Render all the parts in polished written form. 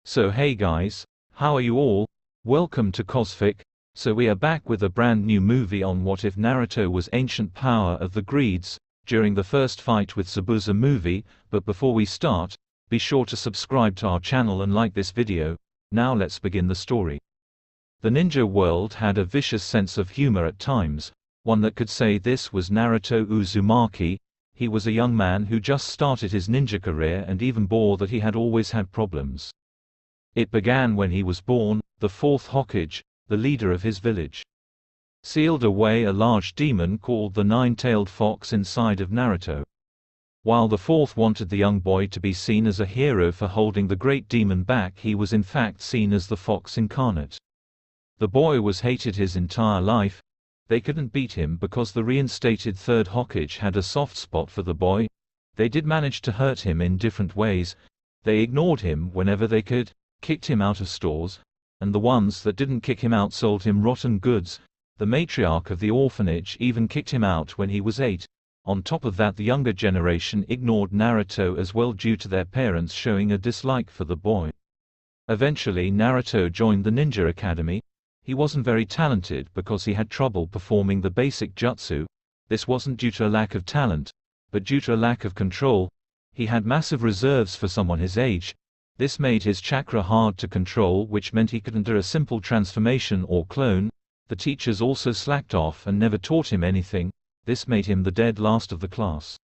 So hey guys, how are you all? Welcome to Cosfic. So we are back with a brand new movie on what if Naruto was ancient power of the Greeds, during the first fight with Zabuza movie, but before we start, be sure to subscribe to our channel and like this video. Now let's begin the story. The ninja world had a vicious sense of humor at times, one that could say this was Naruto Uzumaki. He was a young man who just started his ninja career and even bore that he had always had problems. It began when he was born. The fourth Hokage, the leader of his village, sealed away a large demon called the Nine-Tailed Fox inside of Naruto. While the fourth wanted the young boy to be seen as a hero for holding the great demon back, he was in fact seen as the fox incarnate. The boy was hated his entire life. They couldn't beat him because the reinstated third Hokage had a soft spot for the boy. They did manage to hurt him in different ways. They ignored him whenever they could, kicked him out of stores, and the ones that didn't kick him out sold him rotten goods. The matriarch of the orphanage even kicked him out when he was 8. On top of that, the younger generation ignored Naruto as well due to their parents showing a dislike for the boy. Eventually Naruto joined the ninja academy. He wasn't very talented because he had trouble performing the basic jutsu. This wasn't due to a lack of talent, but due to a lack of control. He had massive reserves for someone his age. This made his chakra hard to control, which meant he couldn't do a simple transformation or clone. The teachers also slacked off and never taught him anything. This made him the dead last of the class.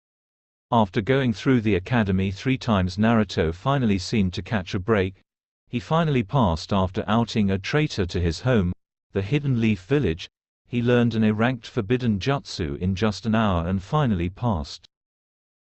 After going through the academy 3 times, Naruto finally seemed to catch a break. He finally passed after outing a traitor to his home, the Hidden Leaf Village. He learned an A-ranked forbidden jutsu in just an hour and finally passed.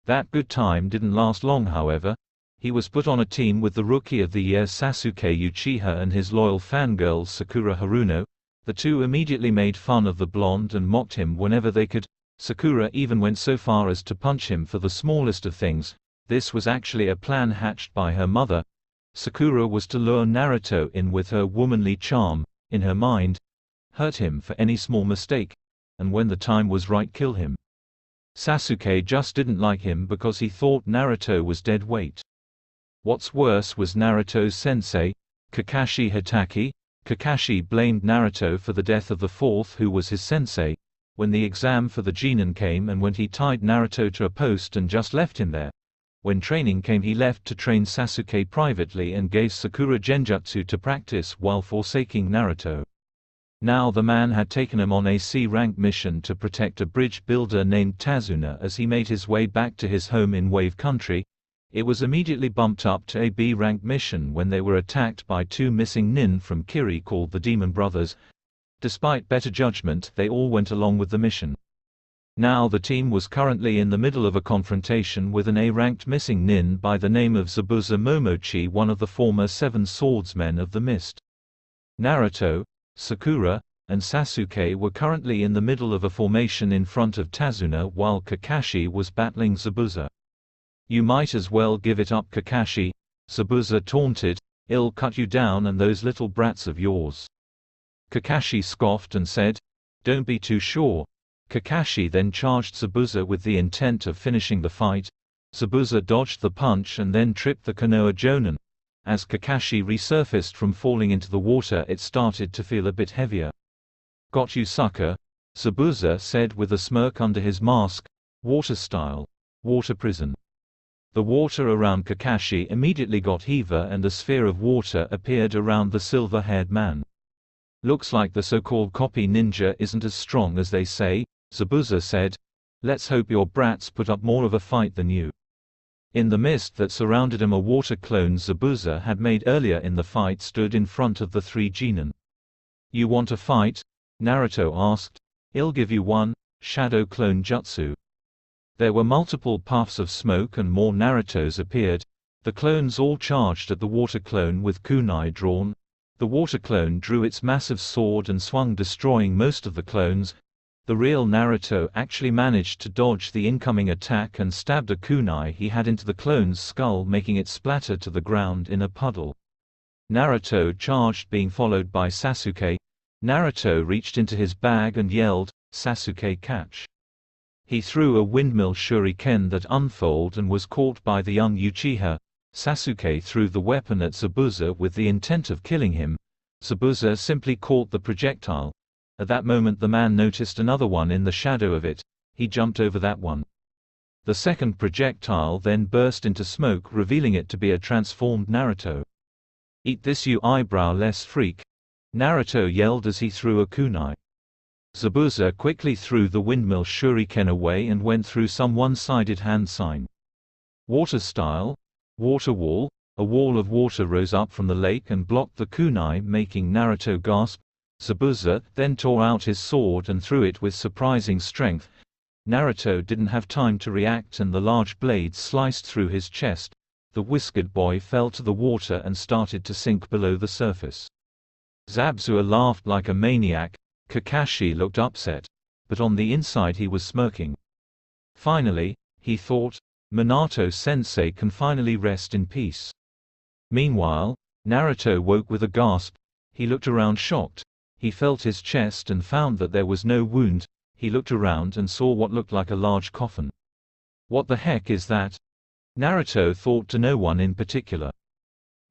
That good time didn't last long, however. He was put on a team with the Rookie of the Year Sasuke Uchiha and his loyal fangirl Sakura Haruno. The two immediately made fun of the blonde and mocked him whenever they could. Sakura even went so far as to punch him for the smallest of things. This was actually a plan hatched by her mother. Sakura was to lure Naruto in with her womanly charm, in her mind, hurt him for any small mistake, and when the time was right, kill him. Sasuke just didn't like him because he thought Naruto was dead weight. What's worse was Naruto's sensei, Kakashi Hatake. Kakashi blamed Naruto for the death of the fourth, who was his sensei, when the exam for the Genin came and when he tied Naruto to a post and just left him there. When training came, he left to train Sasuke privately and gave Sakura genjutsu to practice while forsaking Naruto. Now the man had taken him on a C-rank mission to protect a bridge builder named Tazuna as he made his way back to his home in Wave Country. It was immediately bumped up to a B-rank mission when they were attacked by 2 missing nin from Kiri called the Demon Brothers. Despite better judgment, they all went along with the mission. Now the team was currently in the middle of a confrontation with an A-ranked missing nin by the name of Zabuza Momochi, one of the former 7 swordsmen of the Mist. Naruto, Sakura, and Sasuke were currently in the middle of a formation in front of Tazuna while Kakashi was battling Zabuza. "You might as well give it up, Kakashi," Zabuza taunted. "I'll cut you down and those little brats of yours." Kakashi scoffed and said, "Don't be too sure." Kakashi then charged Zabuza with the intent of finishing the fight. Zabuza dodged the punch and then tripped the Konoha Jonin. As Kakashi resurfaced from falling into the water, it started to feel a bit heavier. "Got you, sucker," Zabuza said with a smirk under his mask. "Water style. Water prison." The water around Kakashi immediately got heavier and a sphere of water appeared around the silver-haired man. "Looks like the so-called copy ninja isn't as strong as they say," Zabuza said. "Let's hope your brats put up more of a fight than you." In the mist that surrounded him, a water clone Zabuza had made earlier in the fight stood in front of the 3 genin. "You want a fight?" Naruto asked. "I'll give you one." Shadow clone jutsu. There were multiple puffs of smoke and more Narutos appeared. The clones all charged at the water clone with kunai drawn. The water clone drew its massive sword and swung, destroying most of the clones. The real Naruto actually managed to dodge the incoming attack and stabbed a kunai he had into the clone's skull, making it splatter to the ground in a puddle. Naruto charged, being followed by Sasuke. Naruto reached into his bag and yelled, "Sasuke, catch!" He threw a windmill shuriken that unfolded and was caught by the young Uchiha. Sasuke threw the weapon at Zabuza with the intent of killing him. Zabuza simply caught the projectile. At that moment the man noticed another one in the shadow of it. He jumped over that one. The second projectile then burst into smoke, revealing it to be a transformed Naruto. "Eat this, you eyebrow-less freak!" Naruto yelled as he threw a kunai. Zabuza quickly threw the windmill shuriken away and went through some one-sided hand sign. Water style. Water wall. A wall of water rose up from the lake and blocked the kunai, making Naruto gasp. Zabuza then tore out his sword and threw it with surprising strength. Naruto didn't have time to react and the large blade sliced through his chest. The whiskered boy fell to the water and started to sink below the surface. Zabuza laughed like a maniac. Kakashi looked upset, but on the inside he was smirking. Finally, he thought, Minato-sensei can finally rest in peace. Meanwhile, Naruto woke with a gasp. He looked around shocked. He felt his chest and found that there was no wound. He looked around and saw what looked like a large coffin. What the heck is that? Naruto thought to no one in particular.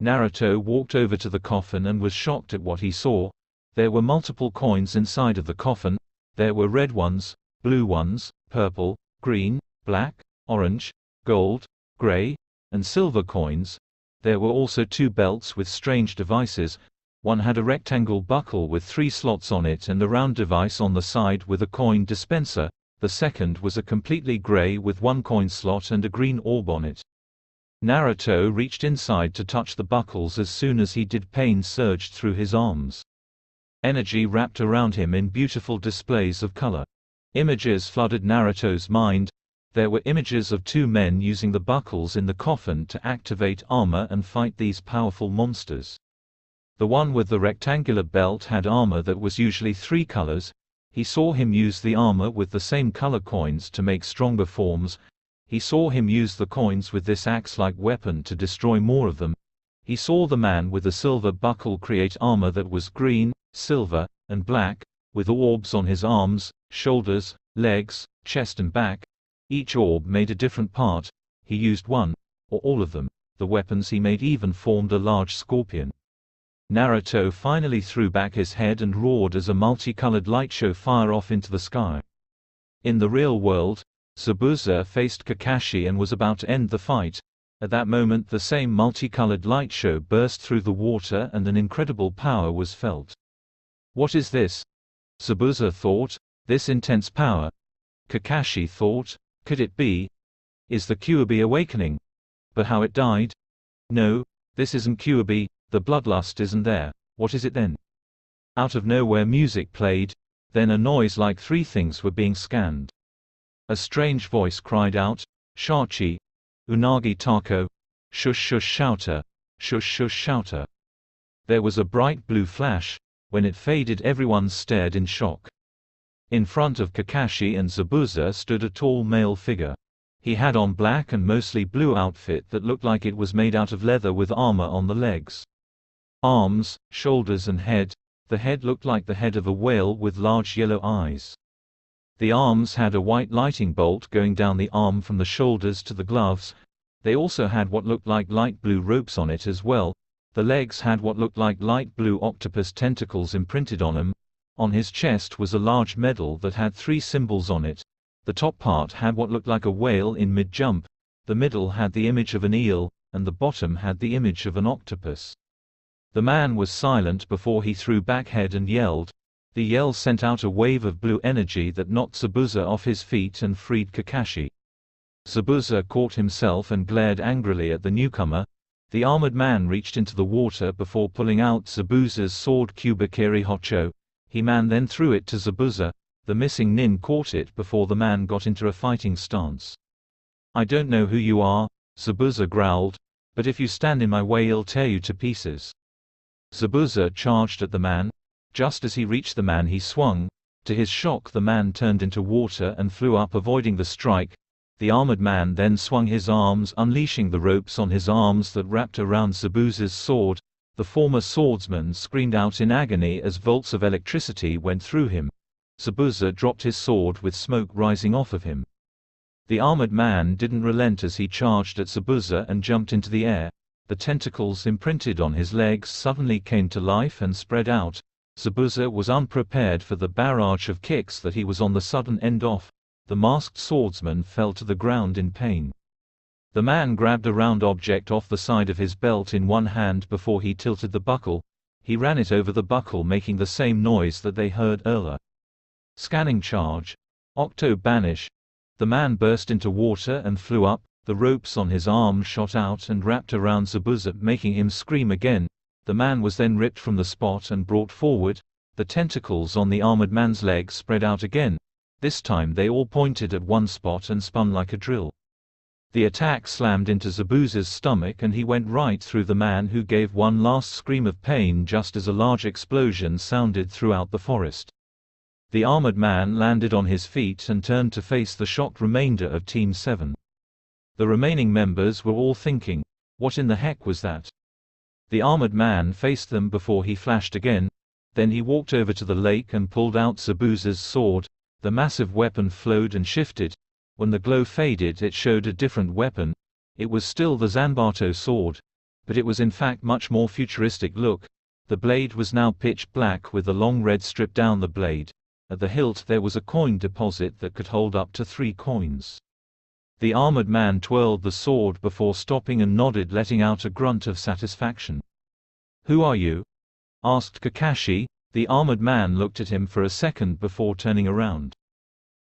Naruto walked over to the coffin and was shocked at what he saw. There were multiple coins inside of the coffin. There were red ones, blue ones, purple, green, black, orange, gold, gray, and silver coins. There were also 2 belts with strange devices. One had a rectangle buckle with 3 slots on it and a round device on the side with a coin dispenser. The second was a completely gray with 1 coin slot and a green orb on it. Naruto reached inside to touch the buckles. As soon as he did, pain surged through his arms. Energy wrapped around him in beautiful displays of color. Images flooded Naruto's mind. There were images of 2 men using the buckles in the coffin to activate armor and fight these powerful monsters. The one with the rectangular belt had armor that was usually 3 colors. He saw him use the armor with the same color coins to make stronger forms. He saw him use the coins with this axe-like weapon to destroy more of them. He saw the man with the silver buckle create armor that was green, silver, and black, with orbs on his arms, shoulders, legs, chest and back. Each orb made a different part. He used one, or all of them. The weapons he made even formed a large scorpion. Naruto finally threw back his head and roared as a multicolored light show fired off into the sky. In the real world, Zabuza faced Kakashi and was about to end the fight. At that moment the same multicolored light show burst through the water and an incredible power was felt. What is this? Zabuza thought. This intense power. Kakashi thought. Could it be? Is the Kyuubi awakening? But how it died? No, this isn't Kyuubi, the bloodlust isn't there. What is it then? Out of nowhere music played, then a noise like 3 things were being scanned. A strange voice cried out, Shachi, Unagi Tako, Shush Shush Shouter, Shush Shush Shouter. There was a bright blue flash. When it faded, everyone stared in shock. In front of Kakashi and Zabuza stood a tall male figure. He had on black and mostly blue outfit that looked like it was made out of leather with armor on the legs. Arms, shoulders and head. The head looked like the head of a whale with large yellow eyes. The arms had a white lighting bolt going down the arm from the shoulders to the gloves. They also had what looked like light blue ropes on it as well. The legs had what looked like light blue octopus tentacles imprinted on them. On his chest was a large medal that had 3 symbols on it. The top part had what looked like a whale in mid-jump, the middle had the image of an eel, and the bottom had the image of an octopus. The man was silent before he threw back head and yelled. The yell sent out a wave of blue energy that knocked Zabuza off his feet and freed Kakashi. Zabuza caught himself and glared angrily at the newcomer. The armored man reached into the water before pulling out Zabuza's sword Kubikiri Hocho. He-Man then threw it to Zabuza. The missing nin caught it before the man got into a fighting stance. I don't know who you are, Zabuza growled, but if you stand in my way I'll tear you to pieces. Zabuza charged at the man. Just as he reached the man he swung. To his shock the man turned into water and flew up avoiding the strike. The armored man then swung his arms unleashing the ropes on his arms that wrapped around Zabuza's sword. The former swordsman screamed out in agony as volts of electricity went through him. Zabuza dropped his sword with smoke rising off of him. The armored man didn't relent as he charged at Zabuza and jumped into the air. The tentacles imprinted on his legs suddenly came to life and spread out. Zabuza was unprepared for the barrage of kicks that he was on the sudden end of. The masked swordsman fell to the ground in pain. The man grabbed a round object off the side of his belt in one hand before he tilted the buckle. He ran it over the buckle, making the same noise that they heard earlier. Scanning charge. Octo banish. The man burst into water and flew up. The ropes on his arm shot out and wrapped around Zabuza, making him scream again. The man was then ripped from the spot and brought forward. The tentacles on the armored man's legs spread out again. This time they all pointed at one spot and spun like a drill. The attack slammed into Zabuza's stomach and he went right through the man, who gave one last scream of pain just as a large explosion sounded throughout the forest. The armored man landed on his feet and turned to face the shocked remainder of Team 7. The remaining members were all thinking, what in the heck was that? The armored man faced them before he flashed again. Then he walked over to the lake and pulled out Zabuza's sword. The massive weapon flowed and shifted. When the glow faded, it showed a different weapon. It was still the Zanbato sword, but it was in fact much more futuristic look. The blade was now pitch black with a long red strip down the blade. At the hilt there was a coin deposit that could hold up to 3 coins. The armored man twirled the sword before stopping and nodded, letting out a grunt of satisfaction. "Who are you?" asked Kakashi. The armored man looked at him for a second before turning around.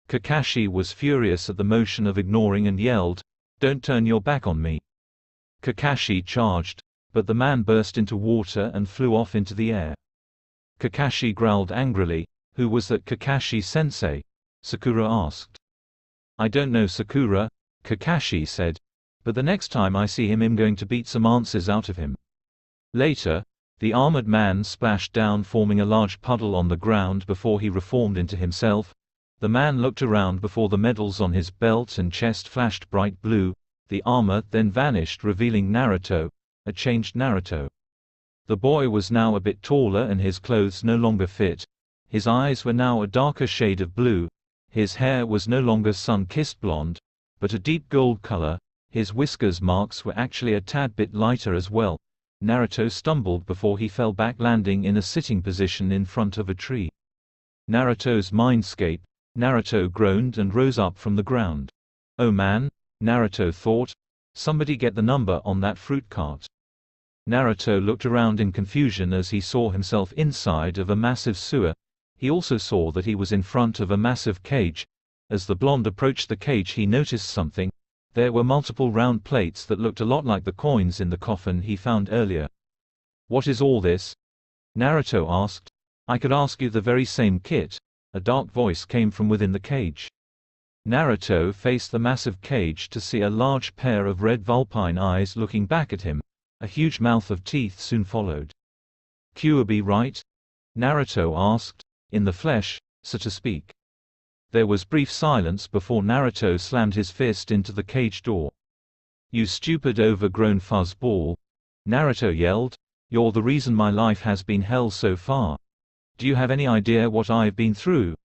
Kakashi was furious at the motion of ignoring and yelled, "Don't turn your back on me." Kakashi charged, but the man burst into water and flew off into the air. Kakashi growled angrily. "Who was that Kakashi-sensei?" Sakura asked. "I don't know Sakura," Kakashi said. "But the next time I see him, I'm going to beat some answers out of him." Later, the armored man splashed down, forming a large puddle on the ground before he reformed into himself. The man looked around before the medals on his belt and chest flashed bright blue. The armor then vanished, revealing Naruto, a changed Naruto. The boy was now a bit taller and his clothes no longer fit. His eyes were now a darker shade of blue. His hair was no longer sun-kissed blonde, but a deep gold color. His whiskers marks were actually a tad bit lighter as well. Naruto stumbled before he fell back, landing in a sitting position in front of a tree. Naruto's mindscape. Naruto groaned and rose up from the ground. "Oh man," Naruto thought. "Somebody get the number on that fruit cart." Naruto looked around in confusion as he saw himself inside of a massive sewer. He also saw that he was in front of a massive cage. As the blonde approached the cage, he noticed something. There were multiple round plates that looked a lot like the coins in the coffin he found earlier. "What is all this?" Naruto asked. "I could ask you the very same, Kit." A dark voice came from within the cage. Naruto faced the massive cage to see a large pair of red vulpine eyes looking back at him. A huge mouth of teeth soon followed. "Kyuubi, right?" Naruto asked. "In the flesh, so to speak." There was brief silence before Naruto slammed his fist into the cage door. "You stupid overgrown fuzzball!" Naruto yelled. "You're the reason my life has been hell so far. Do you have any idea what I've been through?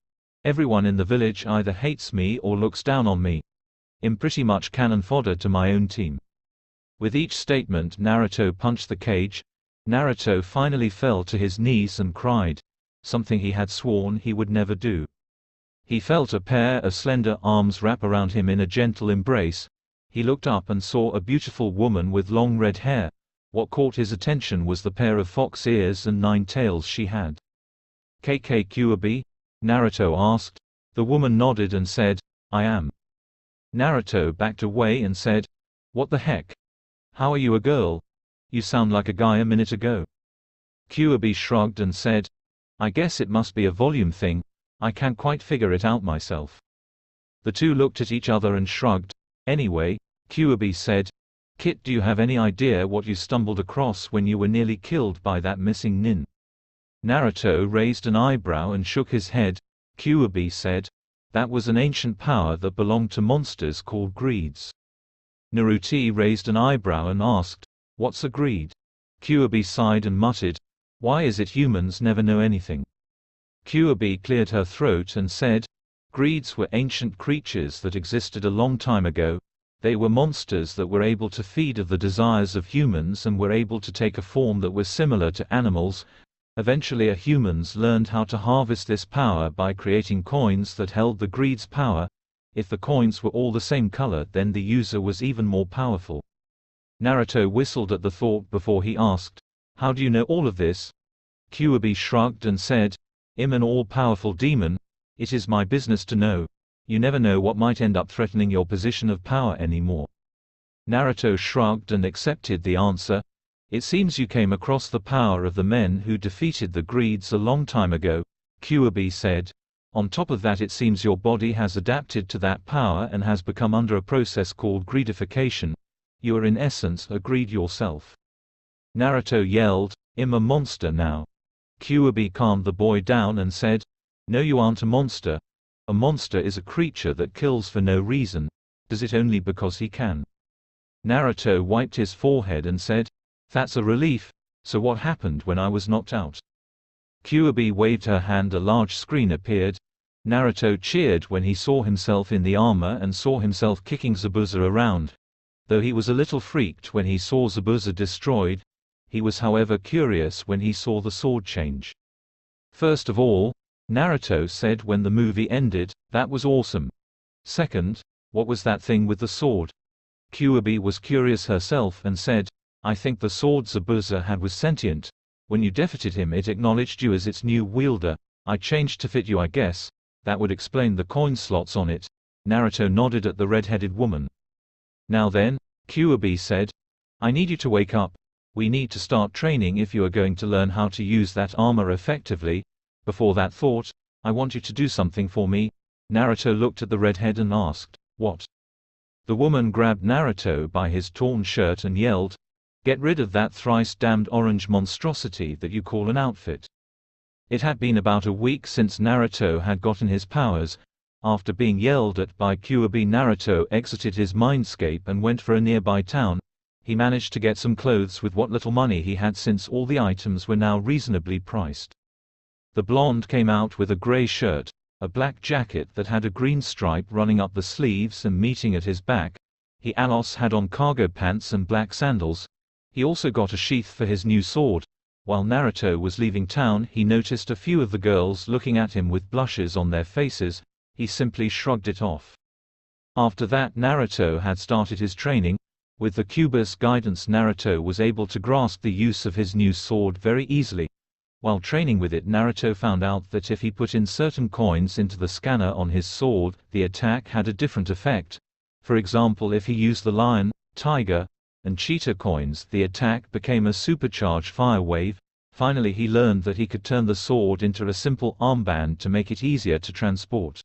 Everyone in the village either hates me or looks down on me. I'm pretty much cannon fodder to my own team." With each statement, Naruto punched the cage. Naruto finally fell to his knees and cried, something he had sworn he would never do. He felt a pair of slender arms wrap around him in a gentle embrace. He looked up and saw a beautiful woman with long red hair. What caught his attention was the pair of fox ears and 9 tails she had. "KK Kyuubi?" Naruto asked. The woman nodded and said, "I am." Naruto backed away and said, "What the heck? How are you a girl? You sound like a guy a minute ago." Kyuubi shrugged and said, "I guess it must be a volume thing. I can't quite figure it out myself." The two looked at each other and shrugged. "Anyway," Kyuubi said, "Kit, do you have any idea what you stumbled across when you were nearly killed by that missing nin?" Naruto raised an eyebrow and shook his head. Kyuubi said, "That was an ancient power that belonged to monsters called Greeeds." Naruto raised an eyebrow and asked, "What's a greed?" Kyuubi sighed and muttered, "Why is it humans never know anything?" Kyuubi cleared her throat and said, Greeds were ancient creatures that existed a long time ago. They were monsters that were able to feed off the desires of humans and were able to take a form that was similar to animals. Eventually humans learned how to harvest this power by creating coins that held the Greed's power. If the coins were all the same color, then the user was even more powerful. Naruto whistled at the thought before he asked, "How do you know all of this?" Kyuubi shrugged and said, "I'm an all-powerful demon. It is my business to know. You never know what might end up threatening your position of power anymore." Naruto shrugged and accepted the answer. "It seems you came across the power of the men who defeated the Greeds a long time ago," Kyuubi said. "On top of that, it seems your body has adapted to that power and has become under a process called greedification. You are in essence a greed yourself." Naruto yelled, "I'm a monster now." Kyuubi calmed the boy down and said, "No, you aren't a monster. A monster is a creature that kills for no reason, does it only because he can." Naruto wiped his forehead and said, "That's a relief. So what happened when I was knocked out?" Kyuubi waved her hand. A large screen appeared. Naruto cheered when he saw himself in the armor and saw himself kicking Zabuza around. Though he was a little freaked when he saw Zabuza destroyed, he was however curious when he saw the sword change. "First of all," Naruto said when the movie ended, "that was awesome. Second, what was that thing with the sword?" Kyuubi was curious herself and said, "I think the sword Zabuza had was sentient. When you defeated him it acknowledged you as its new wielder. I changed to fit you, I guess. That would explain the coin slots on it." Naruto nodded at the red-headed woman. "Now then," Kyuubi said, "I need you to wake up. We need to start training if you are going to learn how to use that armor effectively. Before that thought, I want you to do something for me." Naruto looked at the redhead and asked, "What?" The woman grabbed Naruto by his torn shirt and yelled, "Get rid of that thrice-damned orange monstrosity that you call an outfit." It had been about a week since Naruto had gotten his powers. After being yelled at by Kyuubi, Naruto exited his mindscape and went for a nearby town. He managed to get some clothes with what little money he had since all the items were now reasonably priced. The blonde came out with a gray shirt, a black jacket that had a green stripe running up the sleeves and meeting at his back. He almost had on cargo pants and black sandals. He also got a sheath for his new sword. While Naruto was leaving town, he noticed a few of the girls looking at him with blushes on their faces. He simply shrugged it off. After that, Naruto had started his training. With the Kyuubi's guidance, Naruto was able to grasp the use of his new sword very easily. While training with it, Naruto found out that if he put in certain coins into the scanner on his sword, the attack had a different effect. For example, if he used the lion, tiger, and cheetah coins, the attack became a supercharged fire wave. Finally, he learned that he could turn the sword into a simple armband to make it easier to transport.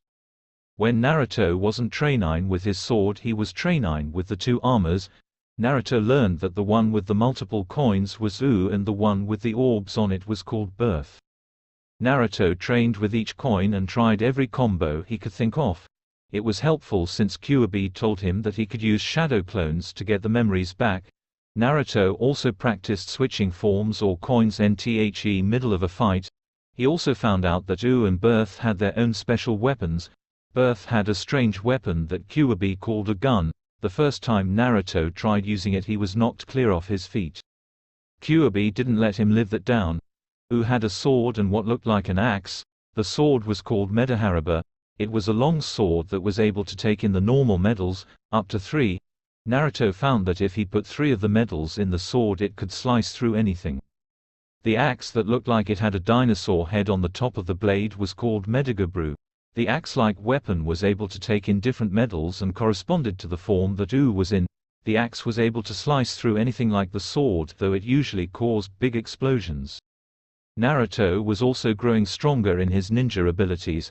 When Naruto wasn't training with his sword, he was training with the two armors. Naruto learned that the one with the multiple coins was U and the one with the orbs on it was called Birth. Naruto trained with each coin and tried every combo he could think of. It was helpful since Kyuubi told him that he could use shadow clones to get the memories back. Naruto also practiced switching forms or coins NTHE middle of a fight. He also found out that U and Birth had their own special weapons. Birth had a strange weapon that Kyuubi called a gun. The first time Naruto tried using it, he was knocked clear off his feet. Kyuubi didn't let him live that down. U had a sword and what looked like an axe. The sword was called Medahariba. It was a long sword that was able to take in the normal medals, up to 3. Naruto found that if he put 3 of the medals in the sword, it could slice through anything. The axe that looked like it had a dinosaur head on the top of the blade was called Medagabru. The axe-like weapon was able to take in different medals and corresponded to the form that U was in. The axe was able to slice through anything like the sword, though it usually caused big explosions. Naruto was also growing stronger in his ninja abilities.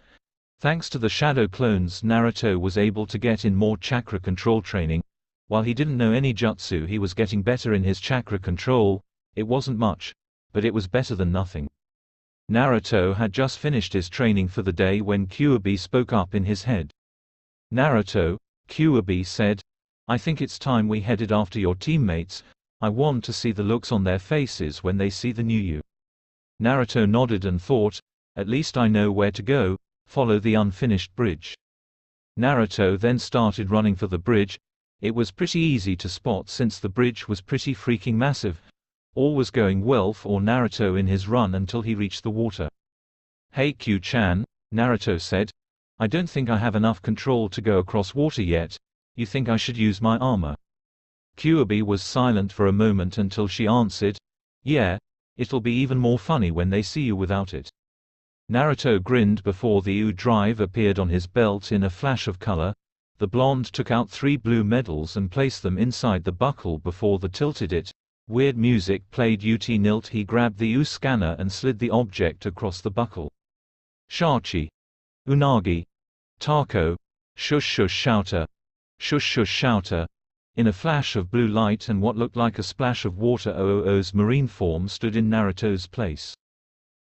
Thanks to the shadow clones, Naruto was able to get in more chakra control training. While he didn't know any jutsu, he was getting better in his chakra control. It wasn't much, but it was better than nothing. Naruto had just finished his training for the day when Kyuubi spoke up in his head. "Naruto," Kyuubi said, "I think it's time we headed after your teammates. I want to see the looks on their faces when they see the new you." Naruto nodded and thought, "At least I know where to go." follow the unfinished bridge. Naruto then started running for the bridge. It was pretty easy to spot since the bridge was pretty freaking massive. All was going well for Naruto in his run until he reached the water. "Hey Q-chan," Naruto said. "I don't think I have enough control to go across water yet. You think I should use my armor?" Kyuubi was silent for a moment until she answered, "Yeah, it'll be even more funny when they see you without it." Naruto grinned before the U-drive appeared on his belt in a flash of color. The blonde took out 3 blue medals and placed them inside the buckle before the tilted it. Weird music played ut-nilt. He grabbed the U-scanner and slid the object across the buckle. Shachi. Unagi. Taco. Shush shush shouter. Shush shush shouter. In a flash of blue light and what looked like a splash of water, OOO's marine form stood in Naruto's place.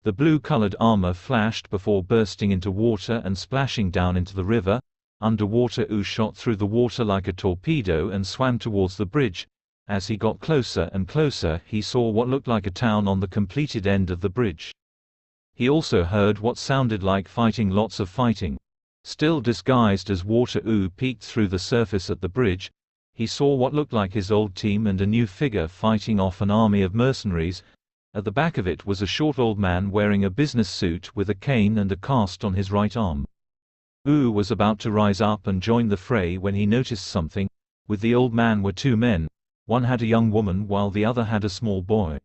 The blue-colored armor flashed before bursting into water and splashing down into the river. Underwater, U shot through the water like a torpedo and swam towards the bridge. As he got closer and closer, he saw what looked like a town on the completed end of the bridge. He also heard what sounded like fighting, lots of fighting. Still disguised as water, U peeked through the surface at the bridge. He saw what looked like his old team and a new figure fighting off an army of mercenaries. At the back of it was a short old man wearing a business suit with a cane and a cast on his right arm. U was about to rise up and join the fray when he noticed something. With the old man were 2 men. One had a young woman while the other had a small boy.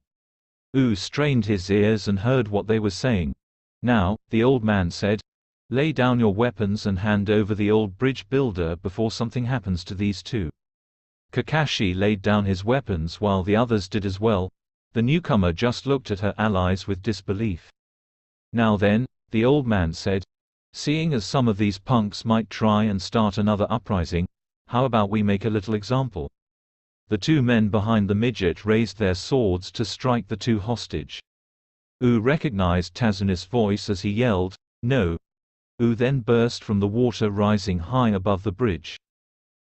U strained his ears and heard what they were saying. "Now," the old man said, "lay down your weapons and hand over the old bridge builder before something happens to these 2. Kakashi laid down his weapons while the others did as well. The newcomer just looked at her allies with disbelief. "Now then," the old man said, "seeing as some of these punks might try and start another uprising, how about we make a little example?" The 2 men behind the midget raised their swords to strike the 2 hostage. U recognized Tazuna's voice as he yelled, "No!" U then burst from the water rising high above the bridge.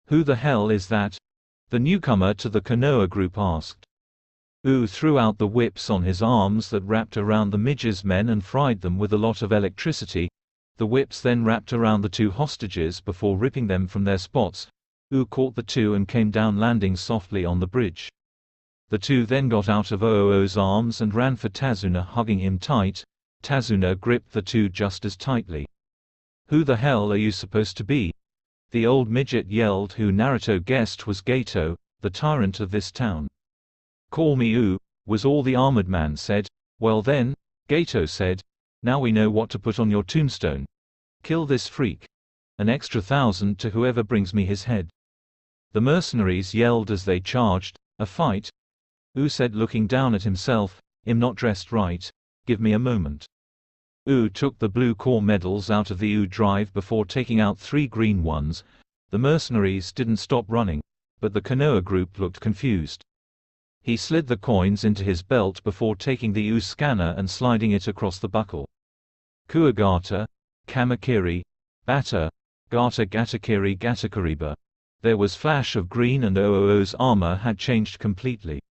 "Who the hell is that?" the newcomer to the Konoha group asked. U threw out the whips on his arms that wrapped around the midget's men and fried them with a lot of electricity. The whips then wrapped around the 2 hostages before ripping them from their spots. U caught the 2 and came down, landing softly on the bridge. The 2 then got out of OOO's arms and ran for Tazuna, hugging him tight. Tazuna gripped the 2 just as tightly. "Who the hell are you supposed to be?" the old midget yelled, who Naruto guessed was Gato, the tyrant of this town. "Call me U," was all the armored man said. "Well then," Gato said, "now we know what to put on your tombstone. Kill this freak. An extra 1,000 to whoever brings me his head." The mercenaries yelled as they charged. "A fight?" U said, looking down at himself. "I'm not dressed right. Give me a moment." U took the blue core medals out of the U-drive before taking out 3 green ones. The mercenaries didn't stop running, but the Konoha group looked confused. He slid the coins into his belt before taking the U-scanner and sliding it across the buckle. Kuwagata, Kamakiri, Bata, Gata Gatakiri Gatakariba. There was flash of green and OOO's armor had changed completely.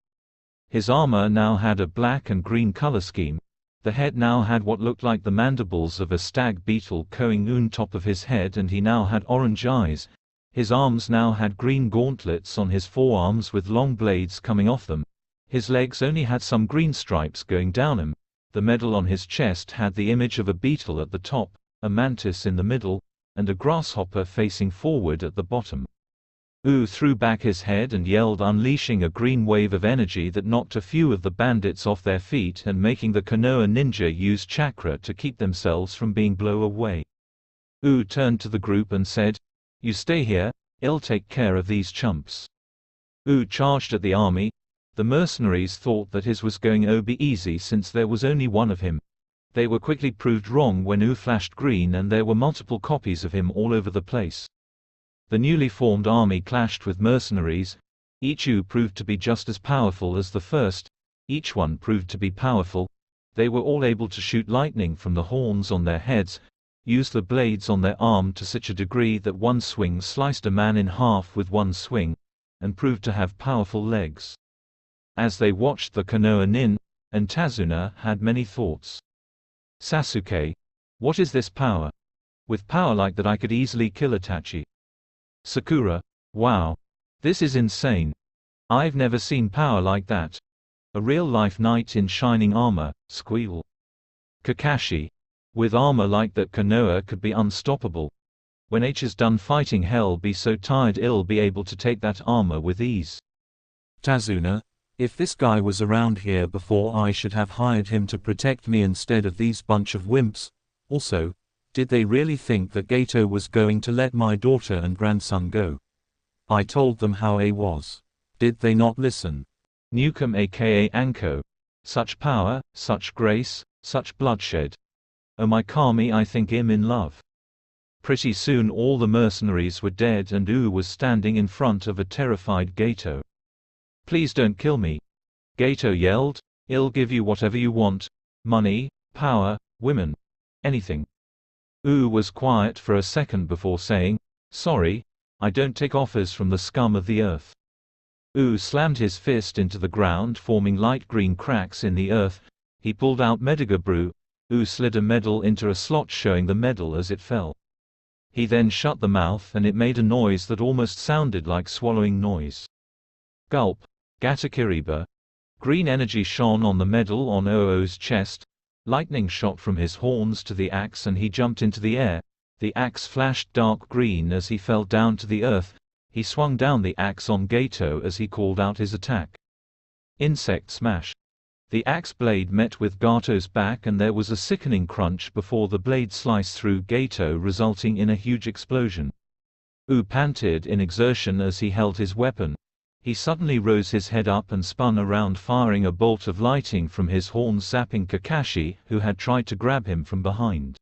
His armor now had a black and green color scheme. The head now had what looked like the mandibles of a stag beetle coing on top of his head, and he now had orange eyes. His arms now had green gauntlets on his forearms with long blades coming off them. His legs only had some green stripes going down them. The medal on his chest had the image of a beetle at the top, a mantis in the middle, and a grasshopper facing forward at the bottom. U threw back his head and yelled, unleashing a green wave of energy that knocked a few of the bandits off their feet and making the Konoha ninja use chakra to keep themselves from being blown away. U turned to the group and said, "You stay here, I'll take care of these chumps." U charged at the army. The mercenaries thought that his was going to be easy since there was only one of him. They were quickly proved wrong when U flashed green and there were multiple copies of him all over the place. The newly formed army clashed with mercenaries. Each U proved to be just as powerful as the first. Each one proved to be powerful. They were all able to shoot lightning from the horns on their heads, use the blades on their arm to such a degree that one swing sliced a man in half with one swing, and proved to have powerful legs. As they watched the Konoha nin, and Tazuna had many thoughts. "Sasuke, what is this power? With power like that I could easily kill Itachi. Sakura: wow. This is insane. I've never seen power like that. A real-life knight in shining armor, squeal. Kakashi: with armor like that Konoha could be unstoppable. When H is done fighting hell be so tired he'll be able to take that armor with ease. Tazuna: if this guy was around here before I should have hired him to protect me instead of these bunch of wimps. Also, did they really think that Gato was going to let my daughter and grandson go? I told them how A was. Did they not listen? Newcomb aka Anko: such power, such grace, such bloodshed. Oh my Kami, I think I'm in love. Pretty soon all the mercenaries were dead and Uu was standing in front of a terrified Gato. Please don't kill me. Gato yelled, I'll give you whatever you want. Money, power, women. Anything. Uu was quiet for a second before saying, sorry, I don't take offers from the scum of the earth. Uu slammed his fist into the ground forming light green cracks in the earth. He pulled out Mediga Brew. Uu slid a medal into a slot showing the medal as it fell. He then shut the mouth and it made a noise that almost sounded like swallowing noise. Gulp. Gatakiriba. Green energy shone on the medal on Oo's chest. Lightning shot from his horns to the axe and he jumped into the air. The axe flashed dark green as he fell down to the earth. He swung down the axe on Gato as he called out his attack. Insect Smash. The axe blade met with Gato's back and there was a sickening crunch before the blade sliced through Gato resulting in a huge explosion. Uu panted in exertion as he held his weapon. He suddenly rose his head up and spun around firing a bolt of lightning from his horns zapping Kakashi, who had tried to grab him from behind.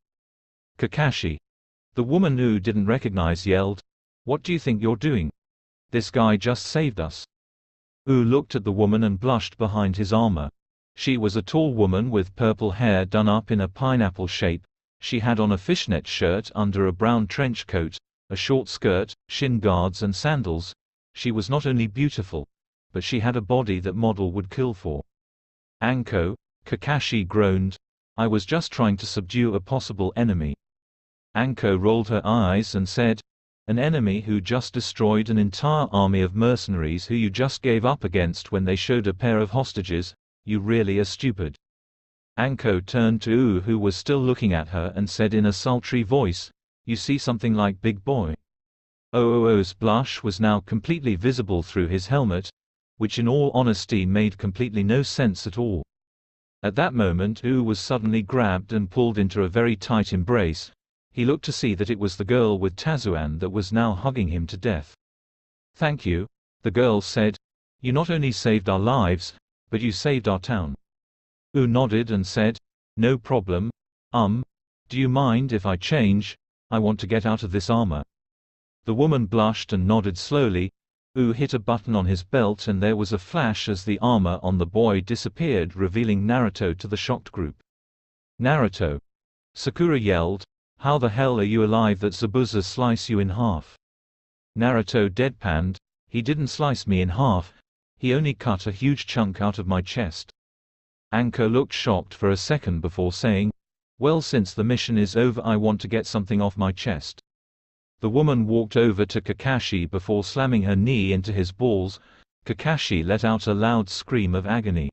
Kakashi. The woman Uu didn't recognize yelled, what do you think you're doing? This guy just saved us. Uu looked at the woman and blushed behind his armor. She was a tall woman with purple hair done up in a pineapple shape. She had on a fishnet shirt under a brown trench coat, a short skirt, shin guards and sandals. She was not only beautiful, but she had a body that model would kill for. Anko. Kakashi groaned. I was just trying to subdue a possible enemy. Anko rolled her eyes and said, an enemy who just destroyed an entire army of mercenaries who you just gave up against when they showed a pair of hostages. You really are stupid. Anko turned to Uu who was still looking at her and said in a sultry voice, you see something like big boy. Oo's blush was now completely visible through his helmet, which in all honesty made completely no sense at all. At that moment Uu was suddenly grabbed and pulled into a very tight embrace. He looked to see that it was the girl with Tazuan that was now hugging him to death. Thank you, the girl said. You not only saved our lives, but you saved our town. Uu nodded and said, no problem. Do you mind if I change? I want to get out of this armor. The woman blushed and nodded slowly. Uu hit a button on his belt and there was a flash as the armor on the boy disappeared, revealing Naruto to the shocked group. Naruto. Sakura yelled, how the hell are you alive that Zabuza slice you in half? Naruto deadpanned, he didn't slice me in half. He only cut a huge chunk out of my chest. Anko looked shocked for a second before saying, well, since the mission is over I want to get something off my chest. The woman walked over to Kakashi before slamming her knee into his balls. Kakashi let out a loud scream of agony.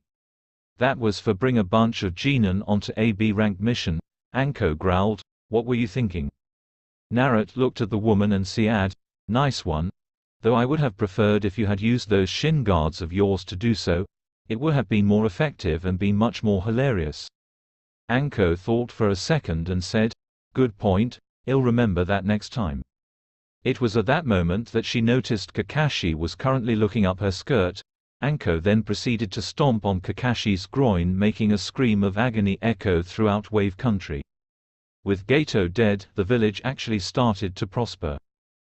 That was for bring a bunch of genin onto a B-rank mission. Anko growled, what were you thinking? Naruto looked at the woman and said, nice one. Though I would have preferred if you had used those shin guards of yours to do so. It would have been more effective and been much more hilarious. Anko thought for a second and said, good point, I'll remember that next time. It was at that moment that she noticed Kakashi was currently looking up her skirt. Anko then proceeded to stomp on Kakashi's groin, making a scream of agony echo throughout Wave Country. With Gato dead, the village actually started to prosper.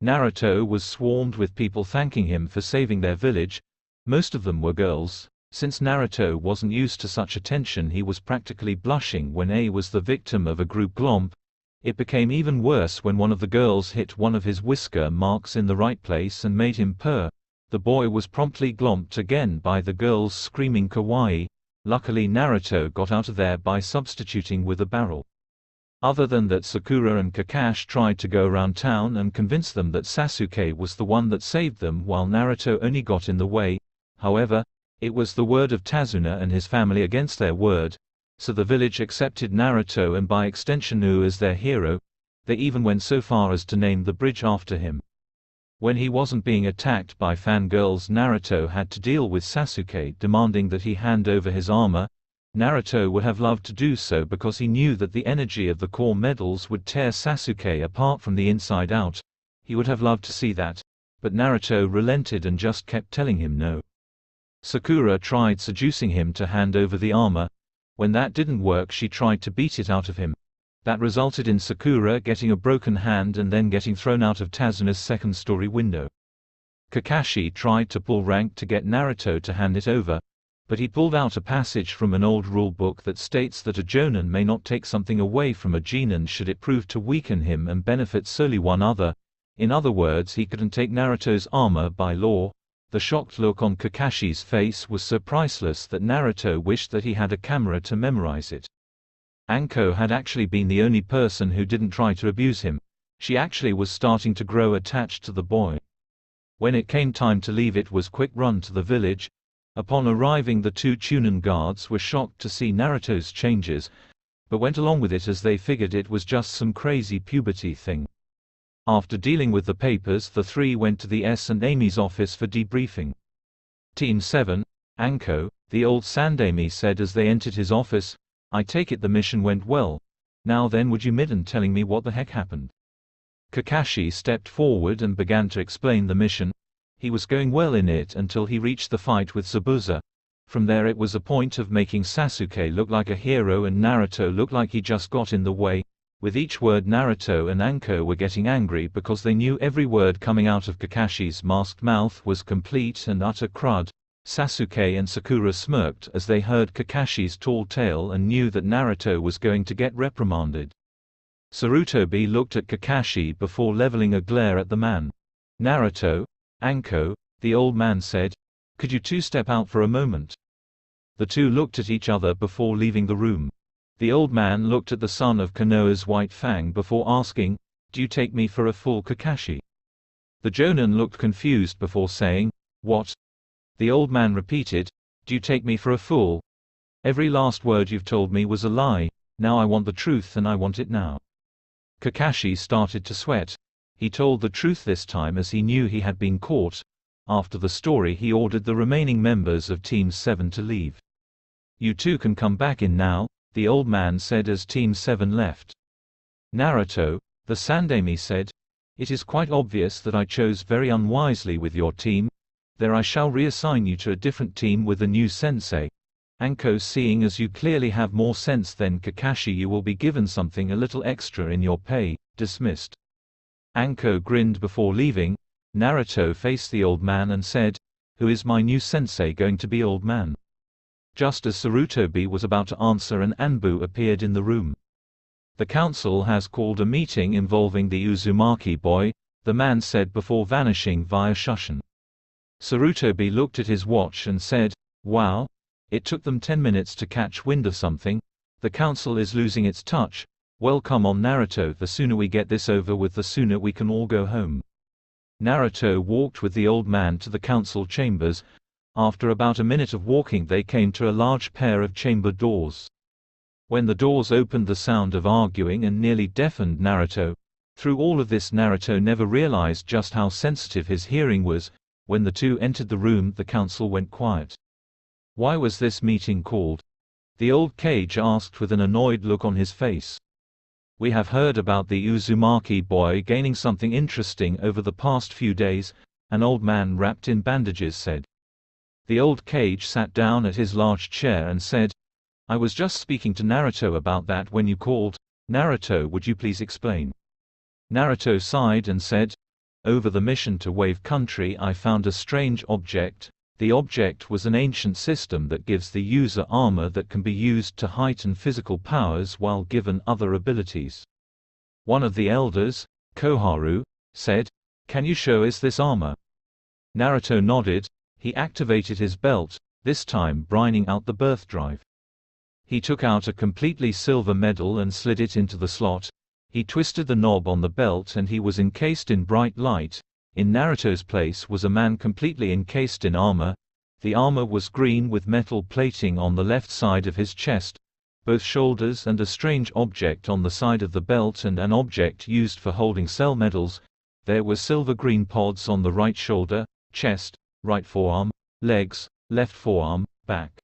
Naruto was swarmed with people thanking him for saving their village. Most of them were girls. Since Naruto wasn't used to such attention, he was practically blushing when A was the victim of a group glomp. It became even worse when one of the girls hit one of his whisker marks in the right place and made him purr. The boy was promptly glomped again by the girls screaming kawaii. Luckily Naruto got out of there by substituting with a barrel. Other than that, Sakura and Kakashi tried to go around town and convince them that Sasuke was the one that saved them while Naruto only got in the way. However, it was the word of Tazuna and his family against their word, so the village accepted Naruto and by extension Uu as their hero. They even went so far as to name the bridge after him. When he wasn't being attacked by fangirls, Naruto had to deal with Sasuke demanding that he hand over his armor. Naruto would have loved to do so because he knew that the energy of the core medals would tear Sasuke apart from the inside out. He would have loved to see that. But Naruto relented and just kept telling him no. Sakura tried seducing him to hand over the armor. When that didn't work, she tried to beat it out of him. That resulted in Sakura getting a broken hand and then getting thrown out of Tazuna's second-story window. Kakashi tried to pull rank to get Naruto to hand it over, but he pulled out a passage from an old rulebook that states that a Jonin may not take something away from a Genin should it prove to weaken him and benefit solely one other. In other words, he couldn't take Naruto's armor by law. The shocked look on Kakashi's face was so priceless that Naruto wished that he had a camera to memorize it. Anko had actually been the only person who didn't try to abuse him. She actually was starting to grow attached to the boy. When it came time to leave, it was quick run to the village. Upon arriving, the two Chunin guards were shocked to see Naruto's changes, but went along with it as they figured it was just some crazy puberty thing. After dealing with the papers, the three went to the S and Amy's office for debriefing. Team 7, Anko, the old Sandemi, said as they entered his office, "I take it the mission went well. Now then, would you mind telling me what the heck happened?" Kakashi stepped forward and began to explain the mission. He was going well in it until he reached the fight with Zabuza. From there it was a point of making Sasuke look like a hero and Naruto look like he just got in the way. With each word, Naruto and Anko were getting angry because they knew every word coming out of Kakashi's masked mouth was complete and utter crud. Sasuke and Sakura smirked as they heard Kakashi's tall tale and knew that Naruto was going to get reprimanded. Sarutobi looked at Kakashi before leveling a glare at the man. "Naruto, Anko," the old man said, "could you two step out for a moment?" The two looked at each other before leaving the room. The old man looked at the son of Konoha's White Fang before asking, "Do you take me for a fool, Kakashi?" The Jonin looked confused before saying, "What?" The old man repeated, "Do you take me for a fool? Every last word you've told me was a lie. Now I want the truth, and I want it now." Kakashi started to sweat. He told the truth this time as he knew he had been caught. After the story, he ordered the remaining members of Team 7 to leave. "You two can come back in now," the old man said as Team 7 left. "Naruto," the Sandemi said, "it is quite obvious that I chose very unwisely with your team. There I shall reassign you to a different team with a new sensei. Anko, seeing as you clearly have more sense than Kakashi, you will be given something a little extra in your pay." Dismissed. Anko grinned before leaving. Naruto faced the old man and said, "Who is my new sensei going to be, old man?" Just as Sarutobi was about to answer, an Anbu appeared in the room. "The council has called a meeting involving the Uzumaki boy," the man said before vanishing via Shushin. Sarutobi looked at his watch and said, "Wow. It took them 10 minutes to catch wind of something. The council is losing its touch. Well, come on, Naruto, the sooner we get this over with, the sooner we can all go home." Naruto walked with the old man to the council chambers. After about a minute of walking, they came to a large pair of chamber doors. When the doors opened, the sound of arguing and nearly deafened Naruto. Through all of this, Naruto never realized just how sensitive his hearing was. When the two entered the room, the council went quiet. "Why was this meeting called?" the old Kage asked with an annoyed look on his face. "We have heard about the Uzumaki boy gaining something interesting over the past few days," an old man wrapped in bandages said. The old Kage sat down at his large chair and said, "I was just speaking to Naruto about that when you called. Naruto, would you please explain?" Naruto sighed and said, "Over the mission to Wave Country, I found a strange object. The object was an ancient system that gives the user armor that can be used to heighten physical powers while given other abilities. One of the elders, Koharu, said, 'Can you show us this armor?' Naruto nodded. He activated his belt, this time brining out the birth drive. He took out a completely silver medal and slid it into the slot. He twisted the knob on the belt and he was encased in bright light. In Naruto's place was a man completely encased in armor. The armor was green with metal plating on the left side of his chest, both shoulders, and a strange object on the side of the belt and an object used for holding cell medals. There were silver-green pods on the right shoulder, chest, right forearm, legs, left forearm, back.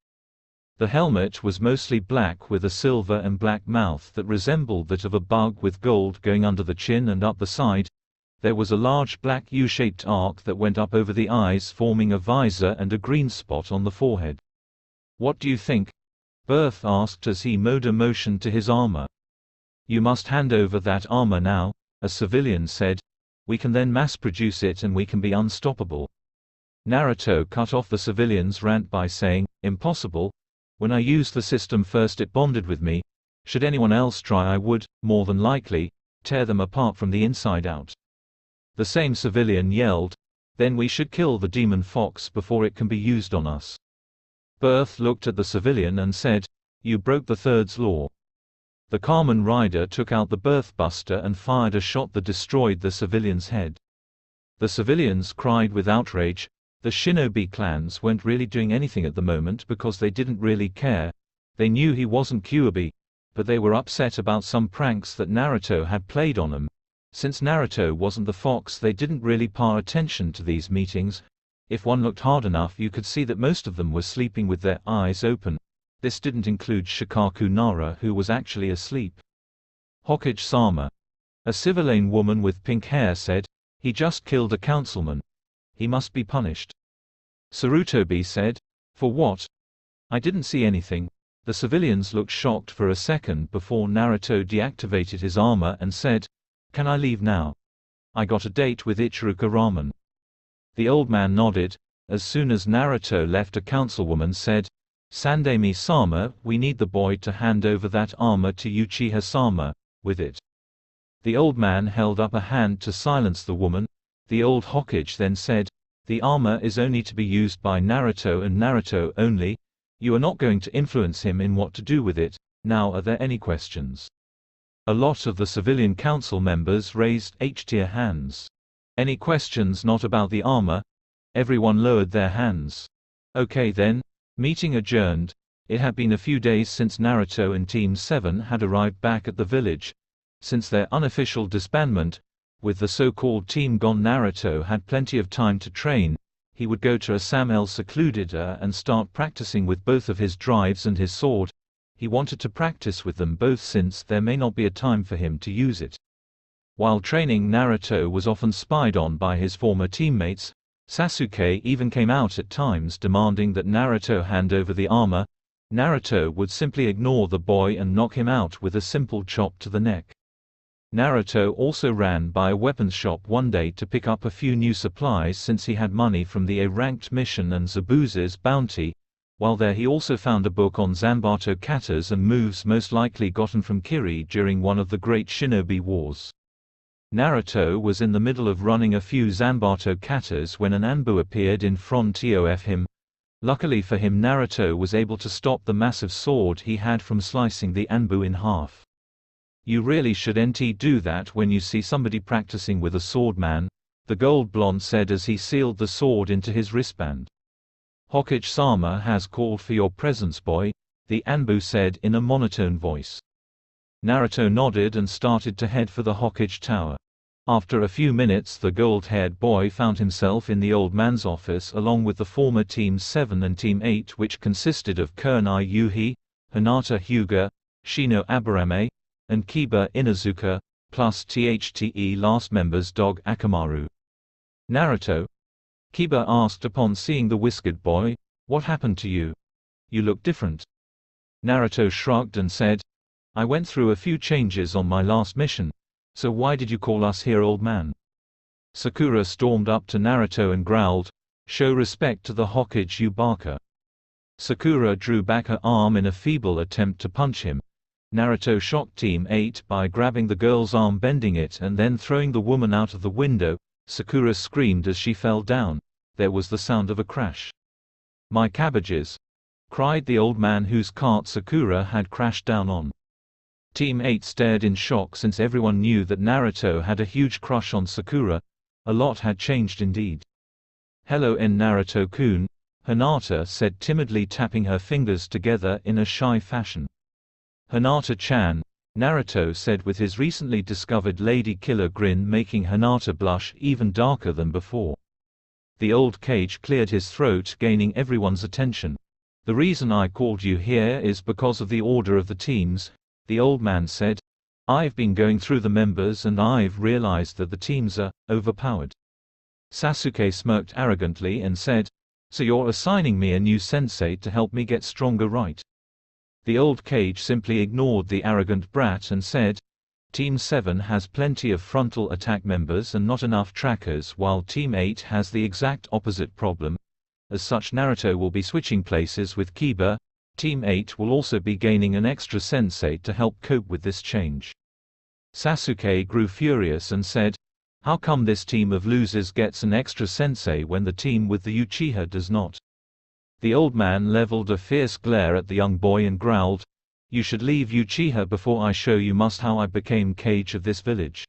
The helmet was mostly black with a silver and black mouth that resembled that of a bug with gold going under the chin and up the side. There was a large black U-shaped arc that went up over the eyes, forming a visor and a green spot on the forehead. "What do you think?" Berth asked as he motioned to his armor. "You must hand over that armor now," a civilian said. "We can then mass-produce it and we can be unstoppable." Naruto cut off the civilian's rant by saying, "Impossible. When I used the system first it bonded with me. Should anyone else try I would, more than likely, tear them apart from the inside out." The same civilian yelled, "Then we should kill the demon fox before it can be used on us." Berth looked at the civilian and said, "You broke the Third's law." The Kamen Rider took out the Berth Buster and fired a shot that destroyed the civilian's head. The civilians cried with outrage. The shinobi clans weren't really doing anything at the moment because they didn't really care. They knew he wasn't Kyuubi, but they were upset about some pranks that Naruto had played on them. Since Naruto wasn't the fox, they didn't really pay attention to these meetings. If one looked hard enough you could see that most of them were sleeping with their eyes open. This didn't include Shikaku Nara, who was actually asleep. Hokage-sama, a civilian woman with pink hair, said, "He just killed a councilman. He must be punished." Sarutobi said, "For what?" "I didn't see anything." The civilians looked shocked for a second before Naruto deactivated his armor and said, "Can I leave now? I got a date with Ichiruka Ramen." The old man nodded. As soon as Naruto left, a councilwoman said, "Sandemi-sama, we need the boy to hand over that armor to Uchiha-sama, with it." The old man held up a hand to silence the woman. The old Hokage then said, "The armor is only to be used by Naruto and Naruto only. You are not going to influence him in what to do with it. Now are there any questions?" A lot of the civilian council members raised H-tier hands. "Any questions not about the armor?" Everyone lowered their hands. Okay then. Meeting adjourned. It had been a few days since Naruto and Team 7 had arrived back at the village. Since their unofficial disbandment, with the so-called team gone, Naruto had plenty of time to train. He would go to a Sam-el secluded and start practicing with both of his drives and his sword. He wanted to practice with them both since there may not be a time for him to use it. While training, Naruto was often spied on by his former teammates. Sasuke even came out at times demanding that Naruto hand over the armor. Naruto would simply ignore the boy and knock him out with a simple chop to the neck. Naruto also ran by a weapons shop one day to pick up a few new supplies since he had money from the A-ranked mission and Zabuza's bounty. While there he also found a book on Zanbato katas and moves most likely gotten from Kiri during one of the great shinobi wars. Naruto was in the middle of running a few Zanbato katas when an Anbu appeared in front of him. Luckily for him, Naruto was able to stop the massive sword he had from slicing the Anbu in half. "You really should do that when you see somebody practicing with a sword, man," the gold blonde said as he sealed the sword into his wristband. "Hokage-sama has called for your presence, boy," the Anbu said in a monotone voice. Naruto nodded and started to head for the Hokage Tower. After a few minutes, the gold-haired boy found himself in the old man's office along with the former Team 7 and Team 8, which consisted of Kurenai Yuhi, Hinata Hyuga, Shino Aburame, and Kiba Inuzuka, plus THTE last member's dog Akamaru. "Naruto?" Kiba asked upon seeing the whiskered boy. "What happened to you? You look different." Naruto shrugged and said, "I went through a few changes on my last mission. So why did you call us here, old man?" Sakura stormed up to Naruto and growled, "Show respect to the Hokage, you barker." Sakura drew back her arm in a feeble attempt to punch him. Naruto shocked Team 8 by grabbing the girl's arm, bending it and then throwing the woman out of the window. Sakura screamed as she fell down. There was the sound of a crash. "My cabbages!" cried the old man whose cart Sakura had crashed down on. Team 8 stared in shock since everyone knew that Naruto had a huge crush on Sakura. A lot had changed indeed. "Hello Naruto-kun," Hinata said timidly, tapping her fingers together in a shy fashion. "Hinata-chan," Naruto said with his recently discovered lady killer grin making Hinata blush even darker than before. The old cage cleared his throat, gaining everyone's attention. "The reason I called you here is because of the order of the teams," the old man said. "I've been going through the members and I've realized that the teams are overpowered." Sasuke smirked arrogantly and said, "So you're assigning me a new sensei to help me get stronger, right?" The old cage simply ignored the arrogant brat and said, "Team 7 has plenty of frontal attack members and not enough trackers, while Team 8 has the exact opposite problem. As such, Naruto will be switching places with Kiba. Team 8 will also be gaining an extra sensei to help cope with this change." Sasuke grew furious and said, "How come this team of losers gets an extra sensei when the team with the Uchiha does not?" The old man leveled a fierce glare at the young boy and growled, "You should leave Uchiha before I show you how I became Kage of this village."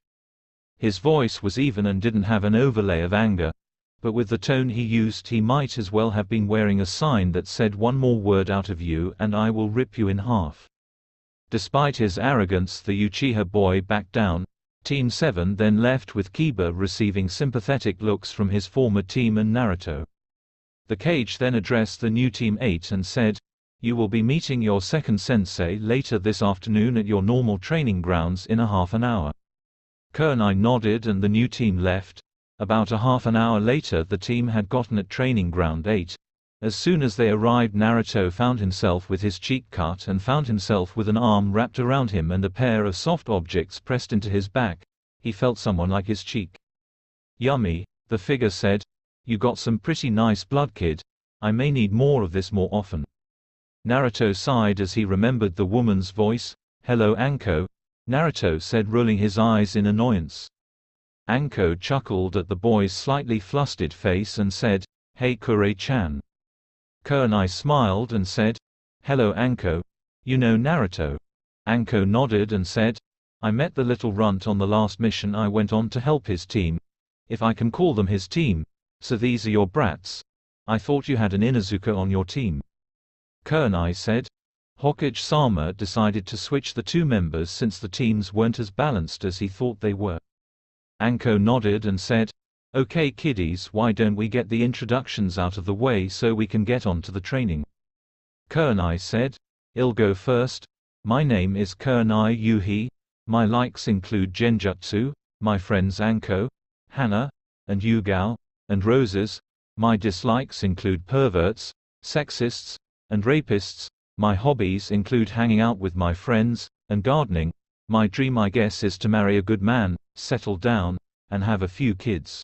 His voice was even and didn't have an overlay of anger, but with the tone he used he might as well have been wearing a sign that said, "One more word out of you and I will rip you in half." Despite his arrogance, the Uchiha boy backed down. Team 7 then left with Kiba receiving sympathetic looks from his former team and Naruto. The cage then addressed the new Team 8 and said, "You will be meeting your second sensei later this afternoon at your normal training grounds in a half an hour." Kurenai nodded and the new team left. About a half an hour later the team had gotten at training ground 8. As soon as they arrived, Naruto found himself with his cheek cut and found himself with an arm wrapped around him and a pair of soft objects pressed into his back. He felt someone like his cheek. "Yummy," the figure said. "You got some pretty nice blood, kid. I may need more of this more often." Naruto sighed as he remembered the woman's voice. "Hello Anko," Naruto said, rolling his eyes in annoyance. Anko chuckled at the boy's slightly flustered face and said, "Hey Kure-chan." Kurenai smiled and said, "Hello Anko. You know Naruto?" Anko nodded and said, "I met the little runt on the last mission I went on to help his team. If I can call them his team. So these are your brats? I thought you had an Inuzuka on your team." Kurenai said. Hokage-sama decided to switch the two members since the teams weren't as balanced as he thought they were. Anko nodded and said, "Okay kiddies, why don't we get the introductions out of the way so we can get on to the training?" Kurenai said, "I'll go first. My name is Kurenai Yuhi. My likes include genjutsu, my friends Anko, Hana, and Yugao, and roses. My dislikes include perverts, sexists, and rapists. My hobbies include hanging out with my friends, and gardening. My dream I guess is to marry a good man, settle down, and have a few kids."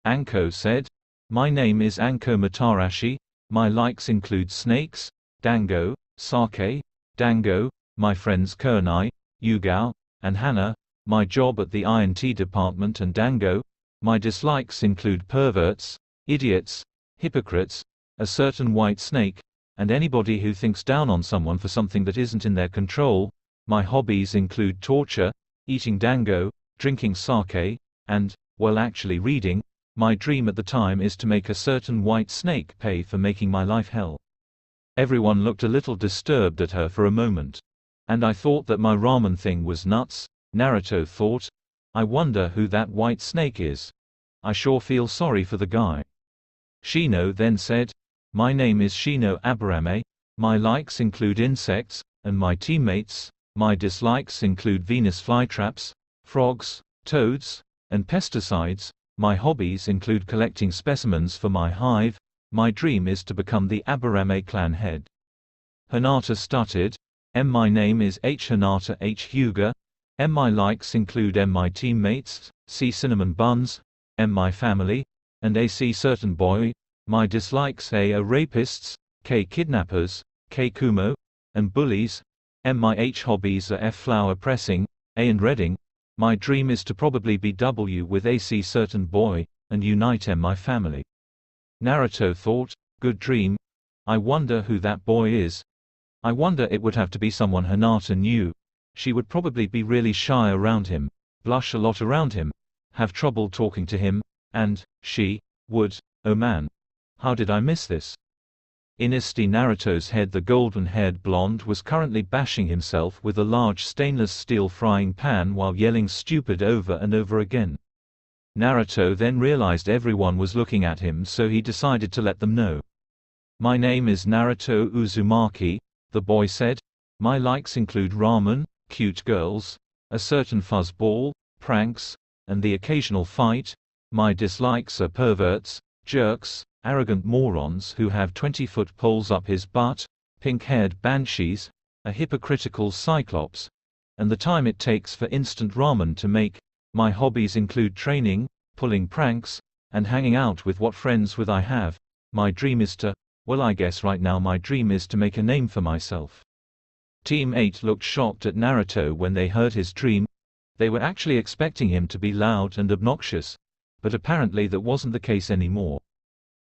Anko said, "My name is Anko Matarashi. My likes include snakes, dango, sake, dango, my friends Kurenai, Yugao, and Hana, my job at the I&T department and dango. My dislikes include perverts, idiots, hypocrites, a certain white snake, and anybody who thinks down on someone for something that isn't in their control. My hobbies include torture, eating dango, drinking sake, and, well actually reading. My dream at the time is to make a certain white snake pay for making my life hell." Everyone looked a little disturbed at her for a moment. "And I thought that my ramen thing was nuts," Naruto thought. "I wonder who that white snake is. I sure feel sorry for the guy." Shino then said, "My name is Shino Aburame. My likes include insects, and my teammates. My dislikes include Venus flytraps, frogs, toads, and pesticides. My hobbies include collecting specimens for my hive. My dream is to become the Aburame clan head." Hinata stuttered, My name is H. Hinata H. Hyuga. My likes include my teammates, C. cinnamon buns, my family, and A. C. certain boy. My dislikes A. are rapists, K. kidnappers, K. kumo, and bullies. My H. hobbies are F. flower pressing, A. and reading. My dream is to probably be W with A. C. certain boy, and unite my family. Naruto thought, "Good dream. I wonder who that boy is. I wonder it would have to be someone Hinata knew. She would probably be really shy around him, blush a lot around him, have trouble talking to him, and she would, oh man. How did I miss this? In Naruto's head, the golden-haired blonde was currently bashing himself with a large stainless steel frying pan while yelling stupid over and over again. Naruto then realized everyone was looking at him, so he decided to let them know. My name is Naruto Uzumaki, the boy said. My likes include ramen, cute girls, a certain fuzzball, pranks, and the occasional fight. My dislikes are perverts, jerks, arrogant morons who have 20-foot poles up his butt, pink-haired banshees, a hypocritical cyclops, and the time it takes for instant ramen to make. My hobbies include training, pulling pranks, and hanging out with what friends with I have. My dream is to, well, I guess right now my dream is to make a name for myself. Team 8 looked shocked at Naruto when they heard his dream. They were actually expecting him to be loud and obnoxious, but apparently that wasn't the case anymore.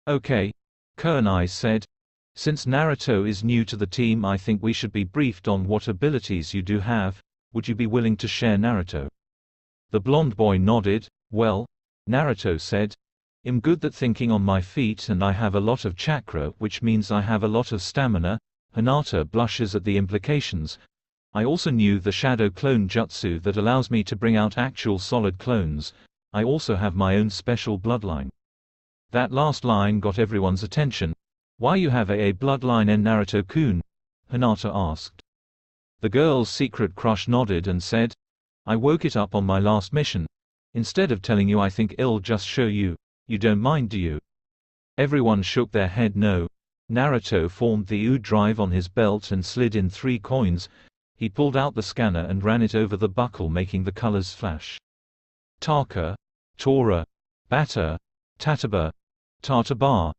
Okay, Kurenai said. Since Naruto is new to the team, I think we should be briefed on what abilities you do have. Would you be willing to share, Naruto? The blonde boy nodded. Well, Naruto said, I'm good at thinking on my feet and I have a lot of chakra, which means I have a lot of stamina. Hinata blushes at the implications. I also knew the shadow clone jutsu that allows me to bring out actual solid clones. I also have my own special bloodline. That last line got everyone's attention. Why you have a bloodline in Naruto-kun? Hinata asked. The girl's secret crush nodded and said, I woke it up on my last mission. Instead of telling you, I think I'll just show you. You don't mind, do you? Everyone shook their head no. Naruto formed the U drive on his belt and slid in 3 coins. He pulled out the scanner and ran it over the buckle, making the colors flash. Taka, Tora, Bata, Tataba, Tataba,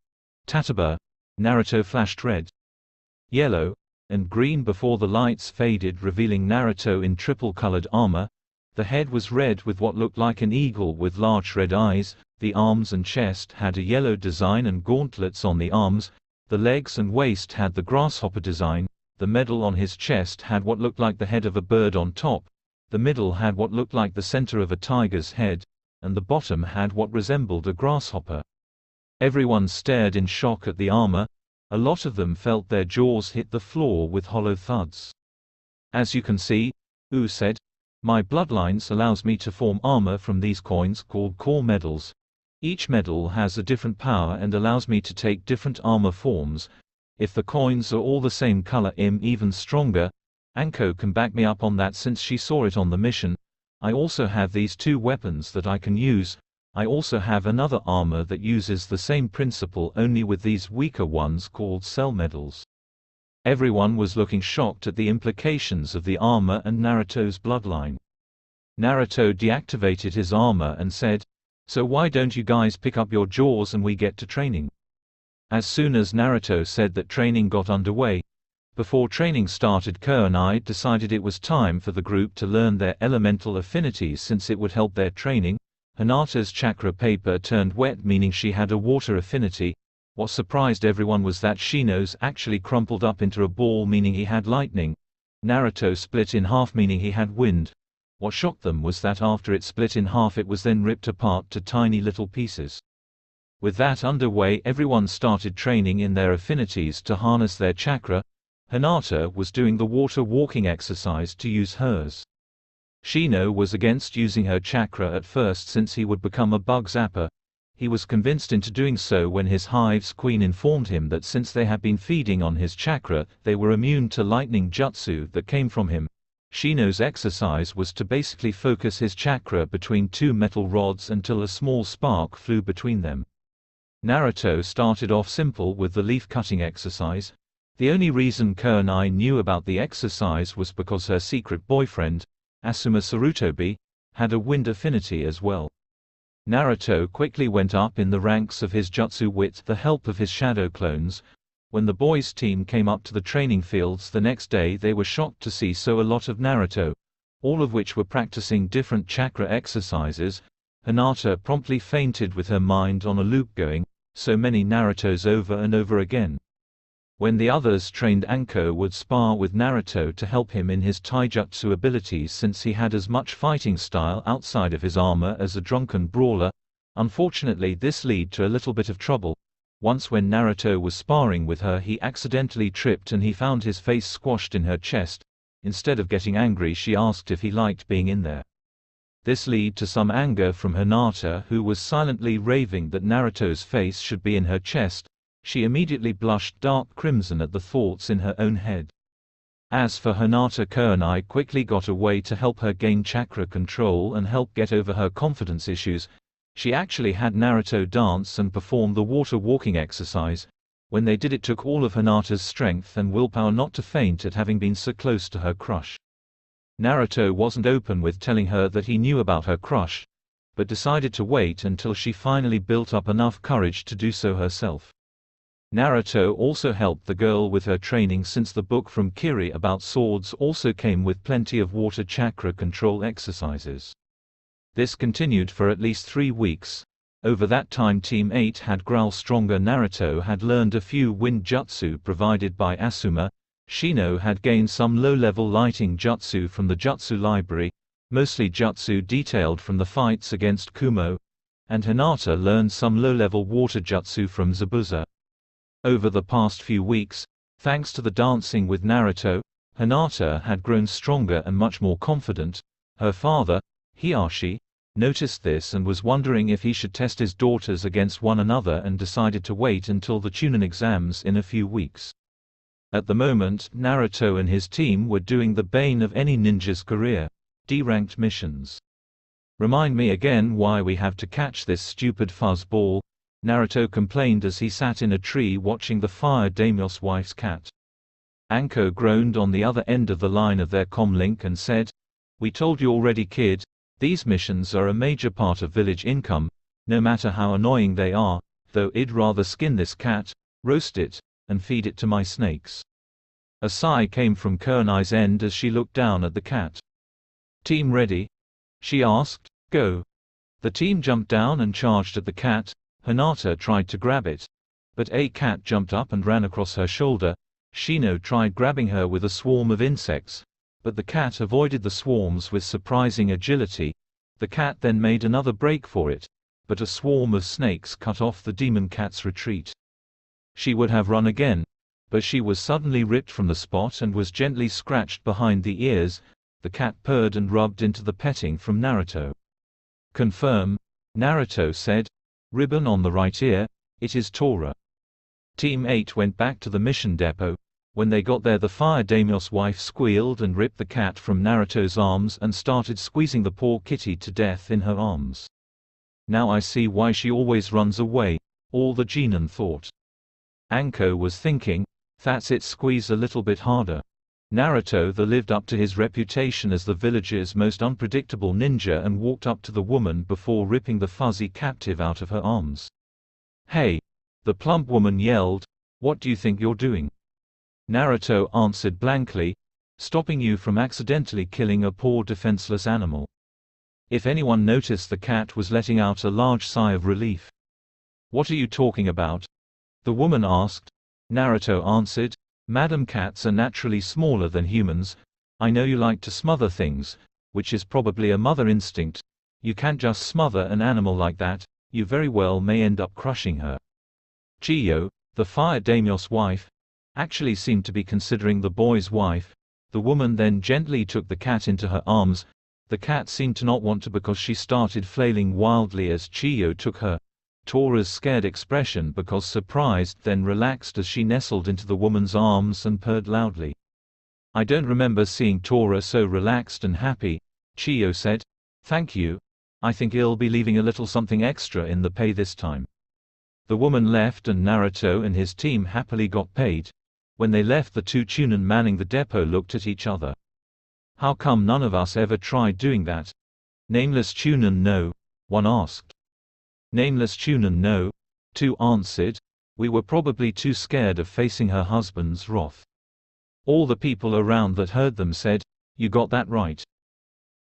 Tataba. Naruto flashed red, yellow, and green before the lights faded, revealing Naruto in triple-colored armor. The head was red with what looked like an eagle with large red eyes, the arms and chest had a yellow design and gauntlets on the arms, the legs and waist had the grasshopper design, the medal on his chest had what looked like the head of a bird on top, the middle had what looked like the center of a tiger's head, and the bottom had what resembled a grasshopper. Everyone stared in shock at the armor. A lot of them felt their jaws hit the floor with hollow thuds. As you can see, U said, my bloodlines allows me to form armor from these coins called core medals. Each medal has a different power and allows me to take different armor forms. If the coins are all the same color, I'm even stronger. Anko can back me up on that since she saw it on the mission. I also have these 2 weapons that I can use. I also have another armor that uses the same principle, only with these weaker ones called cell medals. Everyone was looking shocked at the implications of the armor and Naruto's bloodline. Naruto deactivated his armor and said, so why don't you guys pick up your jaws and we get to training? As soon as Naruto said that, training got underway. Before training started, Kurenai decided it was time for the group to learn their elemental affinities since it would help their training. Hinata's chakra paper turned wet, meaning she had a water affinity. What surprised everyone was that Shino's actually crumpled up into a ball, meaning he had lightning. Naruto split in half, meaning he had wind. What shocked them was that after it split in half, it was then ripped apart to tiny little pieces. With that underway, everyone started training in their affinities to harness their chakra. Hinata was doing the water walking exercise to use hers. Shino was against using her chakra at first since he would become a bug zapper. He was convinced into doing so when his hive's queen informed him that since they had been feeding on his chakra, they were immune to lightning jutsu that came from him. Shino's exercise was to basically focus his chakra between 2 metal rods until a small spark flew between them. Naruto started off simple with the leaf-cutting exercise. The only reason Kurenai knew about the exercise was because her secret boyfriend, Asuma Sarutobi, had a wind affinity as well. Naruto quickly went up in the ranks of his jutsu with the help of his shadow clones. When the boys' team came up to the training fields the next day, they were shocked to see a lot of Naruto, all of which were practicing different chakra exercises. Hinata promptly fainted with her mind on a loop going, so many Narutos over and over again. When the others trained, Anko would spar with Naruto to help him in his taijutsu abilities, since he had as much fighting style outside of his armor as a drunken brawler. Unfortunately, this led to a little bit of trouble. Once when Naruto was sparring with her, he accidentally tripped and he found his face squashed in her chest. Instead of getting angry, she asked if he liked being in there. This led to some anger from Hinata, who was silently raving that Naruto's face should be in her chest. She immediately blushed dark crimson at the thoughts in her own head. As for Hinata, Kurenai quickly got a way to help her gain chakra control and help get over her confidence issues. She actually had Naruto dance and perform the water walking exercise. When they did, it took all of Hinata's strength and willpower not to faint at having been so close to her crush. Naruto wasn't open with telling her that he knew about her crush, but decided to wait until she finally built up enough courage to do so herself. Naruto also helped the girl with her training, since the book from Kiri about swords also came with plenty of water chakra control exercises. This continued for at least 3 weeks. Over that time, Team 8 had grown stronger. Naruto had learned a few wind jutsu provided by Asuma. Shino had gained some low-level lighting jutsu from the jutsu library, mostly jutsu detailed from the fights against Kumo. And Hinata learned some low-level water jutsu from Zabuza. Over the past few weeks, thanks to the dancing with Naruto, Hinata had grown stronger and much more confident. Her father, Hiashi, noticed this and was wondering if he should test his daughters against one another, and decided to wait until the Chunin exams in a few weeks. At the moment, Naruto and his team were doing the bane of any ninja's career: D-ranked missions. "Remind me again why we have to catch this stupid fuzzball," Naruto complained as he sat in a tree watching the fire daimyo's wife's cat. Anko groaned on the other end of the line of their comlink and said, "We told you already, kid. These missions are a major part of village income, no matter how annoying they are, though I'd rather skin this cat, roast it, and feed it to my snakes." A sigh came from Kurenai's end as she looked down at the cat. "Team ready?" she asked. "Go." The team jumped down and charged at the cat. Hinata tried to grab it, but a cat jumped up and ran across her shoulder. Shino tried grabbing her with a swarm of insects, but the cat avoided the swarms with surprising agility. The cat then made another break for it, but a swarm of snakes cut off the demon cat's retreat. She would have run again, but she was suddenly ripped from the spot and was gently scratched behind the ears. The cat purred and rubbed into the petting from Naruto. "Confirm," Naruto said. "Ribbon on the right ear, it is Tora." Team 8 went back to the mission depot. When they got there, the fire daimyo's wife squealed and ripped the cat from Naruto's arms and started squeezing the poor kitty to death in her arms. "Now I see why she always runs away," all the genin thought. Anko was thinking, "That's it, squeeze a little bit harder." Naruto lived up to his reputation as the village's most unpredictable ninja and walked up to the woman before ripping the fuzzy captive out of her arms. "Hey!" the plump woman yelled. "What do you think you're doing?" Naruto answered blankly, "Stopping you from accidentally killing a poor defenseless animal." If anyone noticed, the cat was letting out a large sigh of relief. "What are you talking about?" the woman asked. Naruto answered, "Madam, cats are naturally smaller than humans. I know you like to smother things, which is probably a mother instinct. You can't just smother an animal like that, you very well may end up crushing her." Chiyo, the fire daimyo's wife, actually seemed to be considering the boy's wife. The woman then gently took the cat into her arms. The cat seemed to not want to because she started flailing wildly as Chiyo took her. Tora's scared expression because surprised then relaxed as she nestled into the woman's arms and purred loudly. "I don't remember seeing Tora so relaxed and happy," Chiyo said. "Thank you. I think I'll be leaving a little something extra in the pay this time." The woman left and Naruto and his team happily got paid. When they left, the two Chunin manning the depot looked at each other. "How come none of us ever tried doing that?" "Nameless Chunin no," one asked. "Nameless Chunin no," two answered. "We were probably too scared of facing her husband's wrath." All the people around that heard them said, "You got that right."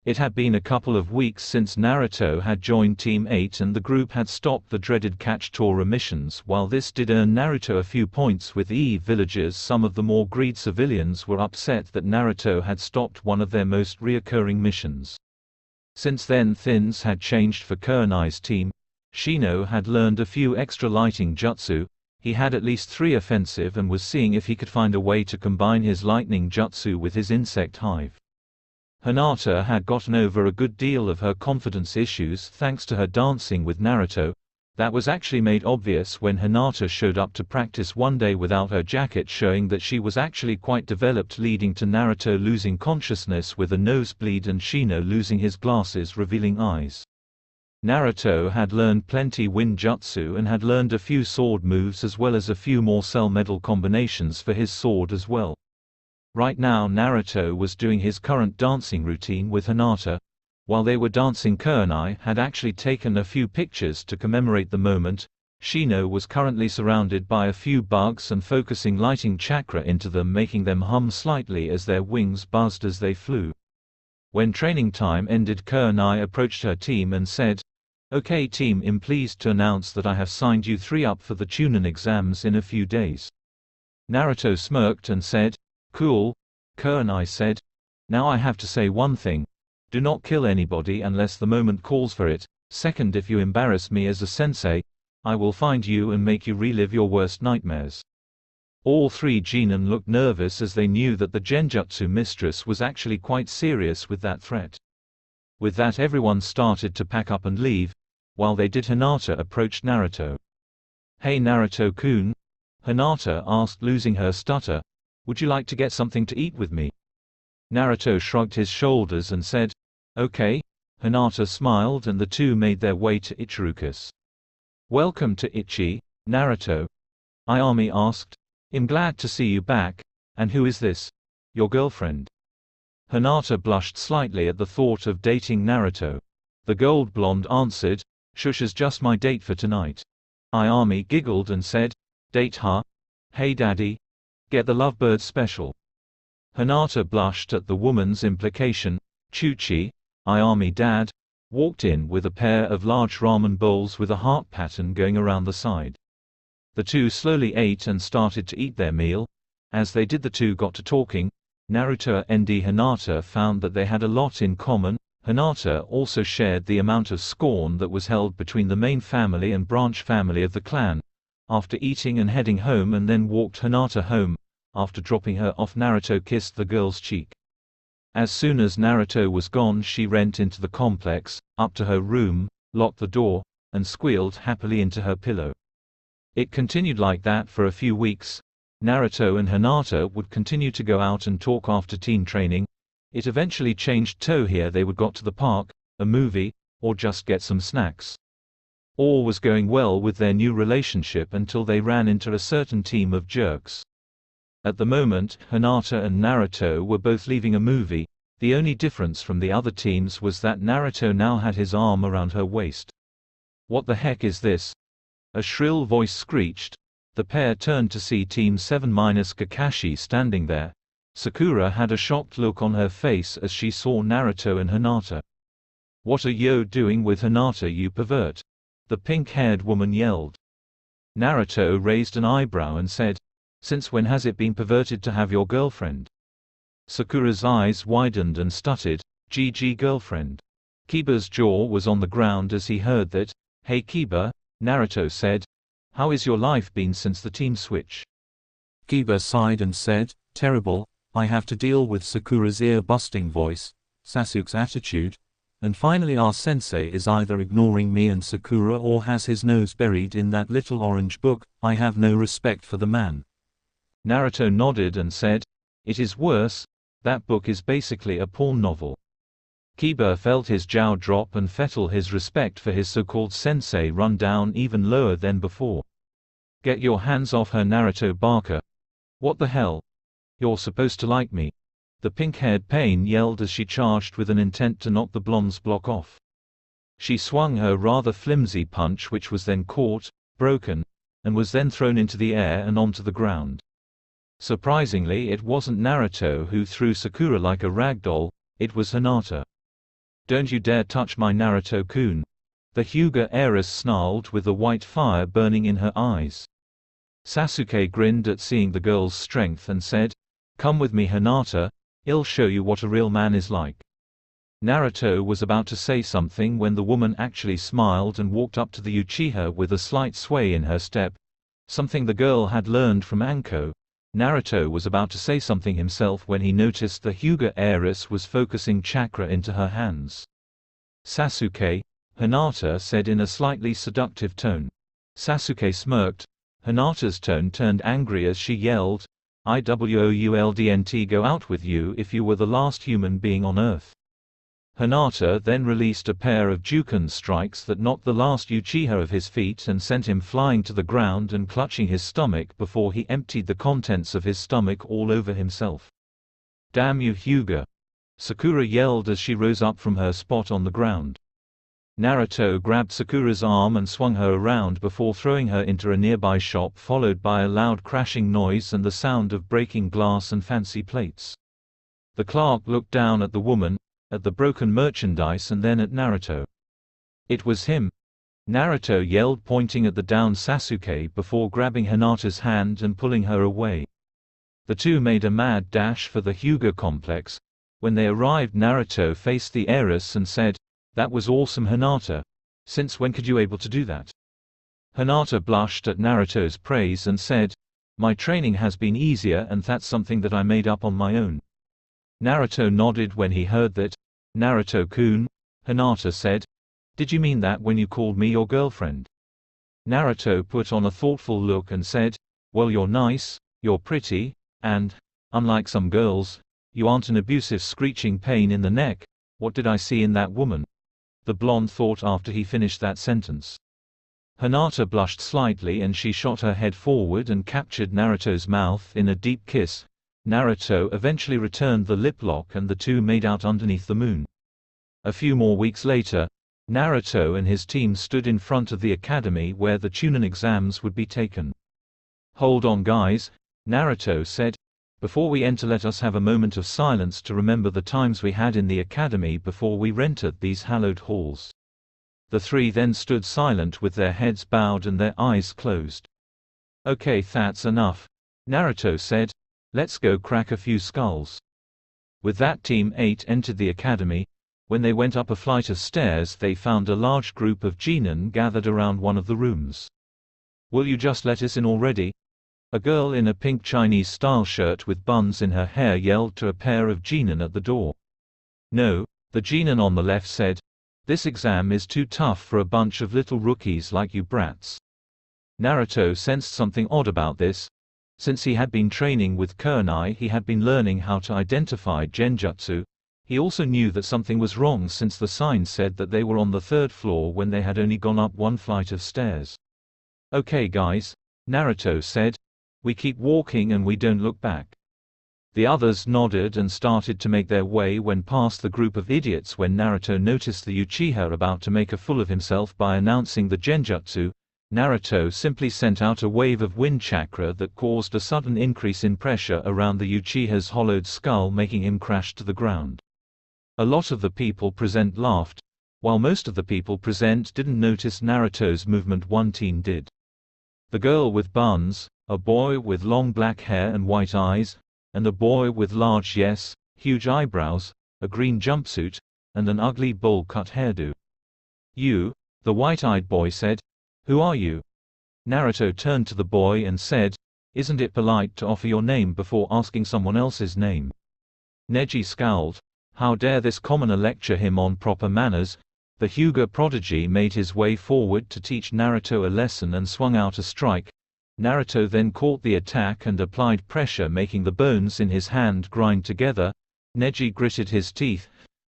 It had been a couple of weeks since Naruto had joined Team 8 and the group had stopped the dreaded catch Tora missions. While this did earn Naruto a few points with EVE villagers, some of the more greed civilians were upset that Naruto had stopped one of their most reoccurring missions. Since then things had changed for Kurenai's team. Shino had learned a few extra lighting jutsu. He had at least 3 offensive and was seeing if he could find a way to combine his lightning jutsu with his insect hive. Hinata had gotten over a good deal of her confidence issues thanks to her dancing with Naruto. That was actually made obvious when Hinata showed up to practice one day without her jacket, showing that she was actually quite developed, leading to Naruto losing consciousness with a nosebleed and Shino losing his glasses, revealing eyes. Naruto had learned plenty wind jutsu and had learned a few sword moves as well as a few more cell medal combinations for his sword as well. Right now Naruto was doing his current dancing routine with Hinata. While they were dancing, Kurenai had actually taken a few pictures to commemorate the moment. Shino was currently surrounded by a few bugs and focusing lighting chakra into them, making them hum slightly as their wings buzzed as they flew. When training time ended, Kurenai approached her team and said, "Okay team, I'm pleased to announce that I have signed you 3 up for the Chunin exams in a few days." Naruto smirked and said, "Cool." Kurenai said, "Now I have to say one thing. Do not kill anybody unless the moment calls for it. Second, if you embarrass me as a sensei, I will find you and make you relive your worst nightmares." All 3 genin looked nervous as they knew that the genjutsu mistress was actually quite serious with that threat. With that, everyone started to pack up and leave. While they did, Hinata approached Naruto. "Hey Naruto-kun," Hinata asked, losing her stutter, "would you like to get something to eat with me?" Naruto shrugged his shoulders and said, "Okay." Hinata smiled and the two made their way to Ichirukas. "Welcome to Ichi, Naruto," Ayami asked. "I'm glad to see you back. And who is this? Your girlfriend?" Hinata blushed slightly at the thought of dating Naruto. The gold blonde answered, "Shusha's just my date for tonight." Ayami giggled and said, "Date, huh? Hey daddy. Get the lovebird special." Hinata blushed at the woman's implication. Chuchi, Ayami dad, walked in with a pair of large ramen bowls with a heart pattern going around the side. The two slowly ate and started to eat their meal. As they did, the two got to talking. Naruto and Hinata found that they had a lot in common. Hinata also shared the amount of scorn that was held between the main family and branch family of the clan. After eating and heading home and then walked Hinata home. After dropping her off, Naruto kissed the girl's cheek. As soon as Naruto was gone, she went into the complex, up to her room, locked the door, and squealed happily into her pillow. It continued like that for a few weeks. Naruto and Hinata would continue to go out and talk after team training. It eventually changed to here they would go to the park, a movie, or just get some snacks. All was going well with their new relationship until they ran into a certain team of jerks. At the moment, Hinata and Naruto were both leaving a movie. The only difference from the other teams was that Naruto now had his arm around her waist. "What the heck is this?" a shrill voice screeched. The pair turned to see Team 7-Kakashi standing there. Sakura had a shocked look on her face as she saw Naruto and Hinata. "What are you doing with Hinata, you pervert?" the pink-haired woman yelled. Naruto raised an eyebrow and said, "Since when has it been perverted to have your girlfriend?" Sakura's eyes widened and stuttered, "GG girlfriend." Kiba's jaw was on the ground as he heard that. "Hey Kiba," Naruto said. "How is your life been since the team switch?" Kiba sighed and said, "Terrible. I have to deal with Sakura's ear-busting voice, Sasuke's attitude, and finally our sensei is either ignoring me and Sakura or has his nose buried in that little orange book. I have no respect for the man." Naruto nodded and said, "It is worse. That book is basically a porn novel." Kiba felt his jaw drop and felt his respect for his so-called sensei run down even lower than before. "Get your hands off her, Naruto Barker. What the hell? You're supposed to like me." The pink-haired Pain yelled as she charged with an intent to knock the blonde's block off. She swung her rather flimsy punch, which was then caught, broken, and was then thrown into the air and onto the ground. Surprisingly, it wasn't Naruto who threw Sakura like a rag doll, it was Hinata. Don't you dare touch my Naruto-kun. The Hyuga heiress snarled with the white fire burning in her eyes. Sasuke grinned at seeing the girl's strength and said, "Come with me, Hinata, I'll show you what a real man is like." Naruto was about to say something when the woman actually smiled and walked up to the Uchiha with a slight sway in her step, something the girl had learned from Anko. Naruto was about to say something himself when he noticed the Hyuga heiress was focusing chakra into her hands. "Sasuke," Hinata said in a slightly seductive tone. Sasuke smirked. Hinata's tone turned angry as she yelled, "I wouldn't go out with you if you were the last human being on Earth." Hinata then released a pair of Juken strikes that knocked the last Uchiha of his feet and sent him flying to the ground and clutching his stomach before he emptied the contents of his stomach all over himself. "Damn you, Hyuga!" Sakura yelled as she rose up from her spot on the ground. Naruto grabbed Sakura's arm and swung her around before throwing her into a nearby shop, followed by a loud crashing noise and the sound of breaking glass and fancy plates. The clerk looked down at the woman, at the broken merchandise and then at Naruto. "It was him!" Naruto yelled, pointing at the downed Sasuke before grabbing Hinata's hand and pulling her away. The two made a mad dash for the Hyuga complex. When they arrived, Naruto faced the heiress and said, "That was awesome, Hinata. Since when could you able to do that?" Hinata blushed at Naruto's praise and said, "My training has been easier and that's something that I made up on my own." Naruto nodded when he heard that. "Naruto-kun," Hinata said, "did you mean that when you called me your girlfriend?" Naruto put on a thoughtful look and said, "Well, you're nice, you're pretty, and, unlike some girls, you aren't an abusive screeching pain in the neck. What did I see in that woman?" the blonde thought after he finished that sentence. Hinata blushed slightly and she shot her head forward and captured Naruto's mouth in a deep kiss. Naruto eventually returned the lip lock and the two made out underneath the moon. A few more weeks later, Naruto and his team stood in front of the academy where the Chunin exams would be taken. "Hold on, guys," Naruto said. "Before we enter, let us have a moment of silence to remember the times we had in the academy before we entered these hallowed halls." The three then stood silent with their heads bowed and their eyes closed. "Okay, that's enough," Naruto said. "Let's go crack a few skulls." With that, Team 8 entered the academy. When they went up a flight of stairs, they found a large group of genin gathered around one of the rooms. "Will you just let us in already?" A girl in a pink Chinese-style shirt with buns in her hair yelled to a pair of genin at the door. "No," the genin on the left said. "This exam is too tough for a bunch of little rookies like you brats." Naruto sensed something odd about this. Since he had been training with Kurenai, he had been learning how to identify genjutsu. He also knew that something was wrong since the sign said that they were on the third floor when they had only gone up one flight of stairs. "Okay guys," Naruto said. "We keep walking and we don't look back." The others nodded and started to make their way when past the group of idiots when Naruto noticed the Uchiha about to make a fool of himself by announcing the genjutsu. Naruto simply sent out a wave of wind chakra that caused a sudden increase in pressure around the Uchiha's hollowed skull, making him crash to the ground. A lot of the people present laughed, while most of the people present didn't notice Naruto's movement. One team did. The girl with buns, a boy with long black hair and white eyes, and a boy with large huge eyebrows, a green jumpsuit, and an ugly bowl-cut hairdo. "You," the white-eyed boy said. "Who are you?" Naruto turned to the boy and said, "Isn't it polite to offer your name before asking someone else's name?" Neji scowled. How dare this commoner lecture him on proper manners? The Hyuga prodigy made his way forward to teach Naruto a lesson and swung out a strike. Naruto then caught the attack and applied pressure, making the bones in his hand grind together. Neji gritted his teeth.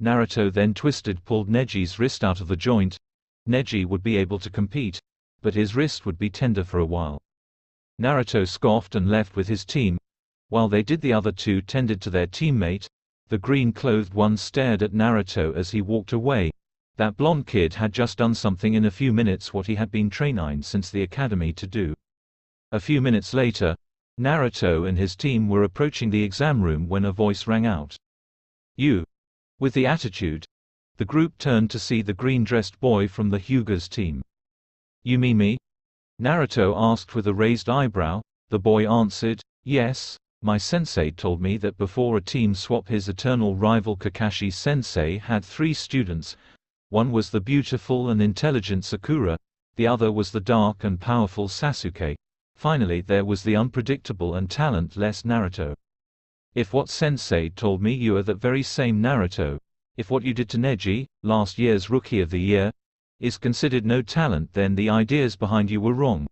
Naruto then pulled Neji's wrist out of the joint. Neji would be able to compete, but his wrist would be tender for a while. Naruto scoffed and left with his team. While they did, the other two tended to their teammate. The green-clothed one stared at Naruto as he walked away. That blonde kid had just done something in a few minutes what he had been training since the academy to do. A few minutes later, Naruto and his team were approaching the exam room when a voice rang out. "You! With the attitude! The group turned to see the green-dressed boy from the Hyuga's team. "You mean me?" Naruto asked with a raised eyebrow. The boy answered, "Yes, my sensei told me that before a team swap his eternal rival Kakashi sensei had 3 students. One was the beautiful and intelligent Sakura, the other was the dark and powerful Sasuke. Finally there was the unpredictable and talentless Naruto. If what sensei told me you are that very same Naruto, if what you did to Neji, last year's Rookie of the Year, is considered no talent, then the ideas behind you were wrong.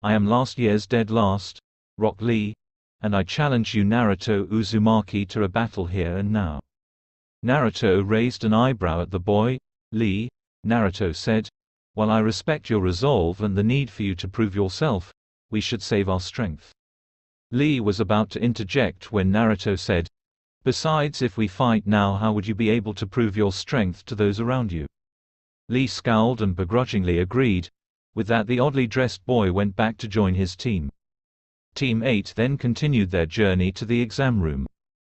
I am last year's dead last, Rock Lee, and I challenge you Naruto Uzumaki to a battle here and now." Naruto raised an eyebrow at the boy. "Lee," Naruto said, "while I respect your resolve and the need for you to prove yourself, we should save our strength." Lee was about to interject when Naruto said, "Besides, if we fight now, how would you be able to prove your strength to those around you?" Lee scowled and begrudgingly agreed. With that, the oddly dressed boy went back to join his team. Team 8 then continued their journey to the exam room.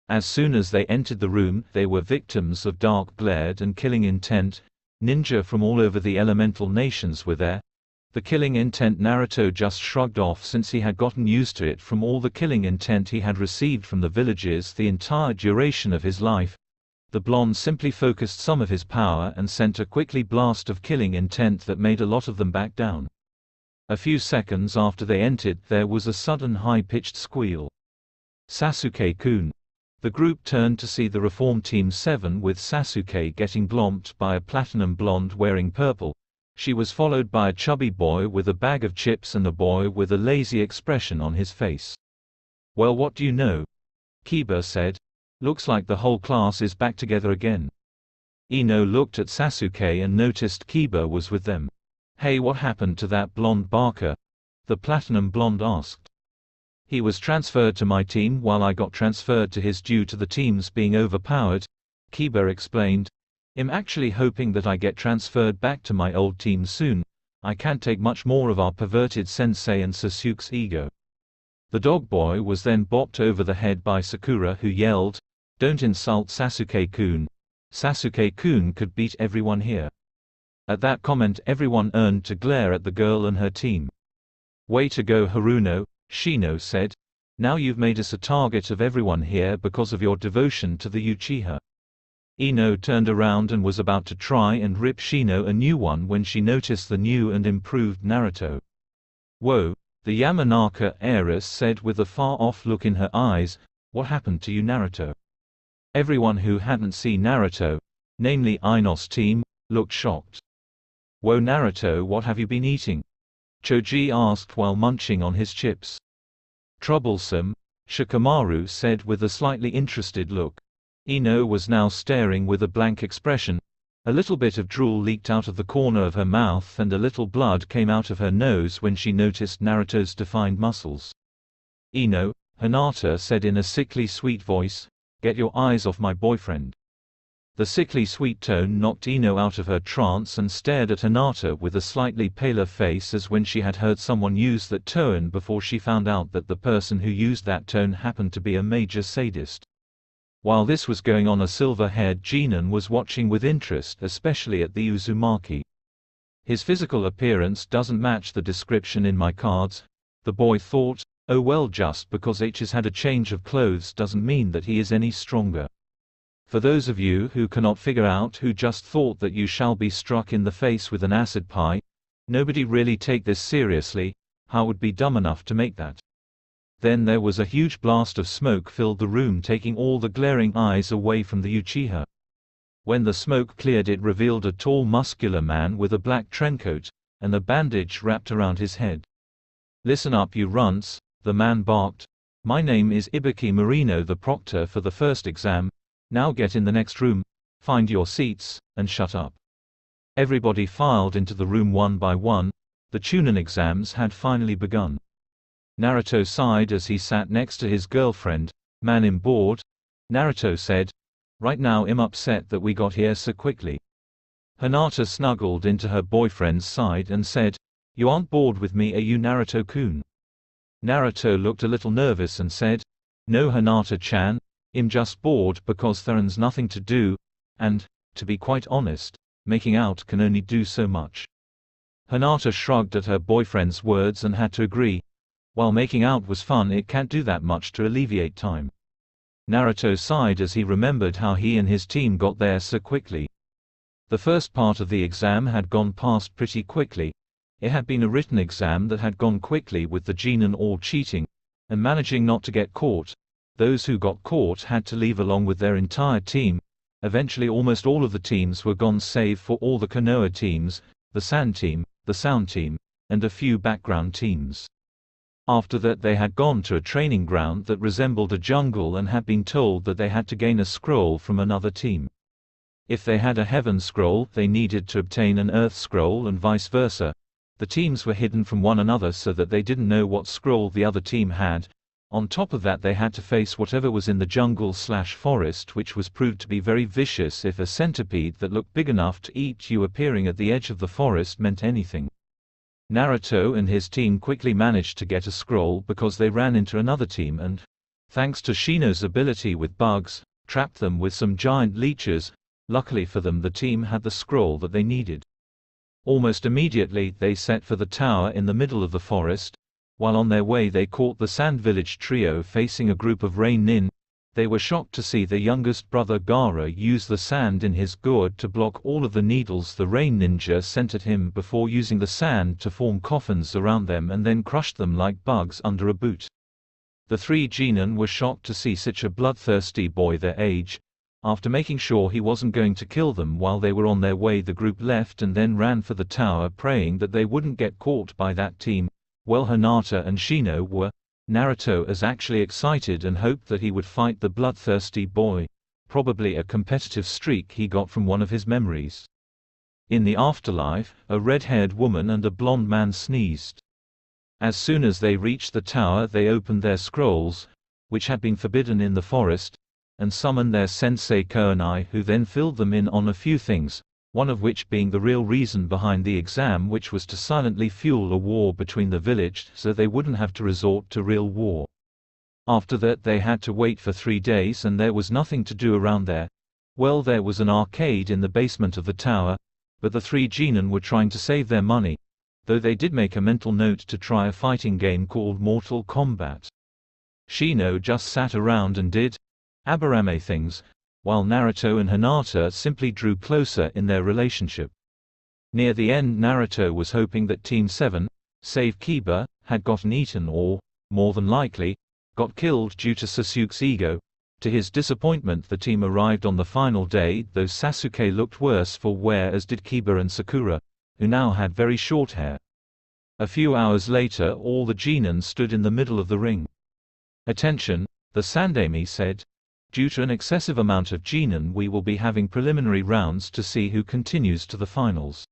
As soon as they entered the room, they were victims of dark blade and killing intent. Ninja from all over the elemental nations were there. The killing intent Naruto just shrugged off, since he had gotten used to it from all the killing intent he had received from the villages the entire duration of his life. The blonde simply focused some of his power and sent a quickly blast of killing intent that made a lot of them back down. A few seconds after they entered, there was a sudden high-pitched squeal. "Sasuke-kun." The group turned to see the Reform Team 7 with Sasuke getting blomped by a platinum blonde wearing purple. She was followed by a chubby boy with a bag of chips and a boy with a lazy expression on his face. "Well, what do you know?" Kiba said. "Looks like the whole class is back together again." Ino looked at Sasuke and noticed Kiba was with them. "Hey, what happened to that blonde Barker?" the platinum blonde asked. "He was transferred to my team while I got transferred to his due to the teams being overpowered," Kiba explained. "I'm actually hoping that I get transferred back to my old team soon. I can't take much more of our perverted sensei and Sasuke's ego." The dog boy was then bopped over the head by Sakura, who yelled, "Don't insult Sasuke-kun. Sasuke-kun could beat everyone here." At that comment, everyone turned to glare at the girl and her team. "Way to go, Haruno," Shino said. "Now you've made us a target of everyone here because of your devotion to the Uchiha." Ino turned around and was about to try and rip Shino a new one when she noticed the new and improved Naruto. "Whoa," the Yamanaka heiress said with a far-off look in her eyes, "what happened to you, Naruto?" Everyone who hadn't seen Naruto, namely Ino's team, looked shocked. "Whoa Naruto, what have you been eating?" Choji asked while munching on his chips. "Troublesome," Shikamaru said with a slightly interested look. Ino was now staring with a blank expression. A little bit of drool leaked out of the corner of her mouth and a little blood came out of her nose when she noticed Naruto's defined muscles. "Ino," Hinata said in a sickly sweet voice, "get your eyes off my boyfriend." The sickly sweet tone knocked Ino out of her trance and stared at Hinata with a slightly paler face as when she had heard someone use that tone before she found out that the person who used that tone happened to be a major sadist. While this was going on, a silver-haired Genin was watching with interest, especially at the Uzumaki. "His physical appearance doesn't match the description in my cards," the boy thought. "Oh well, just because H has had a change of clothes doesn't mean that he is any stronger." For those of you who cannot figure out who just thought that you shall be struck in the face with an acid pie, nobody really take this seriously. How would be dumb enough to make that? Then there was a huge blast of smoke filled the room, taking all the glaring eyes away from the Uchiha. When the smoke cleared, it revealed a tall muscular man with a black trenchcoat, and a bandage wrapped around his head. "Listen up, you runts," the man barked. "My name is Ibuki Marino, the proctor for the first exam. Now get in the next room, find your seats, and shut up." Everybody filed into the room one by one. The Chunin exams had finally begun. Naruto sighed as he sat next to his girlfriend. "Man, I'm bored." Naruto said. "Right now I'm upset that we got here so quickly." Hinata snuggled into her boyfriend's side and said, "You aren't bored with me, are you, Naruto-kun?" Naruto looked a little nervous and said, "No, Hinata-chan, I'm just bored because there's nothing to do, and To be quite honest, making out can only do so much. Hinata shrugged at her boyfriend's words and had to agree. While making out was fun, it can't do that much to alleviate time. Naruto sighed as he remembered how he and his team got there so quickly. The first part of the exam had gone past pretty quickly. It had been a written exam that had gone quickly with the genin all cheating and managing not to get caught. Those who got caught had to leave along with their entire team. Eventually almost all of the teams were gone save for all the Konoha teams, the Sand team, the Sound team, and a few background teams. After that they had gone to a training ground that resembled a jungle and had been told that they had to gain a scroll from another team. If they had a Heaven Scroll, they needed to obtain an Earth Scroll and vice versa. The teams were hidden from one another so that they didn't know what scroll the other team had. On top of that, they had to face whatever was in the jungle/forest, which was proved to be very vicious if a centipede that looked big enough to eat you appearing at the edge of the forest meant anything. Naruto and his team quickly managed to get a scroll because they ran into another team and, thanks to Shino's ability with bugs, trapped them with some giant leeches. Luckily for them, the team had the scroll that they needed. Almost immediately they set for the tower in the middle of the forest. While on their way they caught the Sand Village trio facing a group of rain nin. They were shocked to see their youngest brother Gaara use the sand in his gourd to block all of the needles the rain ninja sent at him before using the sand to form coffins around them and then crushed them like bugs under a boot. The three genin were shocked to see such a bloodthirsty boy their age. After making sure he wasn't going to kill them while they were on their way, the group left and then ran for the tower, praying that they wouldn't get caught by that team. Well, Hinata and Shino were. Naruto is actually excited and hoped that he would fight the bloodthirsty boy. Probably a competitive streak he got from one of his memories. In the afterlife, a red-haired woman and a blonde man sneezed. As soon as they reached the tower, they opened their scrolls, which had been forbidden in the forest, and summoned their sensei Koanai, who then filled them in on a few things, one of which being the real reason behind the exam, which was to silently fuel a war between the village so they wouldn't have to resort to real war. After that they had to wait for 3 days and there was nothing to do around there. Well, there was an arcade in the basement of the tower, but the three genin were trying to save their money, though they did make a mental note to try a fighting game called Mortal Kombat. Shino just sat around and did aberame things, while Naruto and Hinata simply drew closer in their relationship. Near the end, Naruto was hoping that Team 7, save Kiba, had gotten eaten or, more than likely, got killed due to Sasuke's ego. To his disappointment, the team arrived on the final day, though Sasuke looked worse for wear, as did Kiba and Sakura, who now had very short hair. A few hours later, all the genin stood in the middle of the ring. "Attention," the Sandaime said. "Due to an excessive amount of genin, we will be having preliminary rounds to see who continues to the finals."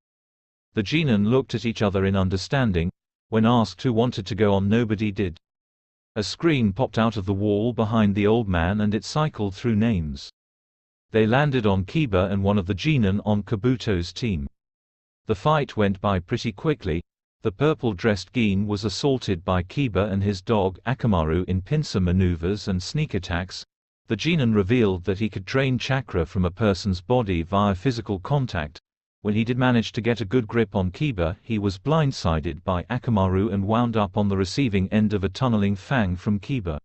The genin looked at each other in understanding. When asked who wanted to go on, nobody did. A screen popped out of the wall behind the old man and it cycled through names. They landed on Kiba and one of the genin on Kabuto's team. The fight went by pretty quickly. The purple-dressed genin was assaulted by Kiba and his dog Akamaru in pincer maneuvers and sneak attacks. The genin revealed that he could drain chakra from a person's body via physical contact. When he did manage to get a good grip on Kiba, he was blindsided by Akamaru and wound up on the receiving end of a tunneling fang from Kiba.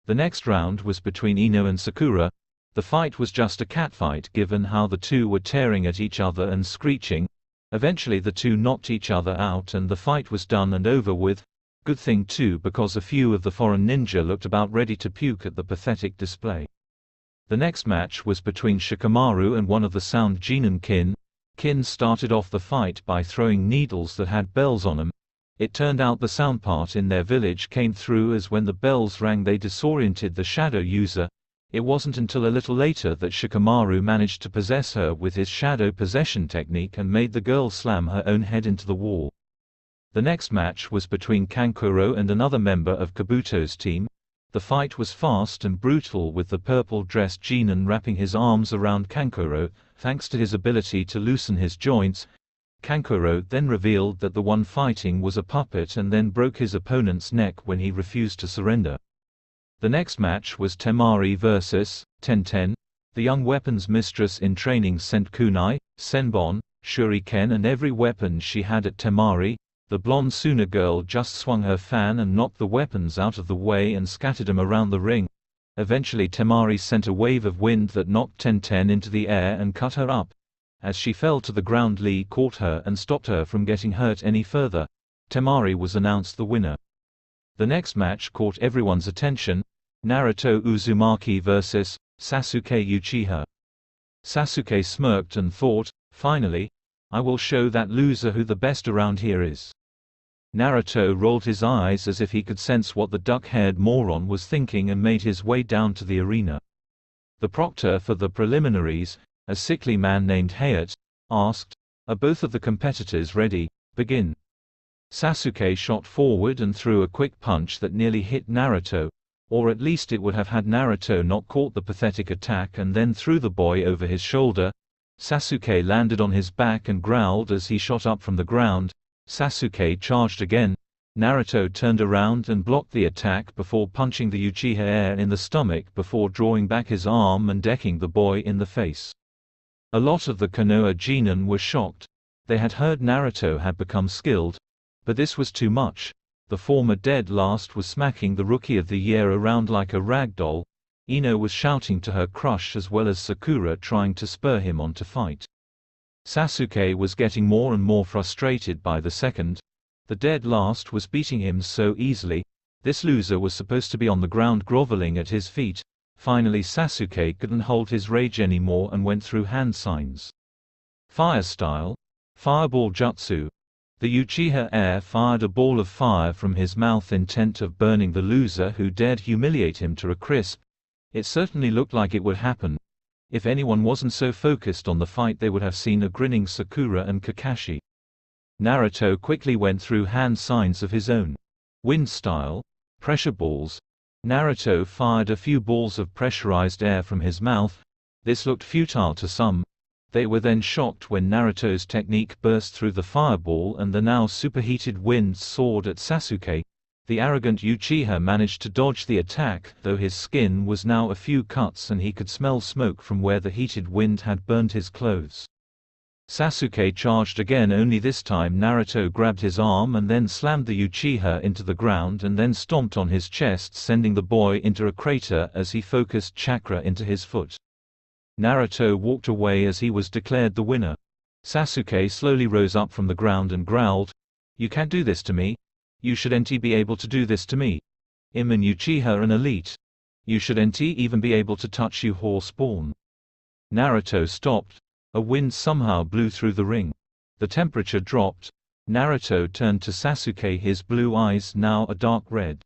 The next round was between Ino and Sakura. The fight was just a catfight given how the two were tearing at each other and screeching. Eventually the two knocked each other out and the fight was done and over with. Good thing too, because a few of the foreign ninja looked about ready to puke at the pathetic display. The next match was between Shikamaru and one of the Sound genin Kin. Kin started off the fight by throwing needles that had bells on them. It turned out the sound part in their village came through, as when the bells rang they disoriented the shadow user. It wasn't until a little later that Shikamaru managed to possess her with his shadow possession technique and made the girl slam her own head into the wall. The next match was between Kankuro and another member of Kabuto's team. The fight was fast and brutal, with the purple-dressed genin wrapping his arms around Kankuro, thanks to his ability to loosen his joints. Kankuro then revealed that the one fighting was a puppet and then broke his opponent's neck when he refused to surrender. The next match was Temari vs. Tenten. The young weapons mistress in training sent kunai, senbon, shuriken and every weapon she had at Temari. The blonde Suna girl just swung her fan and knocked the weapons out of the way and scattered them around the ring. Eventually Temari sent a wave of wind that knocked Tenten into the air and cut her up. As she fell to the ground, Lee caught her and stopped her from getting hurt any further. Temari was announced the winner. The next match caught everyone's attention: Naruto Uzumaki vs. Sasuke Uchiha. Sasuke smirked and thought, "Finally, I will show that loser who the best around here is." Naruto rolled his eyes as if he could sense what the duck-haired moron was thinking and made his way down to the arena. The proctor for the preliminaries, a sickly man named Hayate, asked, "Are both of the competitors ready? Begin." Sasuke shot forward and threw a quick punch that nearly hit Naruto, or at least it would have had Naruto not caught the pathetic attack, and then threw the boy over his shoulder. Sasuke landed on his back and growled as he shot up from the ground. Sasuke charged again. Naruto turned around and blocked the attack before punching the Uchiha heir in the stomach before drawing back his arm and decking the boy in the face. A lot of the Konoha genin were shocked. They had heard Naruto had become skilled, but this was too much. The former dead last was smacking the Rookie of the Year around like a rag doll. Ino was shouting to her crush as well as Sakura trying to spur him on to fight. Sasuke was getting more and more frustrated by the second. The dead last was beating him so easily. This loser was supposed to be on the ground groveling at his feet. Finally Sasuke couldn't hold his rage anymore and went through hand signs. Fire style. Fireball jutsu. The Uchiha heir fired a ball of fire from his mouth, intent of burning the loser who dared humiliate him to a crisp. It certainly looked like it would happen. If anyone wasn't so focused on the fight, they would have seen a grinning Sakura and Kakashi. Naruto quickly went through hand signs of his own. Wind style. Pressure balls. Naruto fired a few balls of pressurized air from his mouth. This looked futile to some. They were then shocked when Naruto's technique burst through the fireball and the now superheated wind soared at Sasuke. The arrogant Uchiha managed to dodge the attack, though his skin was now a few cuts and he could smell smoke from where the heated wind had burned his clothes. Sasuke charged again, only this time Naruto grabbed his arm and then slammed the Uchiha into the ground and then stomped on his chest, sending the boy into a crater as he focused chakra into his foot. Naruto walked away as he was declared the winner. Sasuke slowly rose up from the ground and growled, "You can't do this to me. You shouldn't be able to do this to me. I'm an Uchiha, an elite. You shouldn't even be able to touch you horseborn." Naruto stopped. A wind somehow blew through the ring. The temperature dropped. Naruto turned to Sasuke, his blue eyes now a dark red.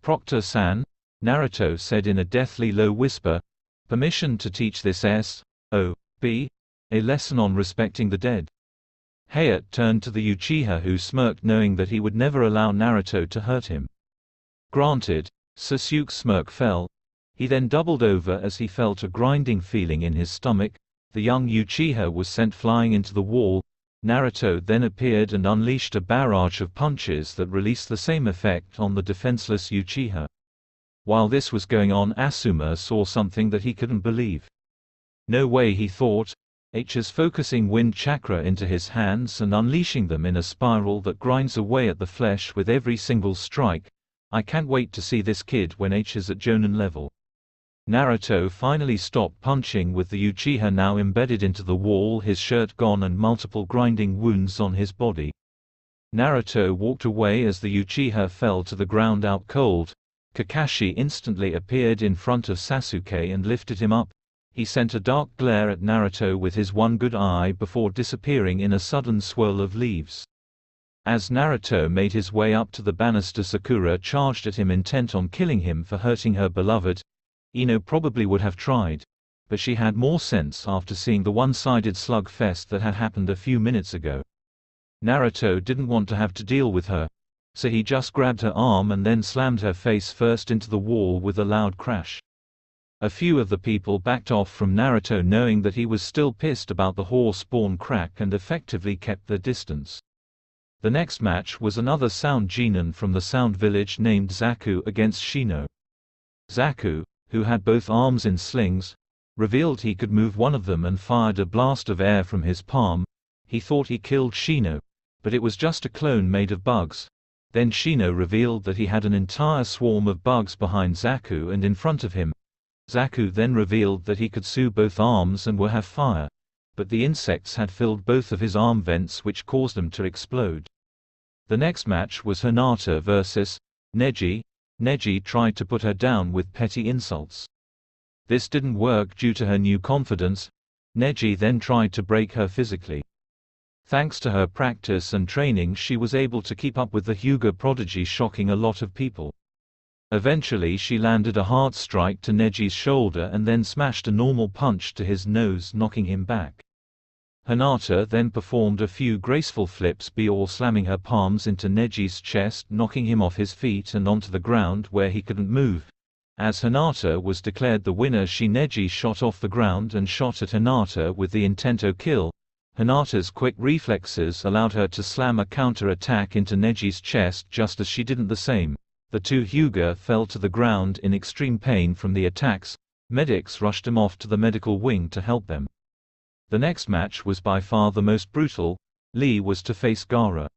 "Proctor-san," Naruto said in a deathly low whisper, "permission to teach this S.O.B. a lesson on respecting the dead." Hayate turned to the Uchiha, who smirked, knowing that he would never allow Naruto to hurt him. "Granted." Sasuke's smirk fell. He then doubled over as he felt a grinding feeling in his stomach. The young Uchiha was sent flying into the wall. Naruto then appeared and unleashed a barrage of punches that released the same effect on the defenseless Uchiha. While this was going on, Asuma saw something that he couldn't believe. "No way," he thought. H's focusing wind chakra into his hands and unleashing them in a spiral that grinds away at the flesh with every single strike. "I can't wait to see this kid when H is at Jonin level." Naruto finally stopped punching, with the Uchiha now embedded into the wall, his shirt gone and multiple grinding wounds on his body. Naruto walked away as the Uchiha fell to the ground out cold. Kakashi instantly appeared in front of Sasuke and lifted him up. He sent a dark glare at Naruto with his one good eye before disappearing in a sudden swirl of leaves. As Naruto made his way up to the banister, Sakura charged at him, intent on killing him for hurting her beloved. Ino probably would have tried, but she had more sense after seeing the one-sided slugfest that had happened a few minutes ago. Naruto didn't want to have to deal with her, so he just grabbed her arm and then slammed her face first into the wall with a loud crash. A few of the people backed off from Naruto, knowing that he was still pissed about the horse-born crack, and effectively kept their distance. The next match was another Sound Genin from the Sound Village named Zaku against Shino. Zaku, who had both arms in slings, revealed he could move one of them and fired a blast of air from his palm. He thought he killed Shino, but it was just a clone made of bugs. Then Shino revealed that he had an entire swarm of bugs behind Zaku and in front of him. Zaku then revealed that he could sew both arms and have fire, but the insects had filled both of his arm vents, which caused them to explode. The next match was Hinata vs. Neji. Neji tried to put her down with petty insults. This didn't work due to her new confidence. Neji then tried to break her physically. Thanks to her practice and training, she was able to keep up with the Hyuga prodigy, shocking a lot of people. Eventually she landed a hard strike to Neji's shoulder and then smashed a normal punch to his nose, knocking him back. Hinata then performed a few graceful flips before slamming her palms into Neji's chest, knocking him off his feet and onto the ground where he couldn't move. As Hinata was declared the winner, Neji shot off the ground and shot at Hinata with the intent to kill. Hinata's quick reflexes allowed her to slam a counter-attack into Neji's chest just as she didn't the same. The two Hyuga fell to the ground in extreme pain from the attacks. Medics rushed them off to the medical wing to help them. The next match was by far the most brutal. Lee was to face Gaara.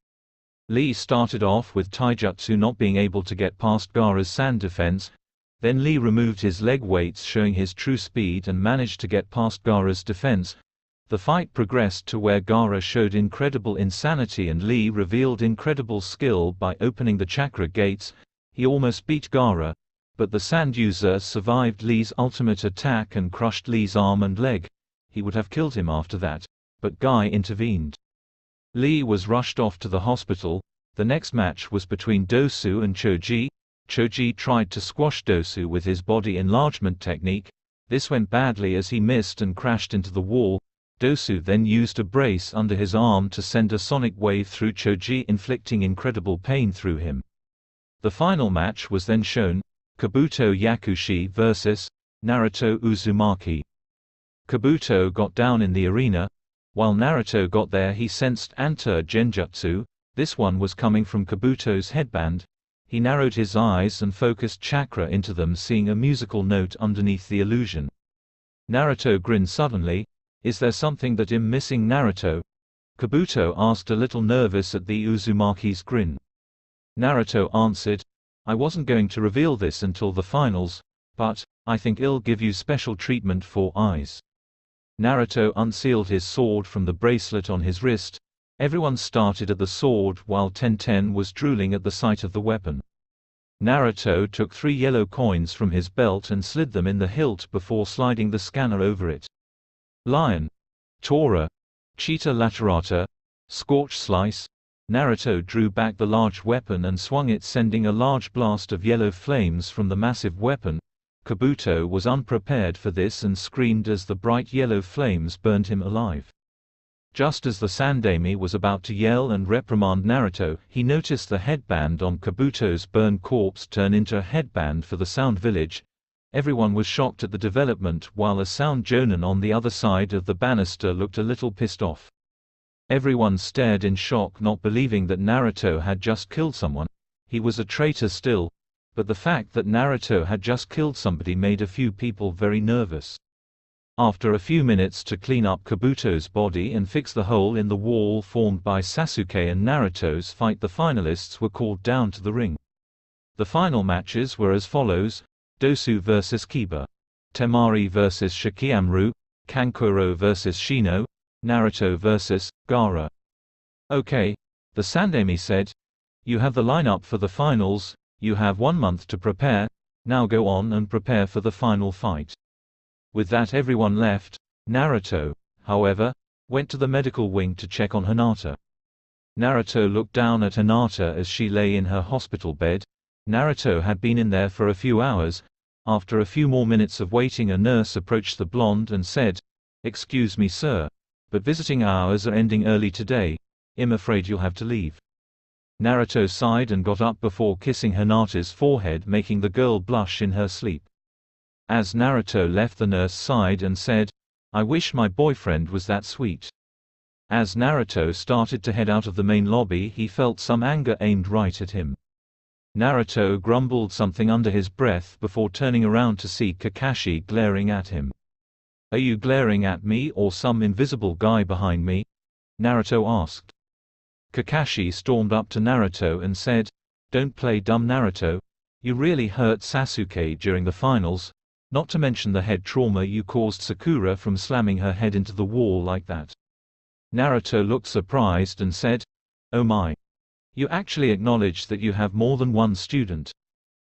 Lee started off with taijutsu, not being able to get past Gaara's sand defense. Then Lee removed his leg weights, showing his true speed, and managed to get past Gaara's defense. The fight progressed to where Gaara showed incredible insanity and Lee revealed incredible skill by opening the chakra gates. He almost beat Gaara, but the sand user survived Lee's ultimate attack and crushed Lee's arm and leg. He would have killed him after that, but Guy intervened. Lee was rushed off to the hospital. The next match was between Dosu and Choji. Choji tried to squash Dosu with his body enlargement technique. This went badly as he missed and crashed into the wall. Dosu then used a brace under his arm to send a sonic wave through Choji, inflicting incredible pain through him. The final match was then shown: Kabuto Yakushi vs. Naruto Uzumaki. Kabuto got down in the arena. While Naruto got there, he sensed anti-genjutsu. This one was coming from Kabuto's headband. He narrowed his eyes and focused chakra into them, seeing a musical note underneath the illusion. Naruto grinned suddenly. "Is there something that I'm missing, Naruto?" Kabuto asked, a little nervous at the Uzumaki's grin. Naruto answered, "I wasn't going to reveal this until the finals, but I think I'll give you special treatment for eyes." Naruto unsealed his sword from the bracelet on his wrist. Everyone started at the sword while Tenten was drooling at the sight of the weapon. Naruto took 3 yellow coins from his belt and slid them in the hilt before sliding the scanner over it. Lion, Tora, Cheetah Laterata, Scorch Slice. Naruto drew back the large weapon and swung it, sending a large blast of yellow flames from the massive weapon. Kabuto was unprepared for this and screamed as the bright yellow flames burned him alive. Just as the Sandaime was about to yell and reprimand Naruto, he noticed the headband on Kabuto's burned corpse turn into a headband for the Sound Village. Everyone was shocked at the development, while a Sound Jonin on the other side of the banister looked a little pissed off. Everyone stared in shock, not believing that Naruto had just killed someone. He was a traitor still, but the fact that Naruto had just killed somebody made a few people very nervous. After a few minutes to clean up Kabuto's body and fix the hole in the wall formed by Sasuke and Naruto's fight, the finalists were called down to the ring. The final matches were as follows: Dosu vs Kiba, Temari vs Shikamaru, Kankuro vs Shino, Naruto vs Gaara. "Okay," the Sandaime said. "You have the lineup for the finals. You have 1 month to prepare. Now go on and prepare for the final fight." With that, everyone left. Naruto, however, went to the medical wing to check on Hinata. Naruto looked down at Hinata as she lay in her hospital bed. Naruto had been in there for a few hours. After a few more minutes of waiting, a nurse approached the blonde and said, "Excuse me, sir, but visiting hours are ending early today. I'm afraid you'll have to leave." Naruto sighed and got up before kissing Hinata's forehead, making the girl blush in her sleep. As Naruto left, the nurse sighed and said, "I wish my boyfriend was that sweet." As Naruto started to head out of the main lobby, he felt some anger aimed right at him. Naruto grumbled something under his breath before turning around to see Kakashi glaring at him. Are you glaring at me or some invisible guy behind me? Naruto asked. Kakashi stormed up to Naruto and said, "Don't play dumb, Naruto. You really hurt Sasuke during the finals, not to mention the head trauma you caused Sakura from slamming her head into the wall like that." Naruto looked surprised and said, "Oh my. You actually acknowledge that you have more than one student.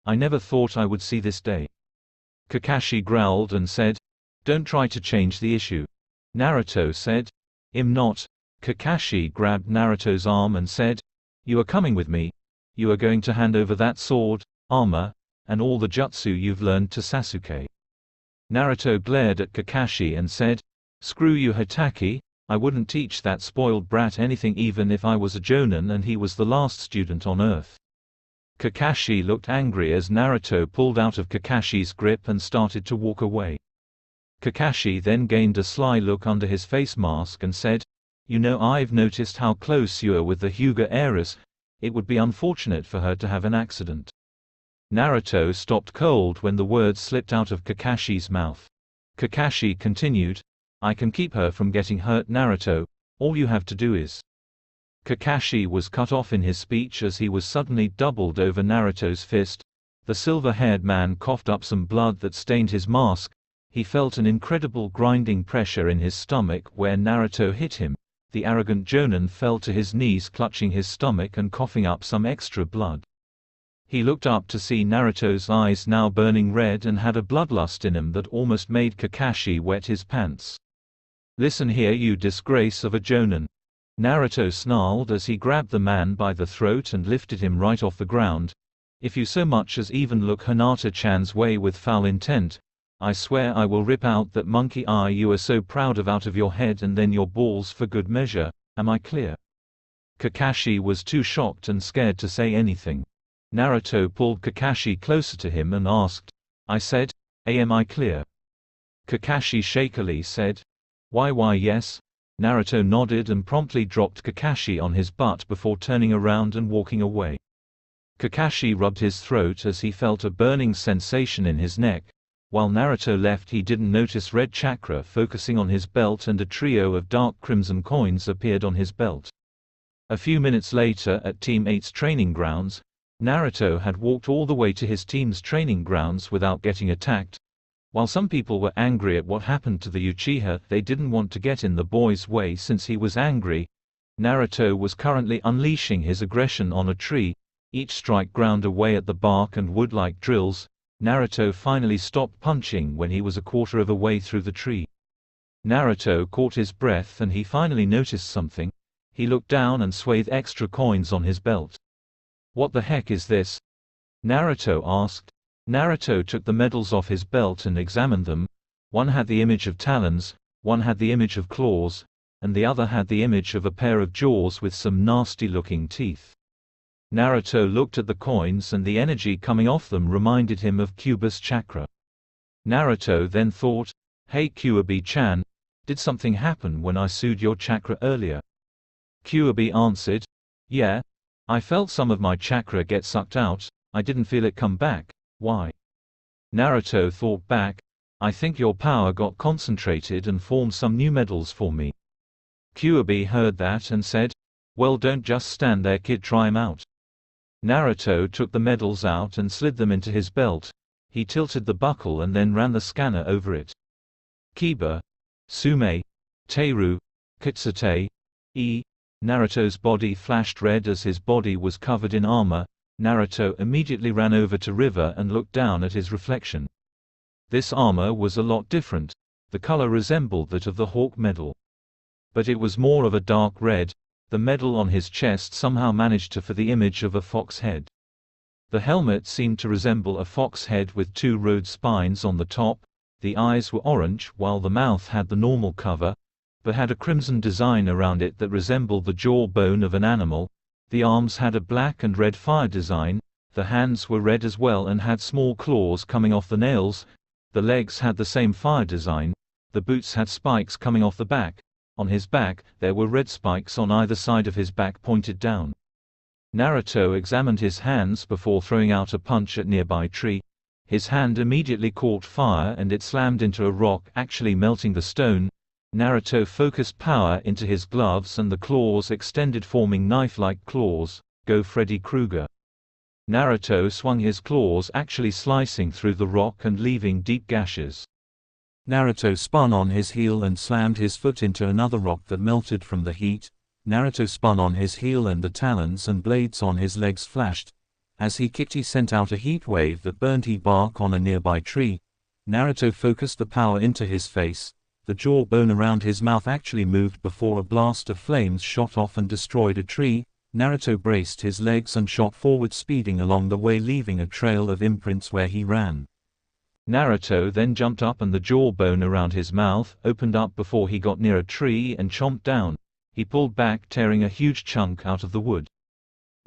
I never thought I would see this day." Kakashi growled and said, "Don't try to change the issue." Naruto said, "I'm not." Kakashi grabbed Naruto's arm and said, "You are coming with me. You are going to hand over that sword, armor, and all the jutsu you've learned to Sasuke." Naruto glared at Kakashi and said, "Screw you, Hatake. I wouldn't teach that spoiled brat anything even if I was a jonin and he was the last student on Earth." Kakashi looked angry as Naruto pulled out of Kakashi's grip and started to walk away. Kakashi then gained a sly look under his face mask and said, "You know, I've noticed how close you are with the Hyuga heiress. It would be unfortunate for her to have an accident." Naruto stopped cold when the words slipped out of Kakashi's mouth. Kakashi continued, "I can keep her from getting hurt, Naruto. All you have to do is—" Kakashi was cut off in his speech as he was suddenly doubled over Naruto's fist. The silver-haired man coughed up some blood that stained his mask. He felt an incredible grinding pressure in his stomach where Naruto hit him. The arrogant jonin fell to his knees clutching his stomach and coughing up some extra blood. He looked up to see Naruto's eyes now burning red and had a bloodlust in him that almost made Kakashi wet his pants. "Listen here, you disgrace of a jonin," Naruto snarled as he grabbed the man by the throat and lifted him right off the ground. "If you so much as even look Hinata-chan's way with foul intent, I swear I will rip out that monkey eye you are so proud of out of your head and then your balls for good measure. Am I clear?" Kakashi was too shocked and scared to say anything. Naruto pulled Kakashi closer to him and asked, "I said, am I clear?" Kakashi shakily said, Why yes." Naruto nodded and promptly dropped Kakashi on his butt before turning around and walking away. Kakashi rubbed his throat as he felt a burning sensation in his neck. While Naruto left, he didn't notice red chakra focusing on his belt and a trio of dark crimson coins appeared on his belt. A few minutes later at Team 8's training grounds, Naruto had walked all the way to his team's training grounds without getting attacked. While some people were angry at what happened to the Uchiha, they didn't want to get in the boy's way since he was angry. Naruto was currently unleashing his aggression on a tree. Each strike ground away at the bark and wood like drills. Naruto finally stopped punching when he was a quarter of a way through the tree. Naruto caught his breath and he finally noticed something. He looked down and swathed extra coins on his belt. "What the heck is this?" Naruto asked. Naruto took the medals off his belt and examined them. One had the image of talons, one had the image of claws, and the other had the image of a pair of jaws with some nasty-looking teeth. Naruto looked at the coins and the energy coming off them reminded him of Kyuubi's chakra. Naruto then thought, "Hey Kyuubi-chan, did something happen when I sued your chakra earlier?" Kyuubi answered, "Yeah. I felt some of my chakra get sucked out, I didn't feel it come back. Why?" Naruto thought back, "I think your power got concentrated and formed some new medals for me." Kyuubi heard that and said, "Well, don't just stand there, kid, try 'em out." Naruto took the medals out and slid them into his belt. He tilted the buckle and then ran the scanner over it. Kiba, Sume, Teru, Kitsute, Naruto's body flashed red as his body was covered in armor. Naruto immediately ran over to River and looked down at his reflection. This armor was a lot different. The color resembled that of the Hawk medal. But it was more of a dark red. The medal on his chest somehow managed to for the image of a fox head. The helmet seemed to resemble a fox head with two road spines on the top. The eyes were orange while the mouth had the normal cover, but had a crimson design around it that resembled the jaw bone of an animal. The arms had a black and red fire design, the hands were red as well and had small claws coming off the nails, the legs had the same fire design, the boots had spikes coming off the back. On his back, there were red spikes on either side of his back pointed down. Naruto examined his hands before throwing out a punch at nearby tree. His hand immediately caught fire and it slammed into a rock, actually melting the stone. Naruto focused power into his gloves and the claws extended, forming knife-like claws. Go Freddy Krueger. Naruto swung his claws, actually slicing through the rock and leaving deep gashes. Naruto spun on his heel and slammed his foot into another rock that melted from the heat. Naruto spun on his heel and the talons and blades on his legs flashed. As he kicked, he sent out a heat wave that burned heat bark on a nearby tree. Naruto focused the power into his face. The jawbone around his mouth actually moved before a blast of flames shot off and destroyed a tree. Naruto braced his legs and shot forward, speeding along the way, leaving a trail of imprints where he ran. Naruto then jumped up and the jawbone around his mouth opened up before he got near a tree and chomped down. He pulled back, tearing a huge chunk out of the wood.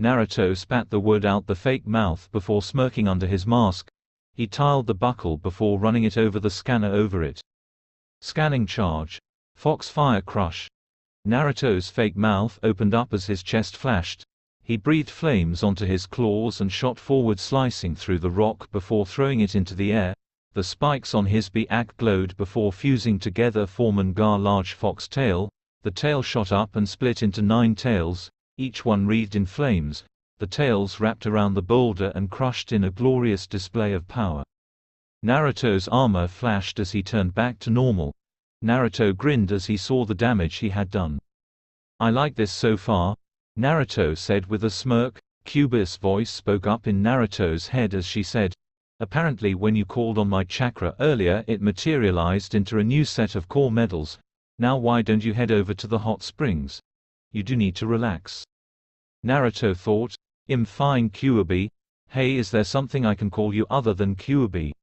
Naruto spat the wood out the fake mouth before smirking under his mask. He tiled the buckle before running it over the scanner over it. Scanning charge. Foxfire Crush. Naruto's fake mouth opened up as his chest flashed. He breathed flames onto his claws and shot forward, slicing through the rock before throwing it into the air. The spikes on his back glowed before fusing together, forming a large fox tail. The tail shot up and split into 9 tails, each one wreathed in flames. The tails wrapped around the boulder and crushed in a glorious display of power. Naruto's armor flashed as he turned back to normal. Naruto grinned as he saw the damage he had done. "I like this so far," Naruto said with a smirk. Cuba's voice spoke up in Naruto's head as she said, "Apparently when you called on my chakra earlier it materialized into a new set of core medals. Now why don't you head over to the hot springs? You do need to relax." Naruto thought, fine Kyuubi. Hey, is there something I can call you other than Kyuubi?"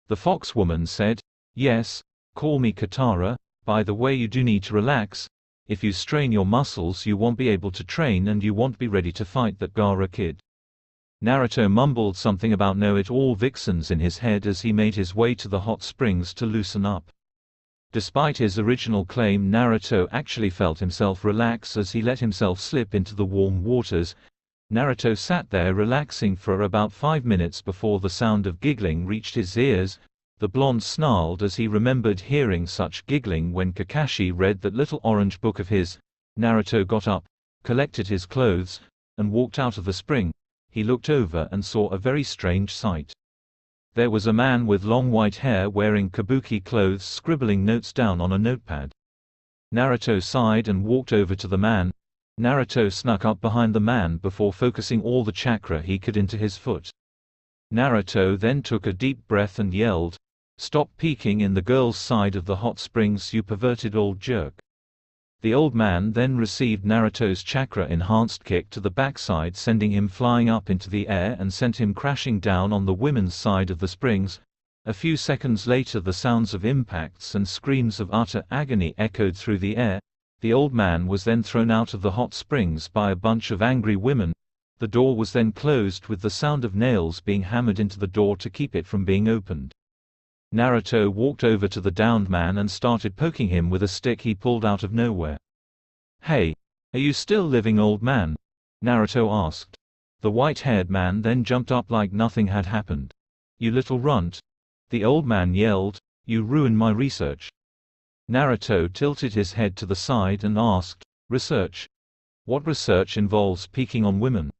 The fox woman said, "Yes, call me Katara. By the way, you do need to relax. If you strain your muscles you won't be able to train and you won't be ready to fight that Gaara kid." Naruto mumbled something about know-it-all vixens in his head as he made his way to the hot springs to loosen up. Despite his original claim, Naruto actually felt himself relax as he let himself slip into the warm waters. Naruto sat there relaxing for about 5 minutes before the sound of giggling reached his ears. The blonde snarled as he remembered hearing such giggling when Kakashi read that little orange book of his. Naruto got up, collected his clothes, and walked out of the spring. He looked over and saw a very strange sight. There was a man with long white hair wearing kabuki clothes scribbling notes down on a notepad. Naruto sighed and walked over to the man. Naruto snuck up behind the man before focusing all the chakra he could into his foot. Naruto then took a deep breath and yelled, "Stop peeking in the girl's side of the hot springs, you perverted old jerk." The old man then received Naruto's chakra-enhanced kick to the backside, sending him flying up into the air and sent him crashing down on the women's side of the springs. A few seconds later the sounds of impacts and screams of utter agony echoed through the air. The old man was then thrown out of the hot springs by a bunch of angry women. The door was then closed with the sound of nails being hammered into the door to keep it from being opened. Naruto walked over to the downed man and started poking him with a stick he pulled out of nowhere. "Hey! Are you still living, old man?" Naruto asked. The white-haired man then jumped up like nothing had happened. "You little runt!" the old man yelled, "you ruined my research." Naruto tilted his head to the side and asked, "Research? What research involves peeking on women?"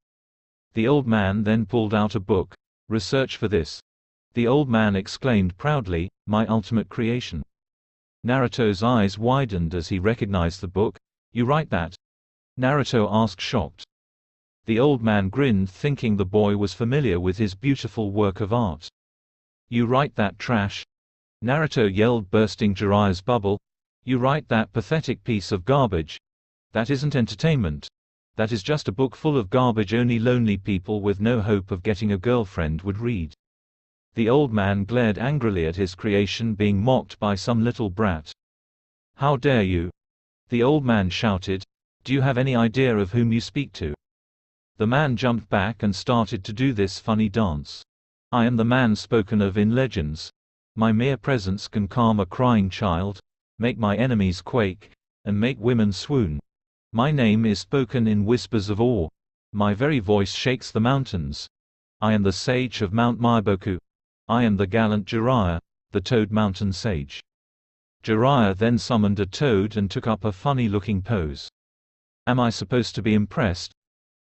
The old man then pulled out a book. "Research for this," the old man exclaimed proudly, "my ultimate creation." Naruto's eyes widened as he recognized the book. "You write that?" Naruto asked, shocked. The old man grinned, thinking the boy was familiar with his beautiful work of art. "You write that trash?" Naruto yelled, bursting Jiraiya's bubble. "You write that pathetic piece of garbage? That isn't entertainment. That is just a book full of garbage only lonely people with no hope of getting a girlfriend would read." The old man glared angrily at his creation being mocked by some little brat. "How dare you!" the old man shouted. "Do you have any idea of whom you speak to?" The man jumped back and started to do this funny dance. "I am the man spoken of in legends. My mere presence can calm a crying child, make my enemies quake, and make women swoon. My name is spoken in whispers of awe. My very voice shakes the mountains. I am the sage of Mount Maiboku. I am the gallant Jiraiya, the Toad Mountain Sage." Jiraiya then summoned a toad and took up a funny-looking pose. "Am I supposed to be impressed?"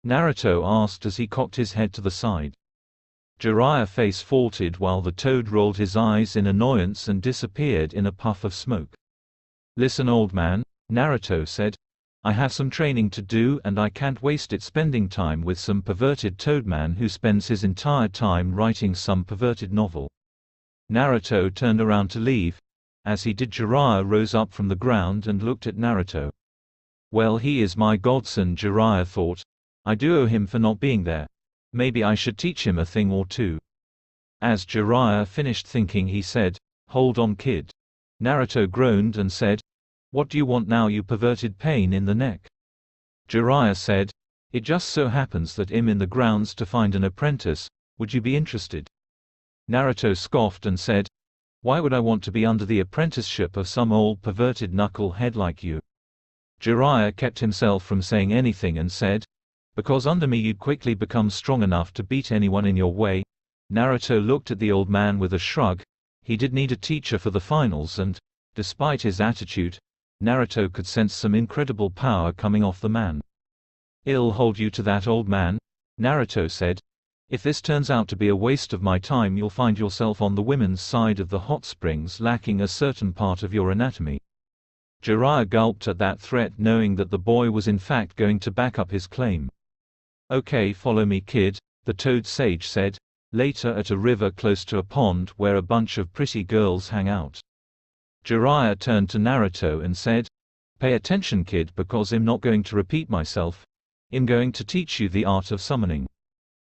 Naruto asked as he cocked his head to the side. Jiraiya's face faltered while the toad rolled his eyes in annoyance and disappeared in a puff of smoke. "Listen, old man," Naruto said. "I have some training to do and I can't waste it spending time with some perverted toadman who spends his entire time writing some perverted novel." Naruto turned around to leave. As he did, Jiraiya rose up from the ground and looked at Naruto. "Well, he is my godson," Jiraiya thought. "I do owe him for not being there. Maybe I should teach him a thing or two." As Jiraiya finished thinking, he said, "Hold on, kid." Naruto groaned and said, "What do you want now, you perverted pain in the neck?" Jiraiya said, "It just so happens that I'm in the grounds to find an apprentice. Would you be interested?" Naruto scoffed and said, "Why would I want to be under the apprenticeship of some old perverted knucklehead like you?" Jiraiya kept himself from saying anything and said, "Because under me you'd quickly become strong enough to beat anyone in your way." Naruto looked at the old man with a shrug. He did need a teacher for the finals and, despite his attitude, Naruto could sense some incredible power coming off the man. "I'll hold you to that, old man," Naruto said. "If this turns out to be a waste of my time, you'll find yourself on the women's side of the hot springs lacking a certain part of your anatomy." Jiraiya gulped at that threat, knowing that the boy was in fact going to back up his claim. "Okay, follow me, kid," the Toad Sage said, later at a river close to a pond where a bunch of pretty girls hang out. Jiraiya turned to Naruto and said, "Pay attention, kid, because I'm not going to repeat myself. I'm going to teach you the art of summoning."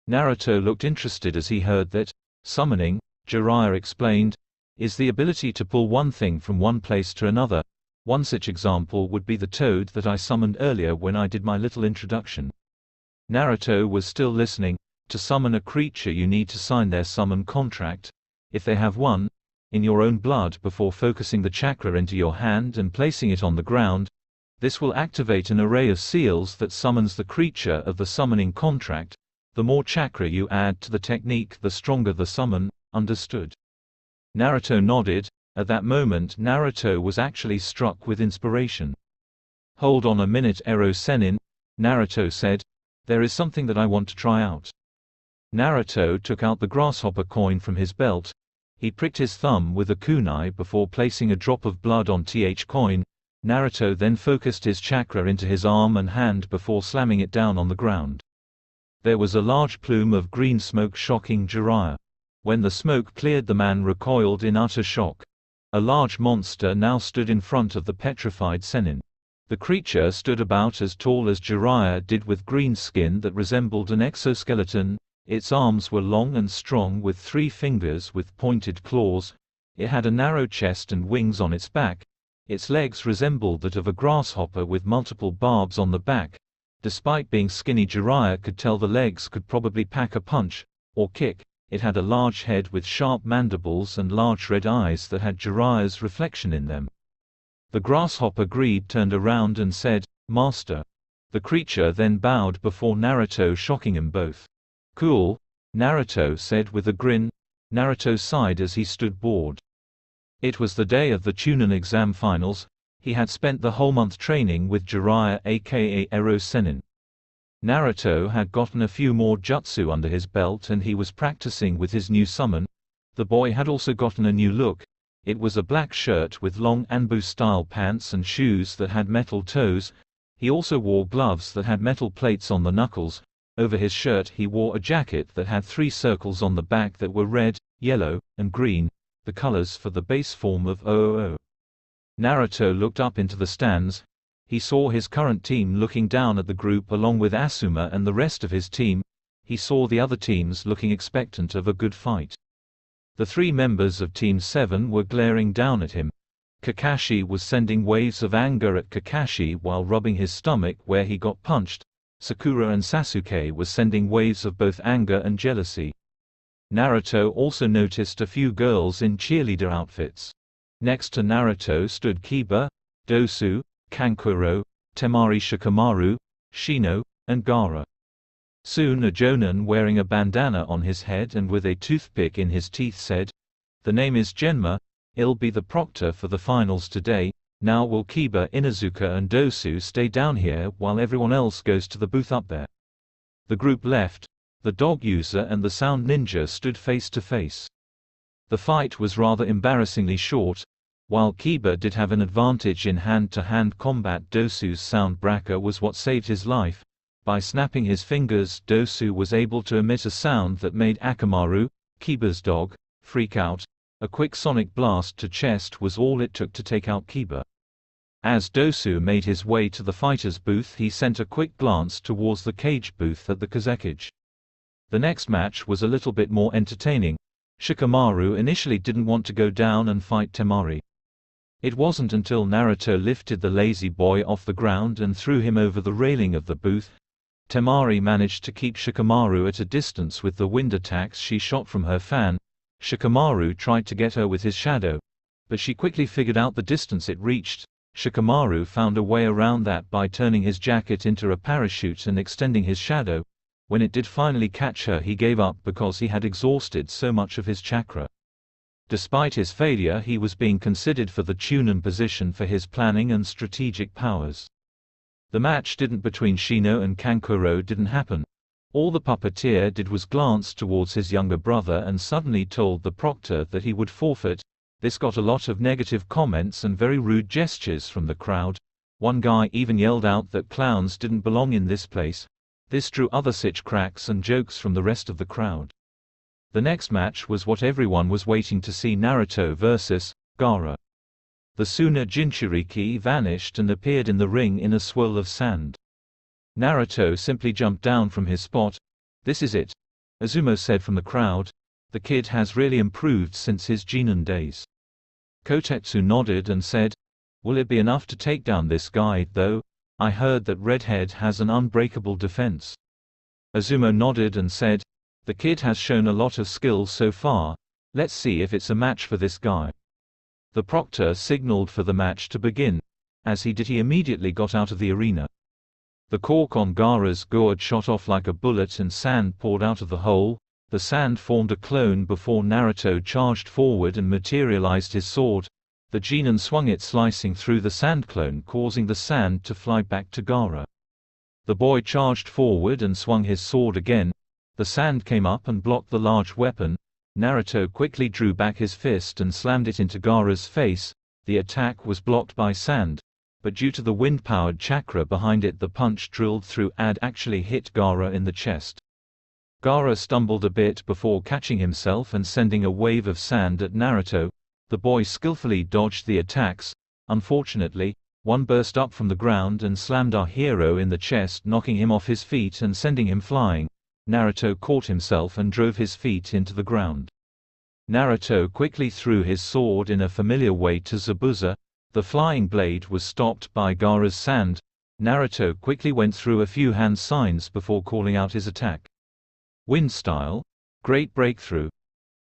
Naruto looked interested as he heard that. "Summoning," Jiraiya explained, "is the ability to pull one thing from one place to another. One such example would be the toad that I summoned earlier when I did my little introduction." Naruto was still listening. To summon a creature you need to sign their summon contract, if they have one, in your own blood before focusing the chakra into your hand and placing it on the ground. This will activate an array of seals that summons the creature of the summoning contract. The more chakra you add to the technique, the stronger the summon. Understood? Naruto nodded. At that moment Naruto was actually struck with inspiration. "Hold on a minute, Ero Sennin," Naruto said. "There is something that I want to try out." Naruto took out the grasshopper coin from his belt. He pricked his thumb with a kunai before placing a drop of blood on th coin. Naruto then focused his chakra into his arm and hand before slamming it down on the ground. There was a large plume of green smoke, shocking Jiraiya. When the smoke cleared, the man recoiled in utter shock. A large monster now stood in front of the petrified Sennin. The creature stood about as tall as Jiraiya did, with green skin that resembled an exoskeleton. Its arms were long and strong with 3 fingers with pointed claws. It had a narrow chest and wings on its back. Its legs resembled that of a grasshopper with multiple barbs on the back. Despite being skinny, Jiraiya could tell the legs could probably pack a punch, or kick. It had a large head with sharp mandibles and large red eyes that had Jiraiya's reflection in them. The grasshopper Greed turned around and said, "Master." The creature then bowed before Naruto, shocking them both. "Cool," Naruto said with a grin. Naruto sighed as he stood bored. It was the day of the Chunin exam finals. He had spent the whole month training with Jiraiya aka Ero Sennin. Naruto had gotten a few more jutsu under his belt and he was practicing with his new summon. The boy had also gotten a new look. It was a black shirt with long Anbu-style pants and shoes that had metal toes. He also wore gloves that had metal plates on the knuckles. Over his shirt he wore a jacket that had 3 circles on the back that were red, yellow, and green, the colors for the base form of OOO. Naruto looked up into the stands. He saw his current team looking down at the group along with Asuma and the rest of his team. He saw the other teams looking expectant of a good fight. The 3 members of Team 7 were glaring down at him. Kakashi was sending waves of anger at Kakashi while rubbing his stomach where he got punched. Sakura and Sasuke were sending waves of both anger and jealousy. Naruto also noticed a few girls in cheerleader outfits. Next to Naruto stood Kiba, Dosu, Kankuro, Temari Shikamaru, Shino, and Gaara. Soon a jonin wearing a bandana on his head and with a toothpick in his teeth said, "The name is Genma, I'll be the proctor for the finals today. Now will Kiba, Inuzuka and Dosu stay down here while everyone else goes to the booth up there." The group left. The dog user and the sound ninja stood face to face. The fight was rather embarrassingly short. While Kiba did have an advantage in hand-to-hand combat, Dosu's sound breaker was what saved his life. By snapping his fingers, Dosu was able to emit a sound that made Akamaru, Kiba's dog, freak out. A quick sonic blast to chest was all it took to take out Kiba. As Dosu made his way to the fighter's booth, he sent a quick glance towards the cage booth at the Kazekage. The next match was a little bit more entertaining. Shikamaru initially didn't want to go down and fight Temari. It wasn't until Naruto lifted the lazy boy off the ground and threw him over the railing of the booth. Temari managed to keep Shikamaru at a distance with the wind attacks she shot from her fan. Shikamaru tried to get her with his shadow, but she quickly figured out the distance it reached. Shikamaru found a way around that by turning his jacket into a parachute and extending his shadow. When it did finally catch her, he gave up because he had exhausted so much of his chakra. Despite his failure, he was being considered for the Chunin position for his planning and strategic powers. The match between Shino and Kankuro didn't happen. All the puppeteer did was glance towards his younger brother and suddenly told the proctor that he would forfeit. This got a lot of negative comments and very rude gestures from the crowd. One guy even yelled out that clowns didn't belong in this place. This drew other such cracks and jokes from the rest of the crowd. The next match was what everyone was waiting to see: Naruto vs. Gaara. The Suna Jinchuriki vanished and appeared in the ring in a swirl of sand. Naruto simply jumped down from his spot. "This is it," Azumo said from the crowd. "The kid has really improved since his Genin days." Kotetsu nodded and said, "Will it be enough to take down this guy, though? I heard that Redhead has an unbreakable defense." Azumo nodded and said, "The kid has shown a lot of skill so far. Let's see if it's a match for this guy." The proctor signaled for the match to begin. As he did, he immediately got out of the arena. The cork on Gaara's gourd shot off like a bullet and sand poured out of the hole. The sand formed a clone before Naruto charged forward and materialized his sword. The Genin swung it, slicing through the sand clone, causing the sand to fly back to Gaara. The boy charged forward and swung his sword again. The sand came up and blocked the large weapon. Naruto quickly drew back his fist and slammed it into Gaara's face. The attack was blocked by sand, but due to the wind-powered chakra behind it, the punch drilled through and actually hit Gaara in the chest. Gaara stumbled a bit before catching himself and sending a wave of sand at Naruto. The boy skillfully dodged the attacks. Unfortunately, one burst up from the ground and slammed our hero in the chest, knocking him off his feet and sending him flying. Naruto caught himself and drove his feet into the ground. Naruto quickly threw his sword in a familiar way to Zabuza. The flying blade was stopped by Gaara's sand. Naruto quickly went through a few hand signs before calling out his attack. Wind style. Great breakthrough.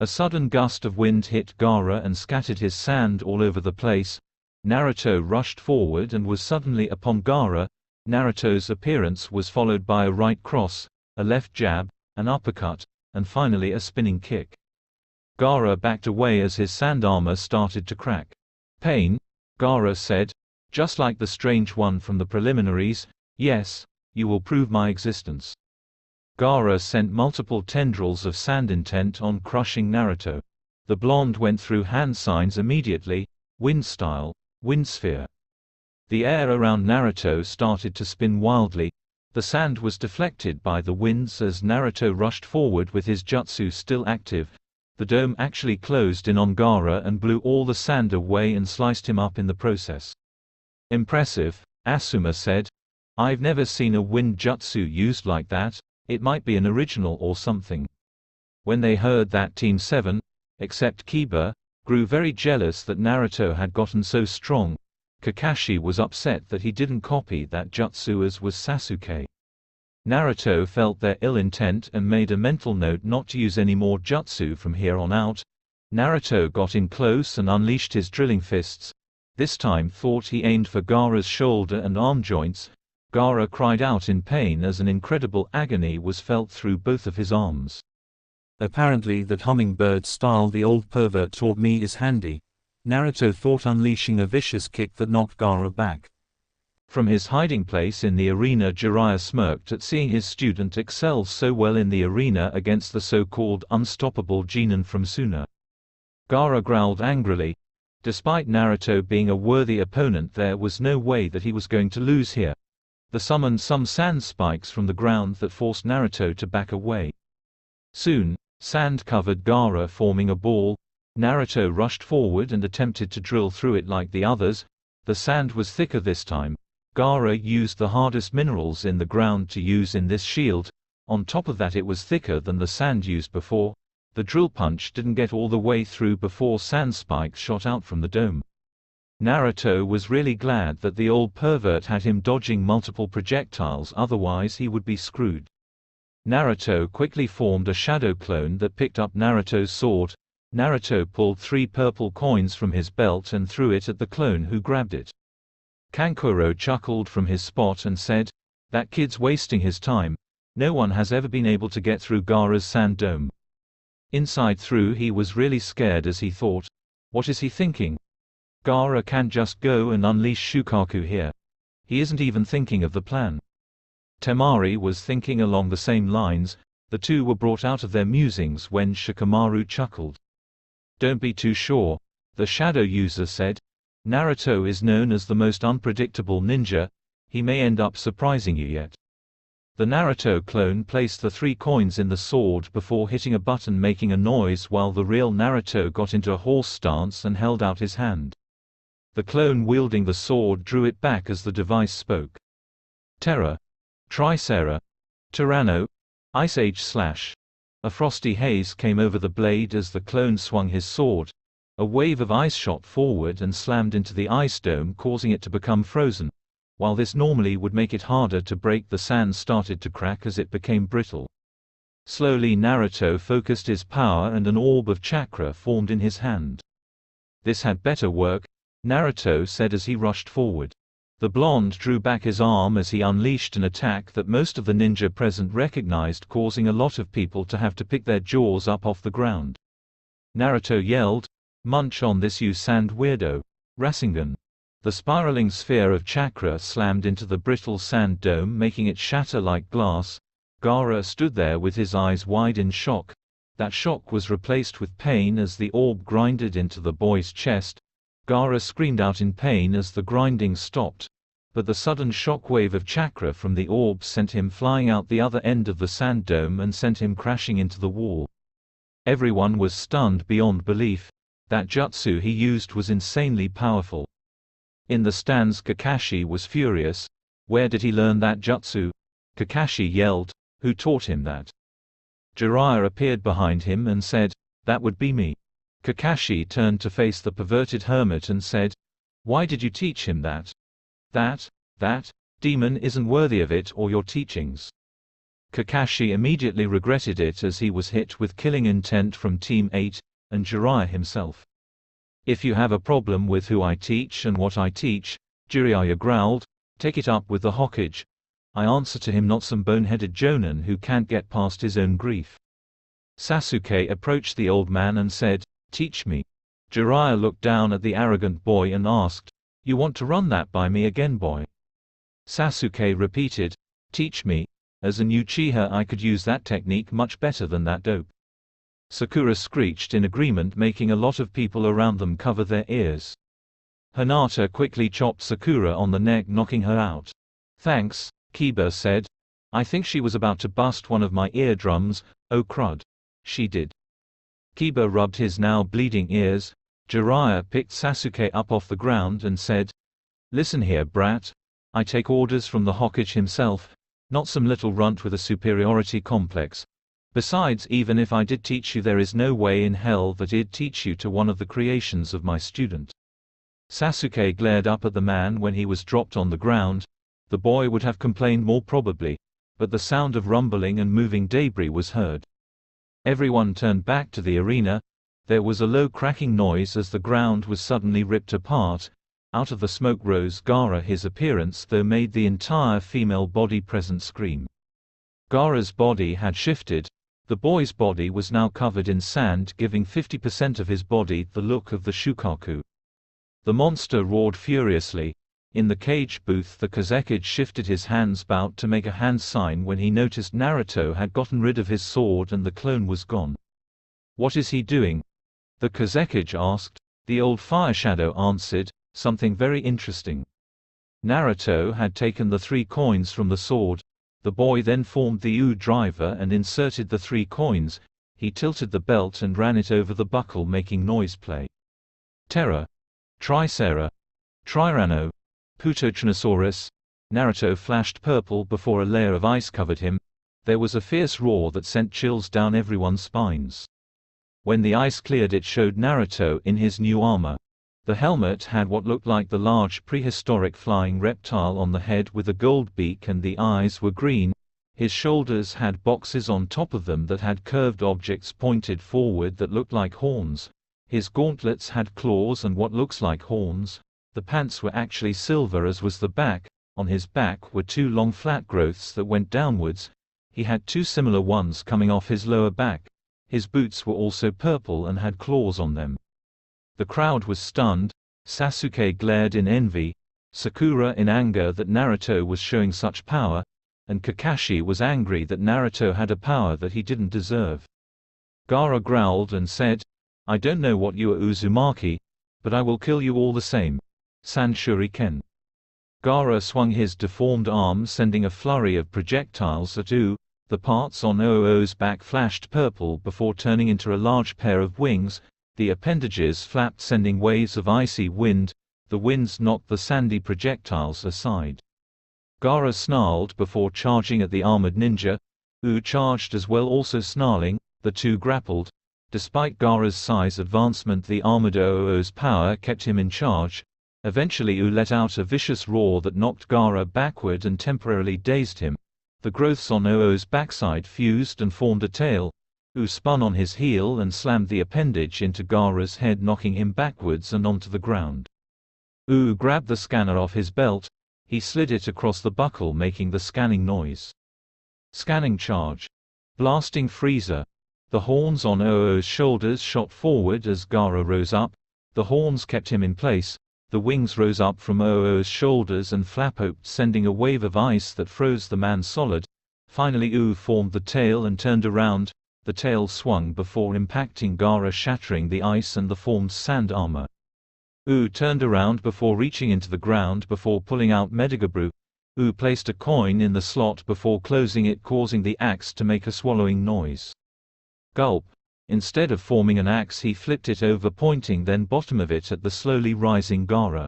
A sudden gust of wind hit Gaara and scattered his sand all over the place. Naruto rushed forward and was suddenly upon Gaara. Naruto's appearance was followed by a right cross, a left jab, an uppercut, and finally a spinning kick. Gaara backed away as his sand armor started to crack. "Pain," Gaara said, "just like the strange one from the preliminaries. Yes, you will prove my existence." Gaara sent multiple tendrils of sand intent on crushing Naruto. The blonde went through hand signs immediately. Wind style, wind sphere. The air around Naruto started to spin wildly. The sand was deflected by the winds as Naruto rushed forward with his jutsu still active. The dome actually closed in on Gaara and blew all the sand away and sliced him up in the process. "Impressive," Asuma said. "I've never seen a wind jutsu used like that. It might be an original or something." When they heard that, Team 7, except Kiba, grew very jealous that Naruto had gotten so strong. Kakashi was upset that he didn't copy that jutsu, as was Sasuke. Naruto felt their ill intent and made a mental note not to use any more jutsu from here on out. Naruto got in close and unleashed his drilling fists. This time thought he aimed for Gaara's shoulder and arm joints. Gaara cried out in pain as an incredible agony was felt through both of his arms. Apparently that hummingbird style the old pervert taught me is handy, Naruto thought, unleashing a vicious kick that knocked Gaara back. From his hiding place in the arena, Jiraiya smirked at seeing his student excel so well in the arena against the so-called unstoppable genin from Suna. Gaara growled angrily. Despite Naruto being a worthy opponent, there was no way that he was going to lose here. They summoned some sand spikes from the ground that forced Naruto to back away. Soon, sand covered Gaara, forming a ball. Naruto rushed forward and attempted to drill through it like the others. The sand was thicker this time. Gaara used the hardest minerals in the ground to use in this shield. On top of that, it was thicker than the sand used before. The drill punch didn't get all the way through before sand spikes shot out from the dome. Naruto was really glad that the old pervert had him dodging multiple projectiles, otherwise he would be screwed. Naruto quickly formed a shadow clone that picked up Naruto's sword. Naruto pulled 3 purple coins from his belt and threw it at the clone, who grabbed it. Kankuro chuckled from his spot and said, "That kid's wasting his time. No one has ever been able to get through Gaara's sand dome." Inside through, he was really scared as he thought, what is he thinking? Gaara can just go and unleash Shukaku here. He isn't even thinking of the plan. Temari was thinking along the same lines. The two were brought out of their musings when Shikamaru chuckled. "Don't be too sure," the shadow user said. "Naruto is known as the most unpredictable ninja. He may end up surprising you yet." The Naruto clone placed the 3 coins in the sword before hitting a button, making a noise, while the real Naruto got into a horse stance and held out his hand. The clone wielding the sword drew it back as the device spoke. "Terra. Tricera. Tyranno. Ice Age / A frosty haze came over the blade as the clone swung his sword. A wave of ice shot forward and slammed into the ice dome, causing it to become frozen. While this normally would make it harder to break, the sand started to crack as it became brittle. Slowly Naruto focused his power and an orb of chakra formed in his hand. "This had better work," Naruto said as he rushed forward. The blonde drew back his arm as he unleashed an attack that most of the ninja present recognized, causing a lot of people to have to pick their jaws up off the ground. Naruto yelled, "Munch on this, you sand weirdo!" Rasengan. The spiraling sphere of chakra slammed into the brittle sand dome, making it shatter like glass. Gaara stood there with his eyes wide in shock. That shock was replaced with pain as the orb grinded into the boy's chest. Gaara screamed out in pain as the grinding stopped. But the sudden shockwave of chakra from the orb sent him flying out the other end of the sand dome and sent him crashing into the wall. Everyone was stunned beyond belief. That jutsu he used was insanely powerful. In the stands, Kakashi was furious. Where did he learn that jutsu? Kakashi yelled, "Who taught him that?" Jiraiya appeared behind him and said, "That would be me." Kakashi turned to face the perverted hermit and said, "Why did you teach him that? That demon isn't worthy of it or your teachings." Kakashi immediately regretted it as he was hit with killing intent from Team 8, and Jiraiya himself. "If you have a problem with who I teach and what I teach," Jiraiya growled, "take it up with the Hokage. I answer to him, not some boneheaded jonin who can't get past his own grief." Sasuke approached the old man and said, "Teach me." Jiraiya looked down at the arrogant boy and asked, "You want to run that by me again, boy?" Sasuke repeated, "Teach me. As an Uchiha I could use that technique much better than that dope." Sakura screeched in agreement, making a lot of people around them cover their ears. Hinata quickly chopped Sakura on the neck, knocking her out. "Thanks," Kiba said. "I think she was about to bust one of my eardrums. Oh crud. She did." Kiba rubbed his now bleeding ears. Jiraiya picked Sasuke up off the ground and said, "Listen here, brat. I take orders from the Hokage himself, not some little runt with a superiority complex. Besides, even if I did teach you, there is no way in hell that I'd teach you to one of the creations of my student." Sasuke glared up at the man when he was dropped on the ground. The boy would have complained more probably, but the sound of rumbling and moving debris was heard. Everyone turned back to the arena. There was a low cracking noise as the ground was suddenly ripped apart. Out of the smoke rose Gaara. His appearance though made the entire female body present scream. Gaara's body had shifted. The boy's body was now covered in sand, giving 50% of his body the look of the Shukaku. The monster roared furiously. In the cage booth the Kazekage shifted his hands about to make a hand sign when he noticed Naruto had gotten rid of his sword and the clone was gone. "What is he doing?" the Kazekage asked. The old fire shadow answered, "Something very interesting." Naruto had taken the 3 coins from the sword. The boy then formed the U driver and inserted the 3 coins. He tilted the belt and ran it over the buckle, making noise play. Terra. Tricera. Trirano. Putochinosaurus. Naruto flashed purple before a layer of ice covered him. There was a fierce roar that sent chills down everyone's spines. When the ice cleared, it showed Naruto in his new armor. The helmet had what looked like the large prehistoric flying reptile on the head with a gold beak, and the eyes were green. His shoulders had boxes on top of them that had curved objects pointed forward that looked like horns. His gauntlets had claws and what looks like horns. The pants were actually silver, as was the back. On his back were 2 long flat growths that went downwards. He had 2 similar ones coming off his lower back. His boots were also purple and had claws on them. The crowd was stunned. Sasuke glared in envy, Sakura in anger that Naruto was showing such power, and Kakashi was angry that Naruto had a power that he didn't deserve. Gaara growled and said, "I don't know what you are, Uzumaki, but I will kill you all the same." Sand Shuriken. Gaara swung his deformed arm, sending a flurry of projectiles at U. The parts on Oo's back flashed purple before turning into a large pair of wings. The appendages flapped, sending waves of icy wind. The winds knocked the sandy projectiles aside. Gaara snarled before charging at the armored ninja. U charged as well, also snarling. The 2 grappled. Despite Gaara's size advancement, the armored Oo's power kept him in charge. Eventually U let out a vicious roar that knocked Gaara backward and temporarily dazed him. The growths on Oo's backside fused and formed a tail. U spun on his heel and slammed the appendage into Gaara's head, knocking him backwards and onto the ground. U grabbed the scanner off his belt. He slid it across the buckle, making the scanning noise. Scanning charge. Blasting Freezer. The horns on Oo's shoulders shot forward as Gaara rose up. The horns kept him in place. The wings rose up from Oo's shoulders and flapped, sending a wave of ice that froze the man solid. Finally U formed the tail and turned around. The tail swung before impacting Gaara, shattering the ice and the formed sand armor. U turned around before reaching into the ground before pulling out Medigabru. U placed a coin in the slot before closing it, causing the axe to make a swallowing noise. Gulp. Instead of forming an axe, he flipped it over, pointing then bottom of it at the slowly rising Gaara.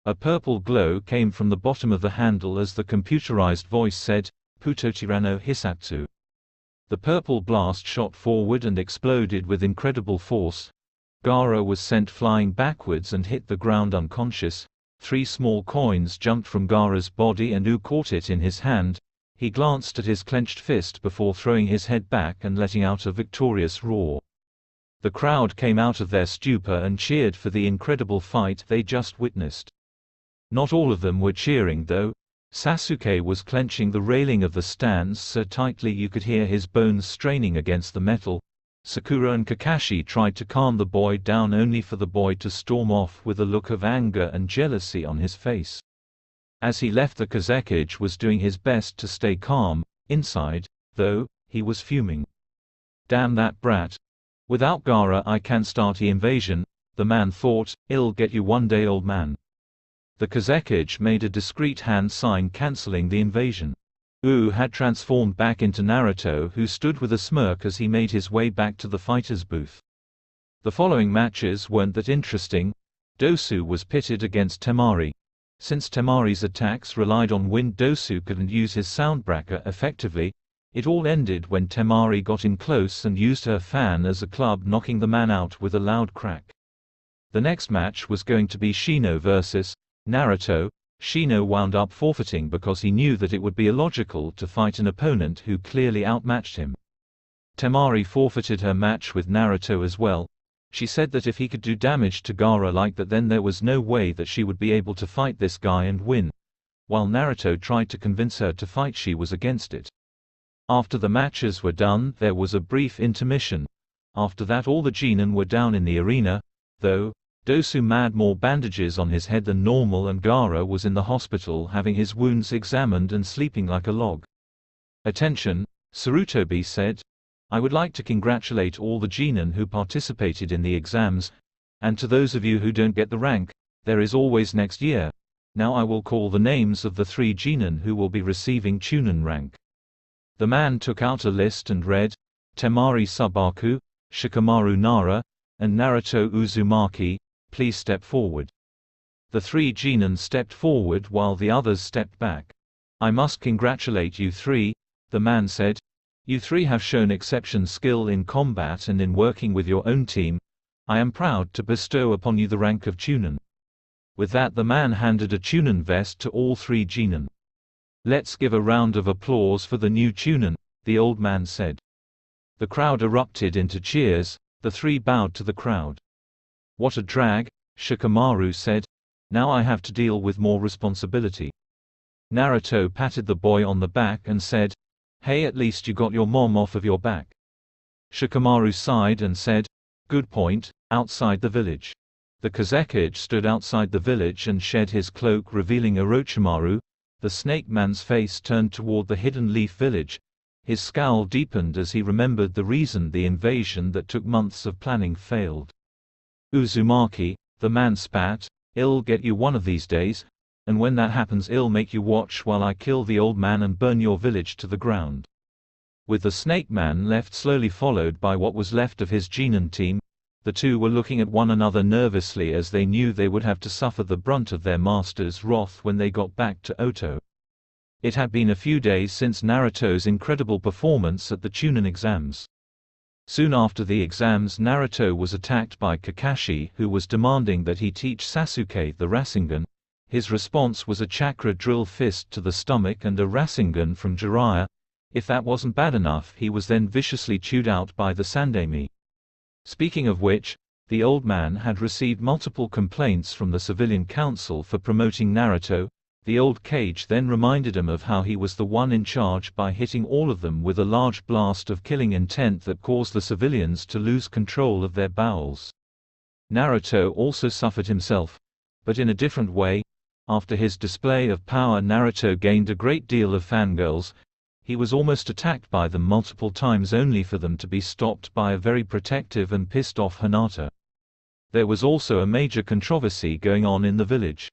A purple glow came from the bottom of the handle as the computerized voice said, "Putochirano Hisatsu." The purple blast shot forward and exploded with incredible force. Gaara was sent flying backwards and hit the ground unconscious. 3 small coins jumped from Gaara's body and U caught it in his hand. He glanced at his clenched fist before throwing his head back and letting out a victorious roar. The crowd came out of their stupor and cheered for the incredible fight they just witnessed. Not all of them were cheering though. Sasuke was clenching the railing of the stands so tightly you could hear his bones straining against the metal. Sakura and Kakashi tried to calm the boy down, only for the boy to storm off with a look of anger and jealousy on his face. As he left, the Kazekage was doing his best to stay calm. Inside, though, he was fuming. "Damn that brat. Without Gaara I can't start the invasion," the man thought. "It'll get you one day, old man." The Kazekage made a discreet hand sign canceling the invasion. U had transformed back into Naruto, who stood with a smirk as he made his way back to the fighter's booth. The following matches weren't that interesting. Dosu was pitted against Temari. Since Temari's attacks relied on wind, Dosu couldn't use his soundbreaker effectively. It all ended when Temari got in close and used her fan as a club, knocking the man out with a loud crack. The next match was going to be Shino versus Naruto. Shino wound up forfeiting because he knew that it would be illogical to fight an opponent who clearly outmatched him. Temari forfeited her match with Naruto as well. She said that if he could do damage to Gaara like that, then there was no way that she would be able to fight this guy and win. While Naruto tried to convince her to fight, she was against it. After the matches were done, there was a brief intermission. After that, all the genin were down in the arena, though Dosu had more bandages on his head than normal, and Gaara was in the hospital having his wounds examined and sleeping like a log. Attention, Sarutobi said. I would like to congratulate all the genin who participated in the exams, and to those of you who don't get the rank, there is always next year. Now I will call the names of the 3 genin who will be receiving Chunin rank. The man took out a list and read, Temari Subaku, Shikamaru Nara, and Naruto Uzumaki, please step forward. The 3 genin stepped forward while the others stepped back. I must congratulate you 3, the man said. You 3 have shown exceptional skill in combat and in working with your own team. I am proud to bestow upon you the rank of Chunin. With that, the man handed a Chunin vest to all 3 genin. Let's give a round of applause for the new Chunin, the old man said. The crowd erupted into cheers. The 3 bowed to the crowd. What a drag, Shikamaru said. Now I have to deal with more responsibility. Naruto patted the boy on the back and said, hey, at least you got your mom off of your back. Shikamaru sighed and said, good point. Outside the village. The Kazekage stood outside the village and shed his cloak, revealing Orochimaru. The snake man's face turned toward the hidden leaf village. His scowl deepened as he remembered the reason the invasion that took months of planning failed. Uzumaki, the man spat, I'll get you one of these days, and when that happens I'll make you watch while I kill the old man and burn your village to the ground. With the snake man left, slowly followed by what was left of his genin team, the 2 were looking at one another nervously as they knew they would have to suffer the brunt of their master's wrath when they got back to Oto. It had been a few days since Naruto's incredible performance at the Chunin exams. Soon after the exams, Naruto was attacked by Kakashi, who was demanding that he teach Sasuke the Rasengan. His response was a chakra drill fist to the stomach and a Rasengan from Jiraiya. If that wasn't bad enough, he was then viciously chewed out by the Sandemi. Speaking of which, the old man had received multiple complaints from the civilian council for promoting Naruto. The old Kage then reminded him of how he was the one in charge by hitting all of them with a large blast of killing intent that caused the civilians to lose control of their bowels. Naruto also suffered himself, but in a different way. After his display of power, Naruto gained a great deal of fangirls. He was almost attacked by them multiple times only for them to be stopped by a very protective and pissed off Hinata. There was also a major controversy going on in the village.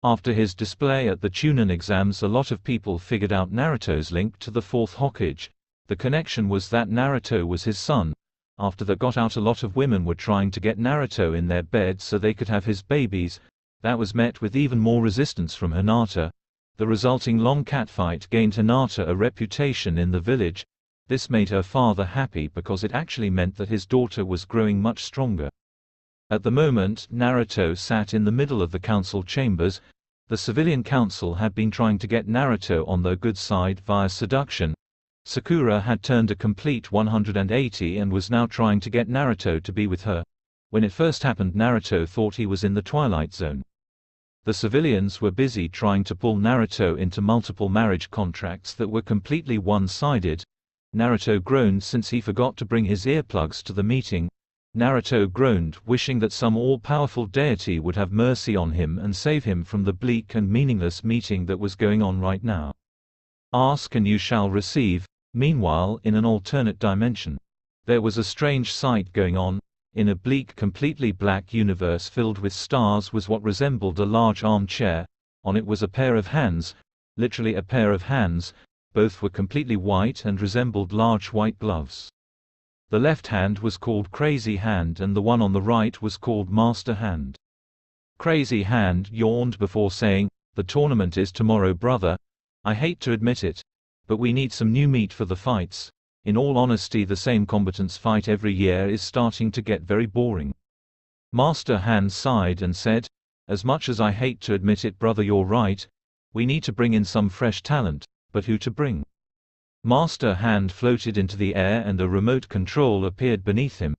After his display at the Chunin exams, a lot of people figured out Naruto's link to the 4th Hokage. The connection was that Naruto was his son. After that got out, a lot of women were trying to get Naruto in their bed so they could have his babies. That was met with even more resistance from Hinata. The resulting long catfight gained Hinata a reputation in the village. This made her father happy because it actually meant that his daughter was growing much stronger. At the moment, Naruto sat in the middle of the council chambers. The civilian council had been trying to get Naruto on their good side via seduction. Sakura had turned a complete 180 and was now trying to get Naruto to be with her. When it first happened, Naruto thought he was in the Twilight Zone. The civilians were busy trying to pull Naruto into multiple marriage contracts that were completely one-sided. Naruto groaned since he forgot to bring his earplugs to the meeting. Naruto groaned, wishing that some all-powerful deity would have mercy on him and save him from the bleak and meaningless meeting that was going on right now. Ask and you shall receive. Meanwhile, in an alternate dimension, there was a strange sight going on. In a bleak, completely black universe filled with stars was what resembled a large armchair. On it was a pair of hands, literally a pair of hands. Both were completely white and resembled large white gloves. The left hand was called Crazy Hand and the one on the right was called Master Hand. Crazy Hand yawned before saying, "The tournament is tomorrow, brother. I hate to admit it, but we need some new meat for the fights. In all honesty, the same combatants fight every year is starting to get very boring." Master Hand sighed and said, "As much as I hate to admit it, brother, you're right. We need to bring in some fresh talent, but who to bring?" Master Hand floated into the air and a remote control appeared beneath him.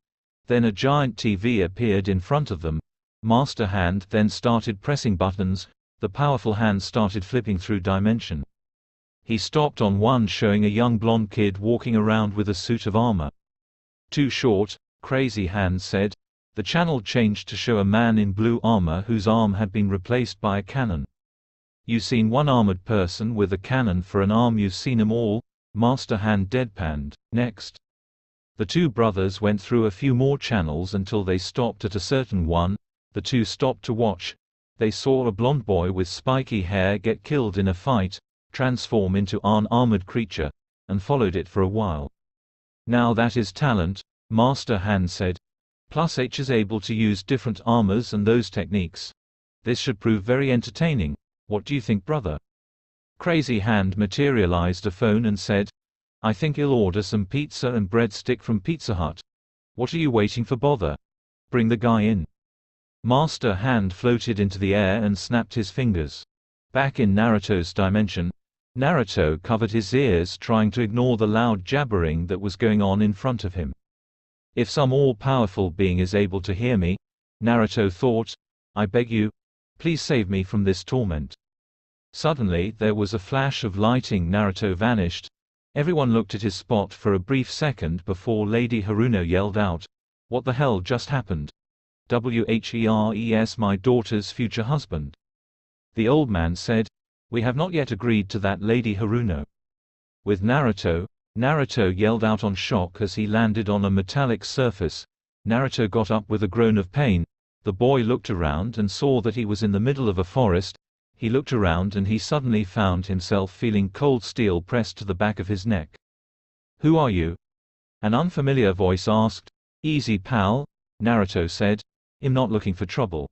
Then a giant TV appeared in front of them. Master Hand then started pressing buttons. The powerful hand started flipping through dimension. He stopped on one showing a young blonde kid walking around with a suit of armor. Too short, Crazy Hand said. The channel changed to show a man in blue armor whose arm had been replaced by a cannon. You seen one armored person with a cannon for an arm, you've seen 'em all, Master Hand deadpanned. Next. The two brothers went through a few more channels until they stopped at a certain one. The two stopped to watch. They saw a blonde boy with spiky hair get killed in a fight, transform into an armored creature, and followed it for a while. Now that is talent, Master Hand said. Plus H is able to use different armors and those techniques. This should prove very entertaining. What do you think, brother? Crazy Hand materialized a phone and said, I think he'll order some pizza and breadstick from Pizza Hut. What are you waiting for, bother? Bring the guy in. Master Hand floated into the air and snapped his fingers. Back in Naruto's dimension, Naruto covered his ears trying to ignore the loud jabbering that was going on in front of him. If some all-powerful being is able to hear me, Naruto thought, I beg you, please save me from this torment. Suddenly there was a flash of lightning. Naruto vanished. Everyone looked at his spot for a brief second before Lady Haruno yelled out, what the hell just happened? Wheres my daughter's future husband. The old man said, we have not yet agreed to that, Lady Haruno. With Naruto yelled out on shock as he landed on a metallic surface. Naruto got up with a groan of pain. The boy looked around and saw that he was in the middle of a forest. He looked around and he suddenly found himself feeling cold steel pressed to the back of his neck. Who are you? An unfamiliar voice asked. Easy, pal, Naruto said. I'm not looking for trouble.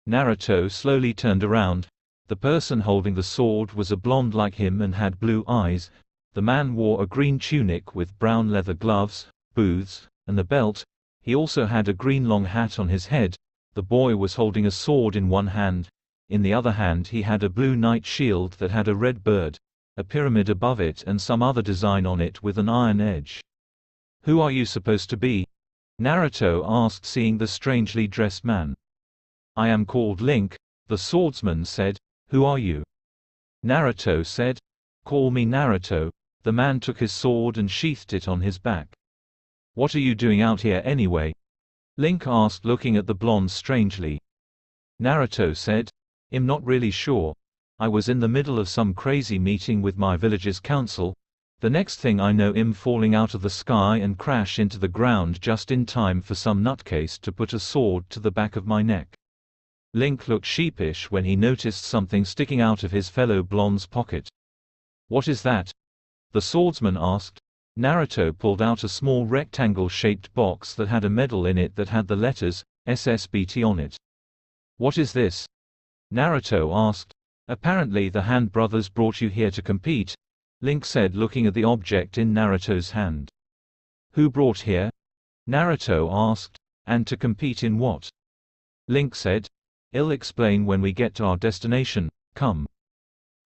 Naruto slowly turned around. The person holding the sword was a blonde like him and had blue eyes. The man wore a green tunic with brown leather gloves, boots, and a belt. He also had a green long hat on his head. The boy was holding a sword in one hand. In the other hand he had a blue knight shield that had a red bird, a pyramid above it and some other design on it with an iron edge. Who are you supposed to be? Naruto asked, seeing the strangely dressed man. I am called Link, the swordsman said. Who are you? Naruto said. Call me Naruto. The man took his sword and sheathed it on his back. What are you doing out here anyway? Link asked, looking at the blonde strangely. Naruto said, I'm not really sure. I was in the middle of some crazy meeting with my village's council. The next thing I know, I'm falling out of the sky and crash into the ground just in time for some nutcase to put a sword to the back of my neck. Link looked sheepish when he noticed something sticking out of his fellow blonde's pocket. What is that? The swordsman asked. Naruto pulled out a small rectangle-shaped box that had a medal in it that had the letters SSBT on it. What is this? Naruto asked. Apparently the Hand brothers brought you here to compete, Link said, looking at the object in Naruto's hand. Who brought here? Naruto asked. And to compete in what? Link said. I'll explain when we get to our destination, come.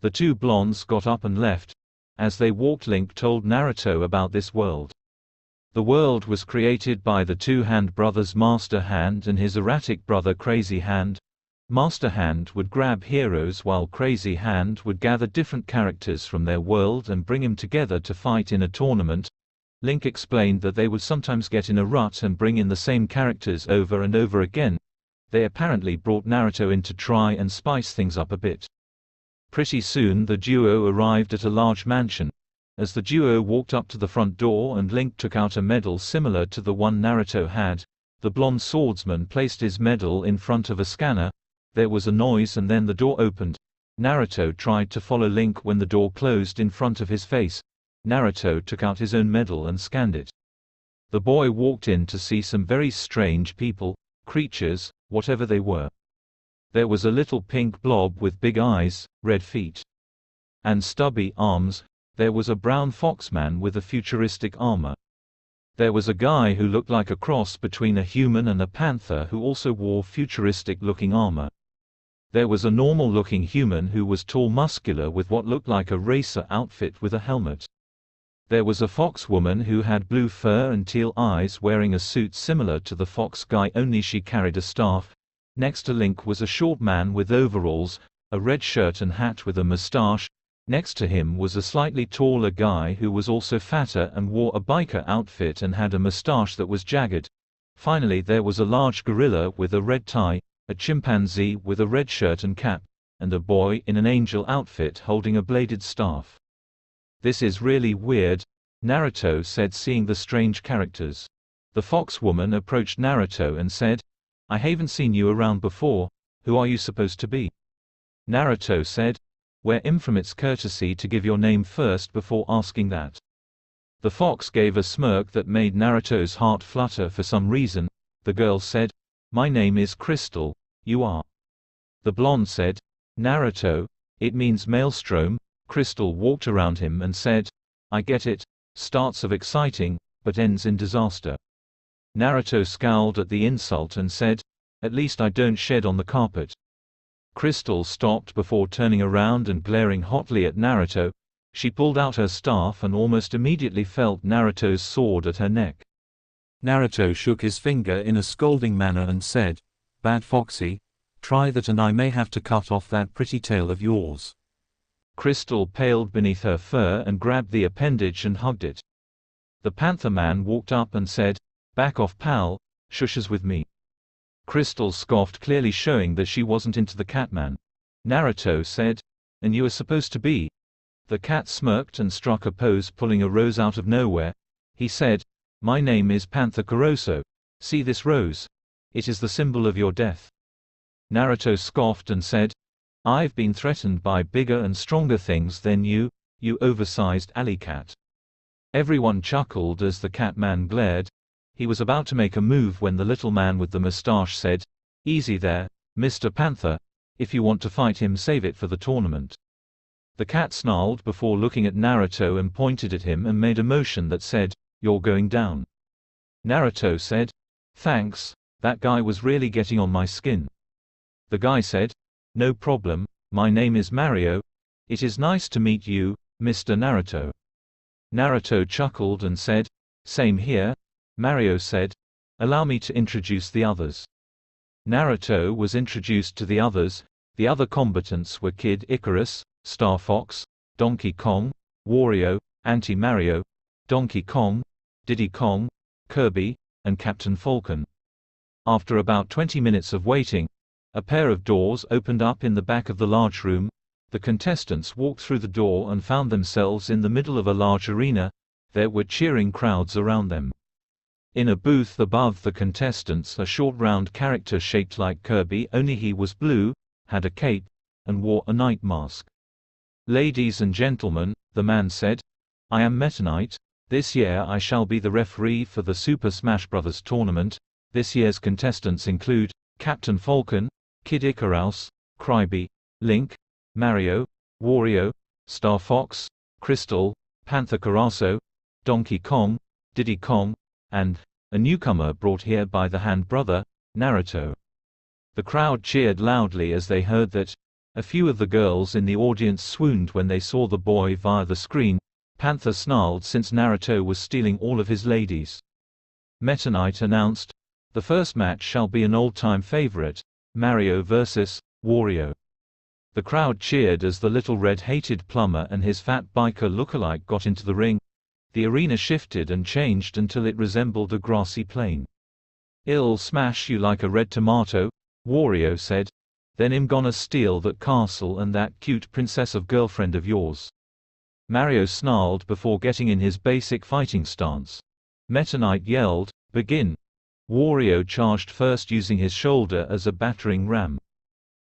The two blondes got up and left. As they walked, Link told Naruto about this world. The world was created by the two Hand brothers, Master Hand and his erratic brother Crazy Hand. Master Hand would grab heroes while Crazy Hand would gather different characters from their world and bring them together to fight in a tournament. Link explained that they would sometimes get in a rut and bring in the same characters over and over again. They apparently brought Naruto in to try and spice things up a bit. Pretty soon the duo arrived at a large mansion. As the duo walked up to the front door and Link took out a medal similar to the one Naruto had, the blonde swordsman placed his medal in front of a scanner. There was a noise and then the door opened. Naruto tried to follow Link when the door closed in front of his face. Naruto took out his own medal and scanned it. The boy walked in to see some very strange people, creatures, whatever they were. There was a little pink blob with big eyes, red feet, and stubby arms. There was a brown foxman with a futuristic armor. There was a guy who looked like a cross between a human and a panther who also wore futuristic-looking armor. There was a normal-looking human who was tall, muscular with what looked like a racer outfit with a helmet. There was a fox woman who had blue fur and teal eyes wearing a suit similar to the fox guy, only she carried a staff. Next to Link was a short man with overalls, a red shirt and hat with a mustache. Next to him was a slightly taller guy who was also fatter and wore a biker outfit and had a mustache that was jagged. Finally there was a large gorilla with a red tie, a chimpanzee with a red shirt and cap, and a boy in an angel outfit holding a bladed staff. "This is really weird," Naruto said, seeing the strange characters. The fox woman approached Naruto and said, "I haven't seen you around before. Who are you supposed to be?" Naruto said, "We're in from its courtesy to give your name first before asking that." The fox gave a smirk that made Naruto's heart flutter for some reason. The girl said, "My name is Crystal, you are?" The blonde said, "Naruto, it means maelstrom." Crystal walked around him and said, "I get it, starts of exciting, but ends in disaster." Naruto scowled at the insult and said, "At least I don't shed on the carpet." Crystal stopped before turning around and glaring hotly at Naruto. She pulled out her staff and almost immediately felt Naruto's sword at her neck. Naruto shook his finger in a scolding manner and said, "Bad Foxy, try that and I may have to cut off that pretty tail of yours." Crystal paled beneath her fur and grabbed the appendage and hugged it. The Panther Man walked up and said, "Back off, pal, shushes with me." Crystal scoffed, clearly showing that she wasn't into the Catman. Naruto said, "And you are supposed to be?" The cat smirked and struck a pose, pulling a rose out of nowhere. He said, "My name is Panther Kuroso. See this rose? It is the symbol of your death." Naruto scoffed and said, "I've been threatened by bigger and stronger things than you, you oversized alley cat." Everyone chuckled as the Catman glared. He was about to make a move when the little man with the mustache said, "Easy there, Mr. Panther. If you want to fight him, save it for the tournament." The cat snarled before looking at Naruto and pointed at him and made a motion that said, "You're going down." Naruto said, "Thanks, that guy was really getting on my skin." The guy said, "No problem, my name is Mario. It is nice to meet you, Mr. Naruto." Naruto chuckled and said, "Same here." Mario said, "Allow me to introduce the others." Naruto was introduced to the others. The other combatants were Kid Icarus, Star Fox, Donkey Kong, Wario, Anti-Mario, Donkey Kong, Diddy Kong, Kirby, and Captain Falcon. After about 20 minutes of waiting, a pair of doors opened up in the back of the large room. The contestants walked through the door and found themselves in the middle of a large arena. There were cheering crowds around them. In a booth above the contestants, a short round character shaped like Kirby, only he was blue, had a cape, and wore a night mask. "Ladies and gentlemen," the man said, "I am Meta Knight. This year I shall be the referee for the Super Smash Bros. Tournament. This year's contestants include Captain Falcon, Kid Icarus, Kirby, Link, Mario, Wario, Star Fox, Crystal, Panther Kuroso, Donkey Kong, Diddy Kong, and a newcomer brought here by the Hand Brother, Naruto." The crowd cheered loudly as they heard that. A few of the girls in the audience swooned when they saw the boy via the screen. Panther snarled since Naruto was stealing all of his ladies. Meta Knight announced, "The first match shall be an old-time favorite, Mario vs. Wario." The crowd cheered as the little red-hated plumber and his fat biker lookalike got into the ring. The arena shifted and changed until it resembled a grassy plain. "I'll smash you like a red tomato," Wario said. "Then I'm gonna steal that castle and that cute princess of girlfriend of yours." Mario snarled before getting in his basic fighting stance. Meta Knight yelled, "Begin!" Wario charged first using his shoulder as a battering ram.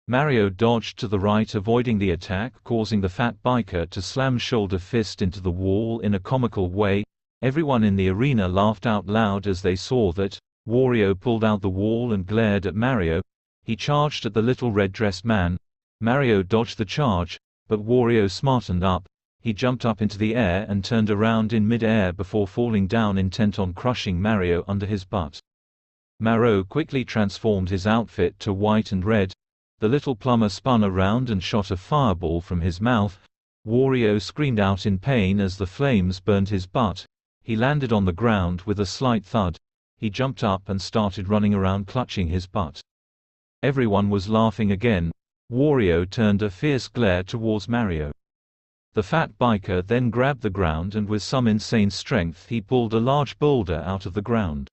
Mario dodged to the right, avoiding the attack, causing the fat biker to slam shoulder fist into the wall in a comical way. Everyone in the arena laughed out loud as they saw that. Wario pulled out the wall and glared at Mario. He charged at the little red-dressed man. Mario dodged the charge, but Wario smartened up. He jumped up into the air and turned around in mid-air before falling down, intent on crushing Mario under his butt. Mario quickly transformed his outfit to white and red. The little plumber spun around and shot a fireball from his mouth. Wario screamed out in pain as the flames burned his butt. He landed on the ground with a slight thud. He jumped up and started running around clutching his butt. Everyone was laughing again. Wario turned a fierce glare towards Mario. The fat biker then grabbed the ground and with some insane strength he pulled a large boulder out of the ground.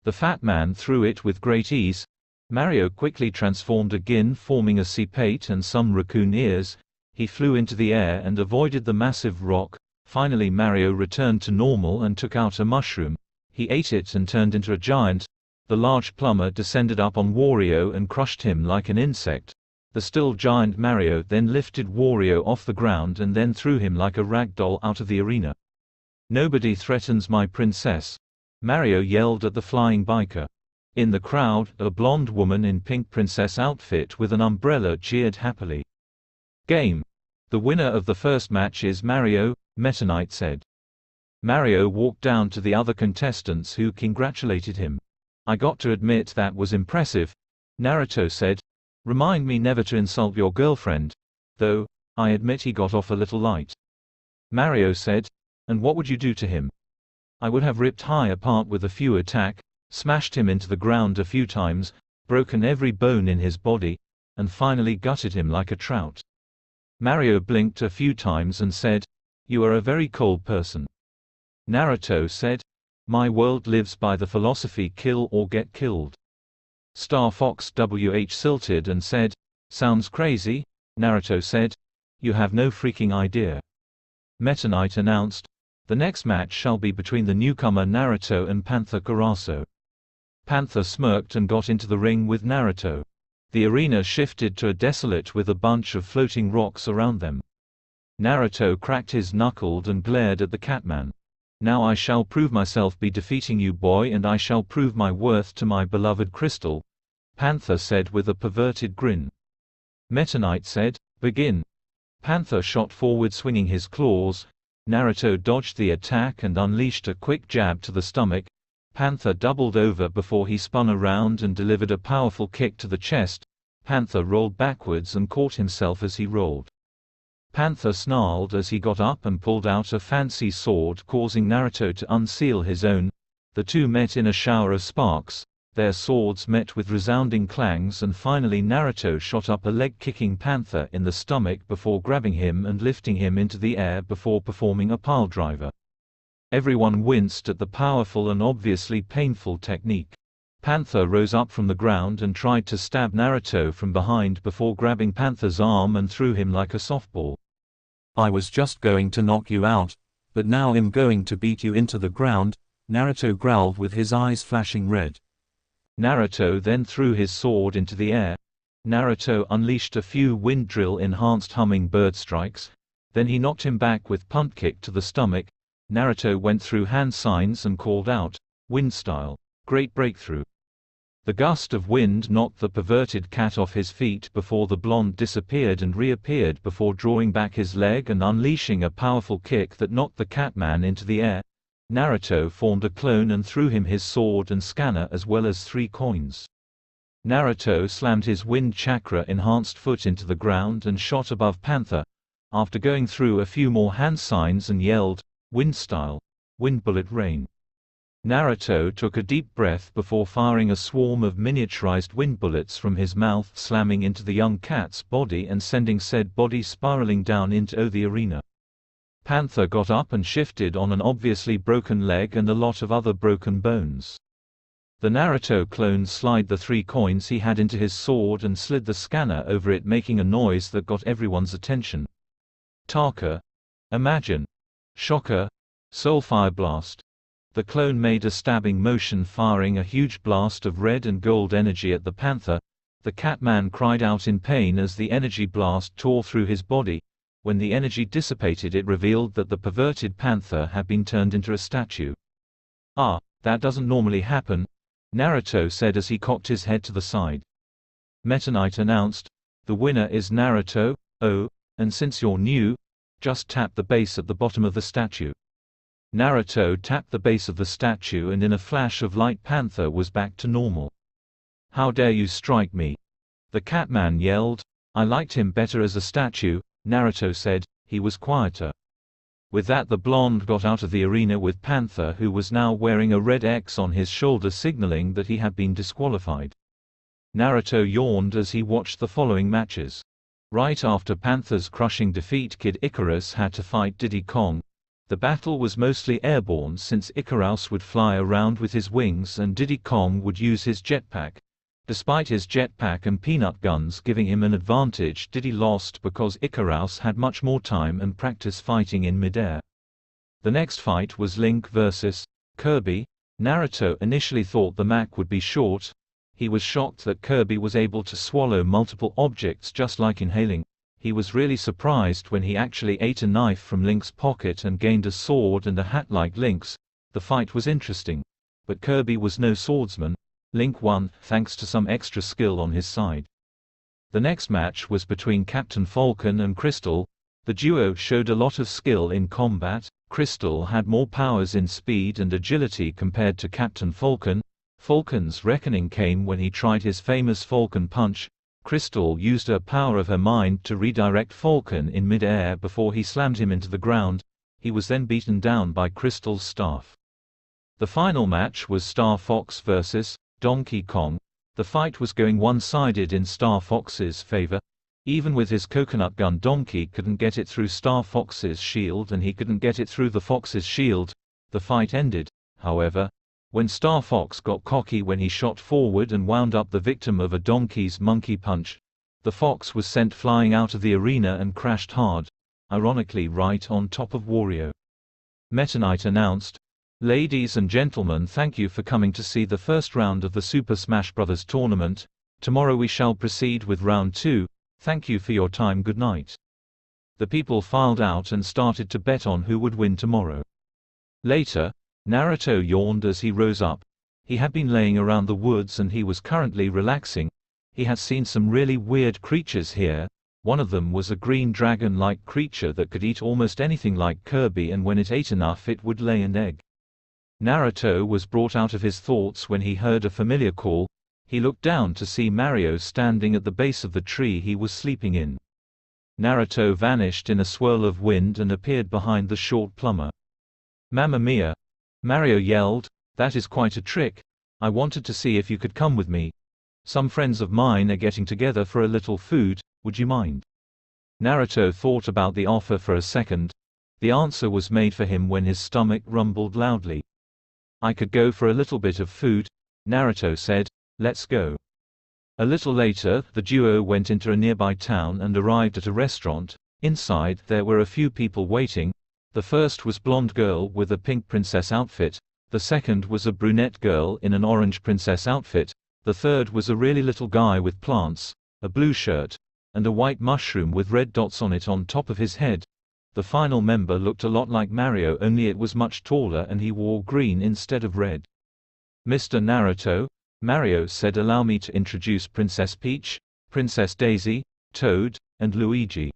The fat man threw it with great ease. Mario quickly transformed again, forming a sea-pate and some raccoon ears. He flew into the air and avoided the massive rock. Finally Mario returned to normal and took out a mushroom. He ate it and turned into a giant. The large plumber descended up on Wario and crushed him like an insect. The still giant Mario then lifted Wario off the ground and then threw him like a rag doll out of the arena. "Nobody threatens my princess," Mario yelled at the flying biker. In the crowd, a blonde woman in pink princess outfit with an umbrella jeered happily. "Game. The winner of the first match is Mario," Meta Knight said. Mario walked down to the other contestants who congratulated him. "I got to admit that was impressive," Naruto said. "Remind me never to insult your girlfriend. Though, I admit he got off a little light." Mario said, "And what would you do to him?" "I would have ripped high apart with a few attack, smashed him into the ground a few times, broken every bone in his body, and finally gutted him like a trout." Mario blinked a few times and said, "You are a very cold person." Naruto said, "My world lives by the philosophy kill or get killed." Star Fox WH silted and said, "Sounds crazy." Naruto said, "You have no freaking idea." Meta Knight announced, "The next match shall be between the newcomer Naruto and Panther Carasso." Panther smirked and got into the ring with Naruto. The arena shifted to a desolate with a bunch of floating rocks around them. Naruto cracked his knuckled and glared at the Catman. "Now I shall prove myself be defeating you, boy, and I shall prove my worth to my beloved Crystal," Panther said with a perverted grin. Meta Knight said, "Begin." Panther shot forward swinging his claws. Naruto dodged the attack and unleashed a quick jab to the stomach. Panther doubled over before he spun around and delivered a powerful kick to the chest. Panther rolled backwards and caught himself as he rolled. Panther snarled as he got up and pulled out a fancy sword, causing Naruto to unseal his own. The two met in a shower of sparks. Their swords met with resounding clangs and finally Naruto shot up a leg, kicking Panther in the stomach before grabbing him and lifting him into the air before performing a piledriver. Everyone winced at the powerful and obviously painful technique. Panther rose up from the ground and tried to stab Naruto from behind before grabbing Panther's arm and threw him like a softball. "I was just going to knock you out, but now I'm going to beat you into the ground," Naruto growled with his eyes flashing red. Naruto then threw his sword into the air. Naruto unleashed a few wind drill enhanced hummingbird strikes. Then he knocked him back with punt kick to the stomach. Naruto went through hand signs and called out, "Wind style. Great breakthrough." The gust of wind knocked the perverted cat off his feet before the blonde disappeared and reappeared before drawing back his leg and unleashing a powerful kick that knocked the Catman into the air. Naruto formed a clone and threw him his sword and scanner as well as 3 coins. Naruto slammed his wind chakra enhanced foot into the ground and shot above Panther. After going through a few more hand signs and yelled, "Wind style. Wind bullet rain." Naruto took a deep breath before firing a swarm of miniaturized wind bullets from his mouth, slamming into the young cat's body and sending said body spiraling down into the arena. Panther got up and shifted on an obviously broken leg and a lot of other broken bones. The Naruto clone slid the 3 coins he had into his sword and slid the scanner over it, making a noise that got everyone's attention. Taka. Imagine. Shocker. Soulfire blast. The clone made a stabbing motion, firing a huge blast of red and gold energy at the Panther. The Catman cried out in pain as the energy blast tore through his body. When the energy dissipated, it revealed that the perverted Panther had been turned into a statue. "Ah, that doesn't normally happen," Naruto said as he cocked his head to the side. Meta Knight announced, "The winner is Naruto. Oh, and since you're new, just tap the base at the bottom of the statue." Naruto tapped the base of the statue and in a flash of light Panther was back to normal. "How dare you strike me?" the Catman yelled. "I liked him better as a statue," Naruto said. he was quieter. With that, the blonde got out of the arena with Panther, who was now wearing a red X on his shoulder signaling that he had been disqualified. Naruto yawned as he watched the following matches. Right after Panther's crushing defeat, Kid Icarus had to fight Diddy Kong. The battle was mostly airborne since Icarus would fly around with his wings and Diddy Kong would use his jetpack. Despite his jetpack and peanut guns giving him an advantage, Diddy lost because Icarus had much more time and practice fighting in midair. The next fight was Link vs. Kirby. Naruto initially thought the match would be short. He was shocked that Kirby was able to swallow multiple objects just like inhaling. He was really surprised when he actually ate a knife from Link's pocket and gained a sword and a hat like Link's. The fight was interesting. But Kirby was no swordsman. Link won, thanks to some extra skill on his side. The next match was between Captain Falcon and Crystal. The duo showed a lot of skill in combat. Crystal had more powers in speed and agility compared to Captain Falcon. Falcon's reckoning came when he tried his famous Falcon Punch. Crystal used her power of her mind to redirect Falcon in mid-air before he slammed him into the ground. He was then beaten down by Crystal's staff. The final match was Star Fox vs. Donkey Kong. The fight was going one-sided in Star Fox's favor. Even with his coconut gun, Donkey couldn't get it through Star Fox's shield and he couldn't get it through the Fox's shield. The fight ended, however, when Star Fox got cocky when he shot forward and wound up the victim of a donkey's monkey punch. The fox was sent flying out of the arena and crashed hard, ironically right on top of Wario. Meta Knight announced, "Ladies and gentlemen, thank you for coming to see the first round of the Super Smash Bros. Tournament. Tomorrow we shall proceed with round 2. Thank you for your time, good night." The people filed out and started to bet on who would win tomorrow. Later, Naruto yawned as he rose up. He had been laying around the woods and he was currently relaxing. He had seen some really weird creatures here. One of them was a green dragon-like creature that could eat almost anything like Kirby, and when it ate enough it would lay an egg. Naruto was brought out of his thoughts when he heard a familiar call. He looked down to see Mario standing at the base of the tree he was sleeping in. Naruto vanished in a swirl of wind and appeared behind the short plumber. "Mamma mia!" Mario yelled, "That is quite a trick. I wanted to see if you could come with me. Some friends of mine are getting together for a little food, would you mind?" Naruto thought about the offer for a second. The answer was made for him when his stomach rumbled loudly. "I could go for a little bit of food," Naruto said. "Let's go." A little later, the duo went into a nearby town and arrived at a restaurant. Inside, there were a few people waiting. The first was blonde girl with a pink princess outfit. The second was a brunette girl in an orange princess outfit. The third was a really little guy with plants, a blue shirt, and a white mushroom with red dots on it on top of his head. The final member looked a lot like Mario, only it was much taller and he wore green instead of red. "Mr. Naruto," Mario said, "allow me to introduce Princess Peach, Princess Daisy, Toad, and Luigi."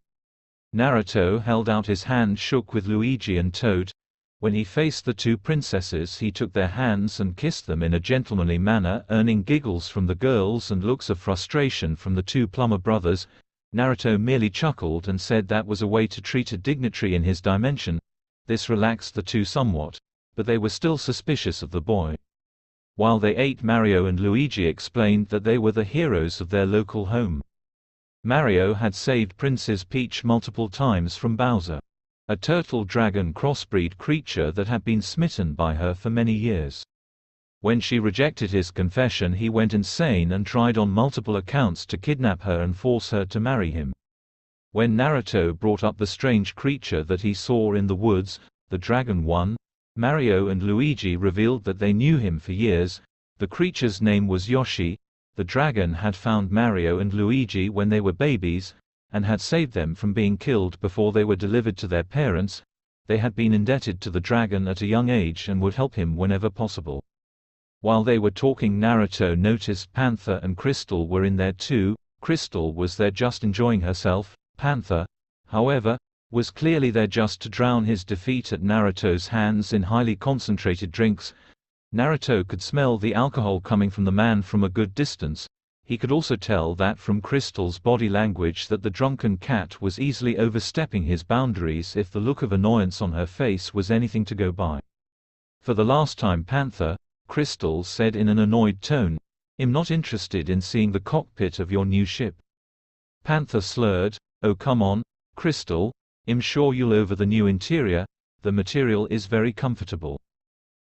Naruto held out his hand, shook with Luigi and Toad. When he faced the two princesses, he took their hands and kissed them in a gentlemanly manner, earning giggles from the girls and looks of frustration from the two plumber brothers. Naruto merely chuckled and said that was a way to treat a dignitary in his dimension. This relaxed the two somewhat, but they were still suspicious of the boy. While they ate, Mario and Luigi explained that they were the heroes of their local home. Mario had saved Princess Peach multiple times from Bowser, a turtle dragon crossbreed creature that had been smitten by her for many years. When she rejected his confession, he went insane and tried on multiple accounts to kidnap her and force her to marry him. When Naruto brought up the strange creature that he saw in the woods, the Dragon One, Mario and Luigi revealed that they knew him for years. The creature's name was Yoshi. The dragon had found Mario and Luigi when they were babies, and had saved them from being killed before they were delivered to their parents. They had been indebted to the dragon at a young age and would help him whenever possible. While they were talking, Naruto noticed Panther and Crystal were in there too. Crystal was there just enjoying herself. Panther, however, was clearly there just to drown his defeat at Naruto's hands in highly concentrated drinks. Naruto could smell the alcohol coming from the man from a good distance. He could also tell that from Crystal's body language that the drunken cat was easily overstepping his boundaries if the look of annoyance on her face was anything to go by. For the last time, Panther, Crystal said in an annoyed tone, "I'm not interested in seeing the cockpit of your new ship." Panther slurred, "Oh come on, Crystal, I'm sure you'll over the new interior, the material is very comfortable."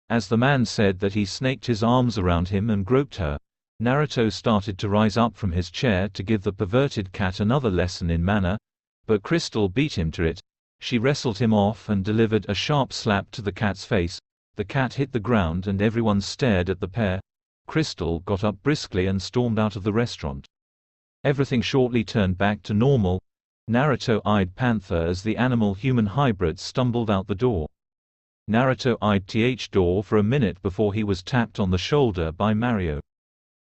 As the man said that, he snaked his arms around him and groped her. Naruto started to rise up from his chair to give the perverted cat another lesson in manner, but Crystal beat him to it. She wrestled him off and delivered a sharp slap to the cat's face. The cat hit the ground and everyone stared at the pair. Crystal got up briskly and stormed out of the restaurant. Everything shortly turned back to normal. Naruto eyed Panther as the animal-human hybrid stumbled out the door. Naruto eyed the door for a minute before he was tapped on the shoulder by Mario.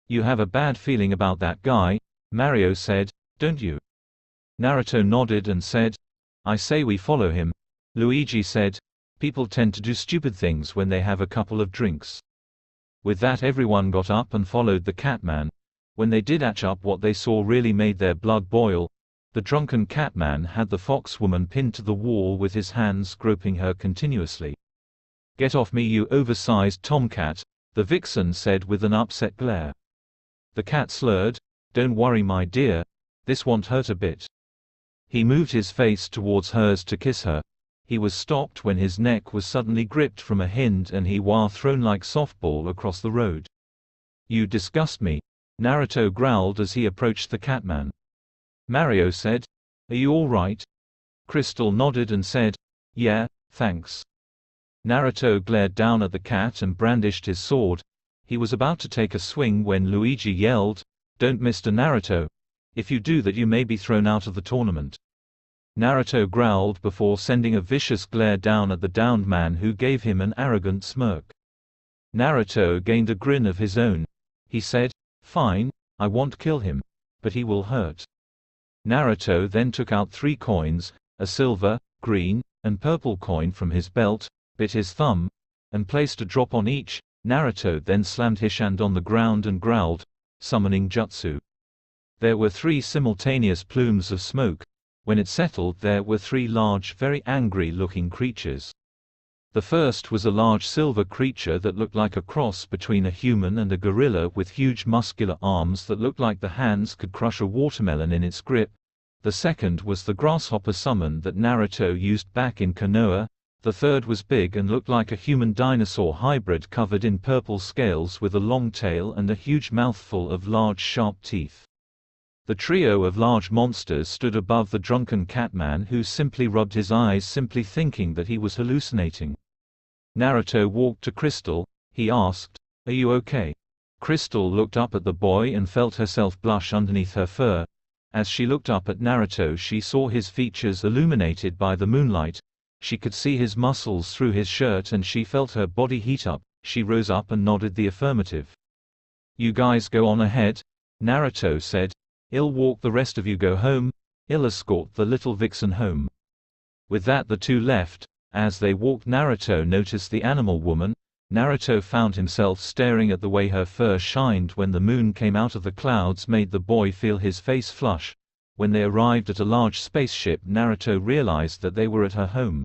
"You have a bad feeling about that guy," Mario said, "don't you?" Naruto nodded and said, "I say we follow him." Luigi said, "People tend to do stupid things when they have a couple of drinks." With that, everyone got up and followed the Catman. When they did catch up, what they saw really made their blood boil. The drunken Catman had the fox woman pinned to the wall with his hands groping her continuously. "Get off me, you oversized tomcat," the vixen said with an upset glare. The cat slurred, "Don't worry my dear, this won't hurt a bit." He moved his face towards hers to kiss her. He was stopped when his neck was suddenly gripped from a hind and he was thrown like softball across the road. "You disgust me," Naruto growled as he approached the Catman. Mario said, "Are you all right?" Crystal nodded and said, "Yeah, thanks." Naruto glared down at the cat and brandished his sword. He was about to take a swing when Luigi yelled, "Don't, Mr. Naruto. If you do that, you may be thrown out of the tournament." Naruto growled before sending a vicious glare down at the downed man, who gave him an arrogant smirk. Naruto gained a grin of his own. He said, "Fine, I won't kill him. But he will hurt." Naruto then took out 3 coins, a silver, green, and purple coin from his belt, bit his thumb, and placed a drop on each. Naruto then slammed his hand on the ground and growled, summoning jutsu. There were 3 simultaneous plumes of smoke. When it settled, there were 3 large, very angry-looking creatures. The first was a large silver creature that looked like a cross between a human and a gorilla, with huge muscular arms that looked like the hands could crush a watermelon in its grip. The second was the grasshopper summon that Naruto used back in Konoha. The third was big and looked like a human dinosaur hybrid covered in purple scales with a long tail and a huge mouthful of large sharp teeth. The trio of large monsters stood above the drunken Catman, who simply rubbed his eyes, simply thinking that he was hallucinating. Naruto walked to Crystal. He asked, "Are you okay?" Crystal looked up at the boy and felt herself blush underneath her fur. As she looked up at Naruto, she saw his features illuminated by the moonlight. She could see his muscles through his shirt and she felt her body heat up. She rose up and nodded the affirmative. "You guys go on ahead," Naruto said. "I'll walk, the rest of you go home. I'll escort the little vixen home." With that, the two left. As they walked, Naruto noticed the animal woman. Naruto found himself staring at the way her fur shined when the moon came out of the clouds, made the boy feel his face flush. When they arrived at a large spaceship, Naruto realized that they were at her home.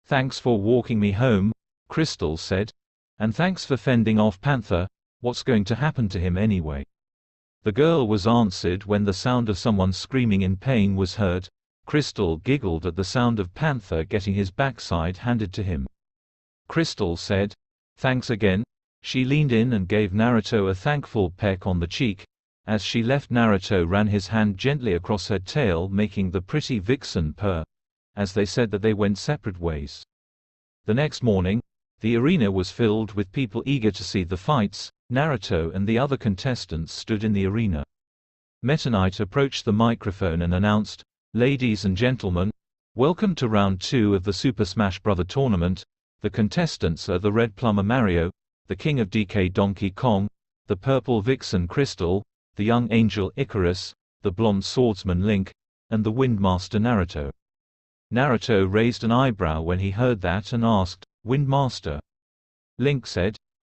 "Thanks for walking me home," Crystal said. "And thanks for fending off Panther. What's going to happen to him anyway?" The girl was answered when the sound of someone screaming in pain was heard. Crystal giggled at the sound of Panther getting his backside handed to him. Crystal said, "Thanks again." She leaned in and gave Naruto a thankful peck on the cheek. As she left, Naruto ran his hand gently across her tail, making the pretty vixen purr. As they said that, they went separate ways. The next morning, the arena was filled with people eager to see the fights. Naruto and the other contestants stood in the arena. Meta Knight approached the microphone and announced, "Ladies and gentlemen, welcome to round 2 of the Super Smash Bros. Tournament. The contestants are the Red Plumber Mario, the King of DK Donkey Kong, the Purple Vixen Crystal, the Young Angel Icarus, the Blonde Swordsman Link, and the Wind Master Naruto." Naruto raised an eyebrow when he heard that and asked, "Wind Master?" Link said,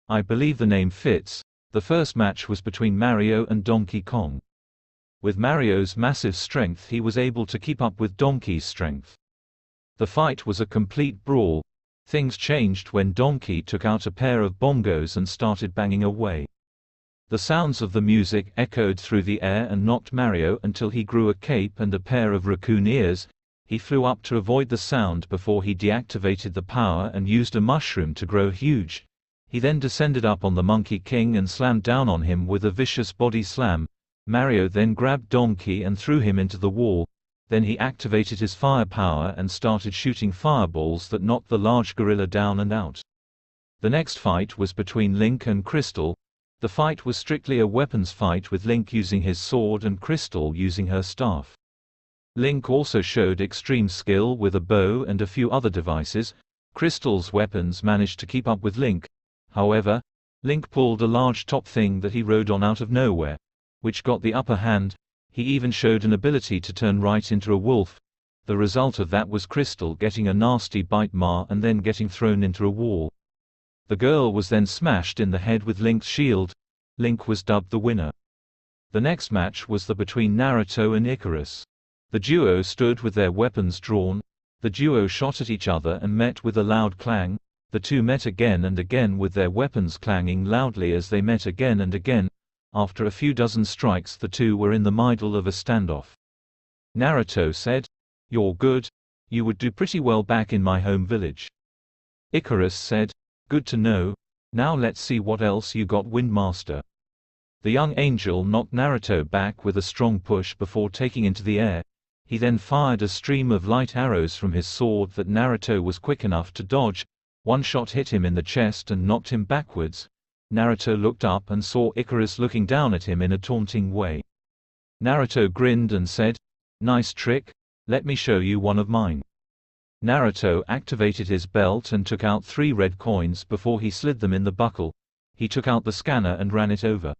"I believe the name fits. The first match was between Mario and Donkey Kong. With Mario's massive strength, he was able to keep up with Donkey's strength. The fight was a complete brawl. Things changed when Donkey took out a pair of bongos and started banging away. The sounds of the music echoed through the air and knocked Mario until he grew a cape and a pair of raccoon ears. He flew up to avoid the sound before he deactivated the power and used a mushroom to grow huge. He then descended up on the Monkey King and slammed down on him with a vicious body slam. Mario then grabbed Donkey and threw him into the wall. Then he activated his fire power and started shooting fireballs that knocked the large gorilla down and out. The next fight was between Link and Crystal. The fight was strictly a weapons fight, with Link using his sword and Crystal using her staff. Link also showed extreme skill with a bow and a few other devices. Crystal's weapons managed to keep up with Link. However, Link pulled a large top thing that he rode on out of nowhere, which got the upper hand. He even showed an ability to turn right into a wolf. The result of that was Crystal getting a nasty bite and then getting thrown into a wall. The girl was then smashed in the head with Link's shield. Link was dubbed the winner. The next match was between Naruto and Icarus. The duo stood with their weapons drawn. The duo shot at each other and met with a loud clang. The two met again and again with their weapons clanging loudly as they met again and again. After a few dozen strikes, the two were in the middle of a standoff. Naruto said, "You're good. You would do pretty well back in my home village." Icarus said, "Good to know. Now let's see what else you got, Windmaster." The young angel knocked Naruto back with a strong push before taking into the air. He then fired a stream of light arrows from his sword that Naruto was quick enough to dodge. One shot hit him in the chest and knocked him backwards. Naruto looked up and saw Icarus looking down at him in a taunting way. Naruto grinned and said, "Nice trick. Let me show you one of mine." Naruto activated his belt and took out 3 red coins before he slid them in the buckle. He took out the scanner and ran it over.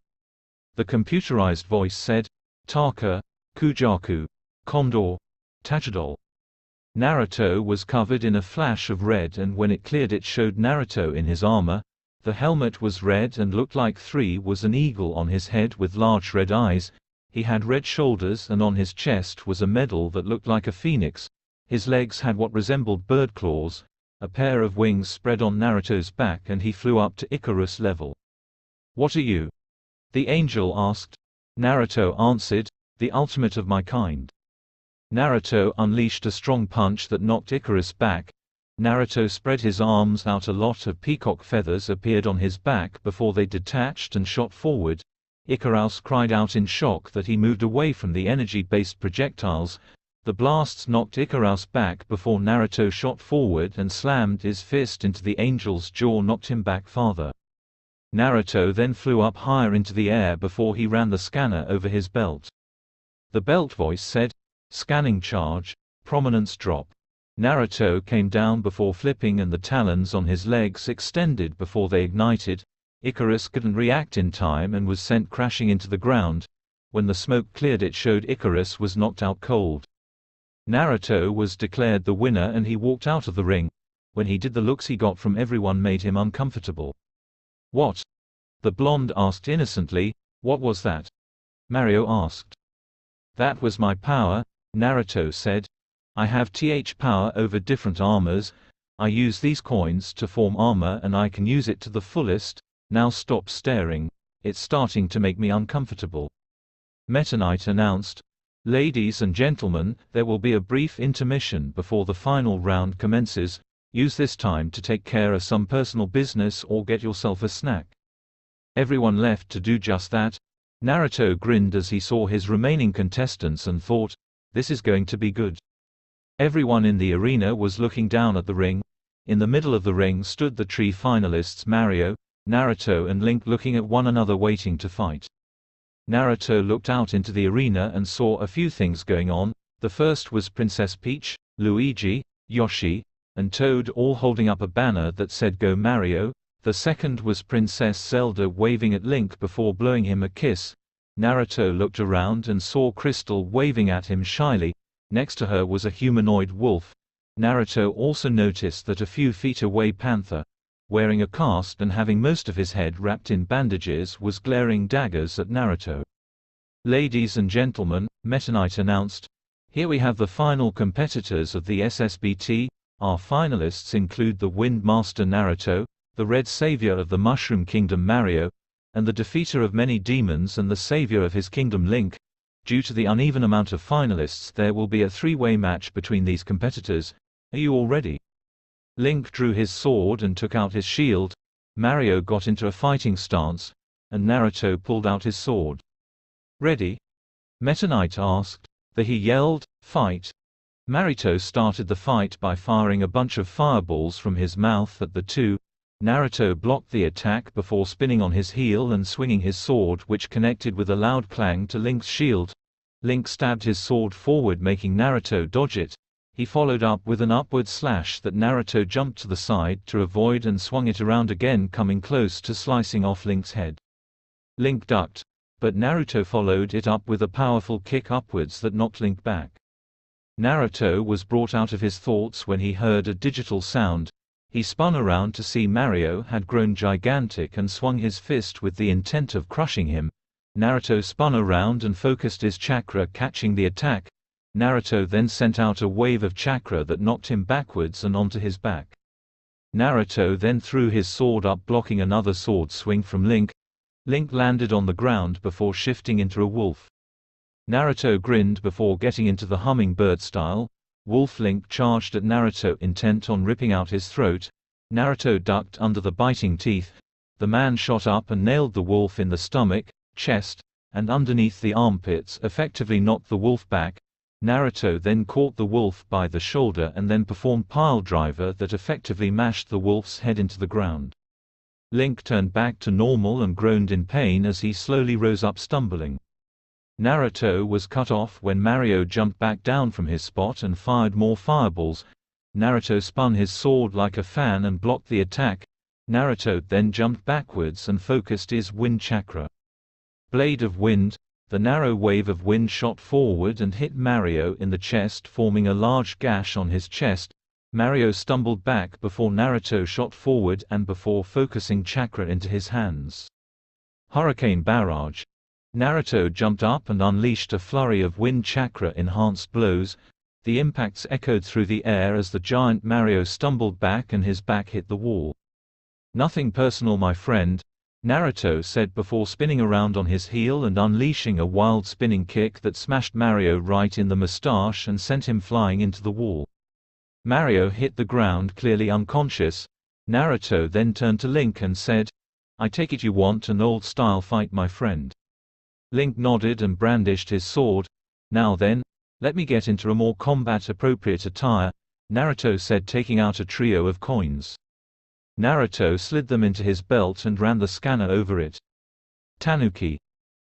The computerized voice said, "Taka, Kujaku, Condor, Tajidol." Naruto was covered in a flash of red, and when it cleared it showed Naruto in his armor. The helmet was red and looked like 3 was an eagle on his head with large red eyes. He had red shoulders and on his chest was a medal that looked like a phoenix. His legs had what resembled bird claws. A pair of wings spread on Naruto's back and he flew up to Icarus level. "What are you?" the angel asked. Naruto answered, "The ultimate of my kind." Naruto unleashed a strong punch that knocked Icarus back. Naruto spread his arms out. A lot of peacock feathers appeared on his back before they detached and shot forward. Icarus cried out in shock that he moved away from the energy-based projectiles. The blasts knocked Icarus back before Naruto shot forward and slammed his fist into the angel's jaw, knocked him back farther. Naruto then flew up higher into the air before he ran the scanner over his belt. The belt voice said, "Scanning charge, prominence drop." Naruto came down before flipping and the talons on his legs extended before they ignited. Icarus couldn't react in time and was sent crashing into the ground. When the smoke cleared it showed Icarus was knocked out cold. Naruto was declared the winner and he walked out of the ring. When he did, the looks he got from everyone made him uncomfortable. "What?" the blonde asked innocently. "What was that?" Mario asked. "That was my power," Naruto said. "I have power over different armors. I use these coins to form armor and I can use it to the fullest. Now stop staring. It's starting to make me uncomfortable." Meta Knight announced, "Ladies and gentlemen, there will be a brief intermission before the final round commences. Use this time to take care of some personal business or get yourself a snack." Everyone left to do just that. Naruto grinned as he saw his remaining contestants and thought, "This is going to be good." Everyone in the arena was looking down at the ring. In the middle of the ring stood the 3 finalists, Mario, Naruto and Link, looking at one another waiting to fight. Naruto looked out into the arena and saw a few things going on. The first was Princess Peach, Luigi, Yoshi, and Toad all holding up a banner that said "Go Mario." The second was Princess Zelda waving at Link before blowing him a kiss. Naruto looked around and saw Crystal waving at him shyly. Next to her was a humanoid wolf. Naruto also noticed that a few feet away Panther. wearing a cast and having most of his head wrapped in bandages, was glaring daggers at Naruto. "Ladies and gentlemen," Meta Knight announced, "here we have the final competitors of the SSBT. Our finalists include the Wind Master Naruto, the Red Savior of the Mushroom Kingdom Mario, and the defeater of many demons and the savior of his kingdom Link. Due to the uneven amount of finalists, there will be a three-way match between these competitors. Are you all ready?" Link drew his sword and took out his shield, Mario got into a fighting stance, and Naruto pulled out his sword. "Ready?" Meta Knight asked. Then he yelled, "Fight!" Naruto started the fight by firing a bunch of fireballs from his mouth at the two. Naruto blocked the attack before spinning on his heel and swinging his sword, which connected with a loud clang to Link's shield. Link stabbed his sword forward, making Naruto dodge it. He followed up with an upward slash that Naruto jumped to the side to avoid and swung it around again, coming close to slicing off Link's head. Link ducked, but Naruto followed it up with a powerful kick upwards that knocked Link back. Naruto was brought out of his thoughts when he heard a digital sound. He spun around to see Mario had grown gigantic and swung his fist with the intent of crushing him. Naruto spun around and focused his chakra, catching the attack. Naruto then sent out a wave of chakra that knocked him backwards and onto his back. Naruto then threw his sword up, blocking another sword swing from Link. Link landed on the ground before shifting into a wolf. Naruto grinned before getting into the hummingbird style. Wolf Link charged at Naruto, intent on ripping out his throat. Naruto ducked under the biting teeth. The man shot up and nailed the wolf in the stomach, chest, and underneath the armpits, effectively knocked the wolf back. Naruto then caught the wolf by the shoulder and then performed pile driver that effectively mashed the wolf's head into the ground. Link turned back to normal and groaned in pain as he slowly rose up, stumbling. Naruto was cut off when Mario jumped back down from his spot and fired more fireballs. Naruto spun his sword like a fan and blocked the attack. Naruto then jumped backwards and focused his wind chakra. Blade of Wind. The narrow wave of wind shot forward and hit Mario in the chest, forming a large gash on his chest. Mario stumbled back before Naruto shot forward and before focusing chakra into his hands. Hurricane Barrage. Naruto jumped up and unleashed a flurry of wind chakra-enhanced blows. The impacts echoed through the air as the giant Mario stumbled back and his back hit the wall. "Nothing personal, my friend," Naruto said before spinning around on his heel and unleashing a wild spinning kick that smashed Mario right in the mustache and sent him flying into the wall. Mario hit the ground, clearly unconscious. Naruto then turned to Link and said, "I take it you want an old-style fight, my friend." Link nodded and brandished his sword. "Now then, let me get into a more combat-appropriate attire," Naruto said, taking out a trio of coins. Naruto slid them into his belt and ran the scanner over it. Tanuki.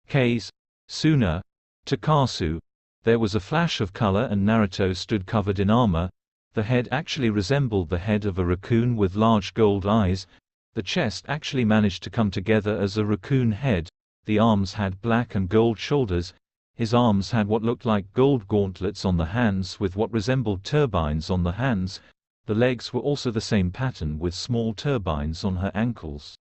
Kase. Suna. Takasu. There was a flash of color and Naruto stood covered in armor. The head actually resembled the head of a raccoon with large gold eyes. The chest actually managed to come together as a raccoon head. The arms had black and gold shoulders. His arms had what looked like gold gauntlets on the hands with what resembled turbines on the hands. The legs were also the same pattern with small turbines on her ankles.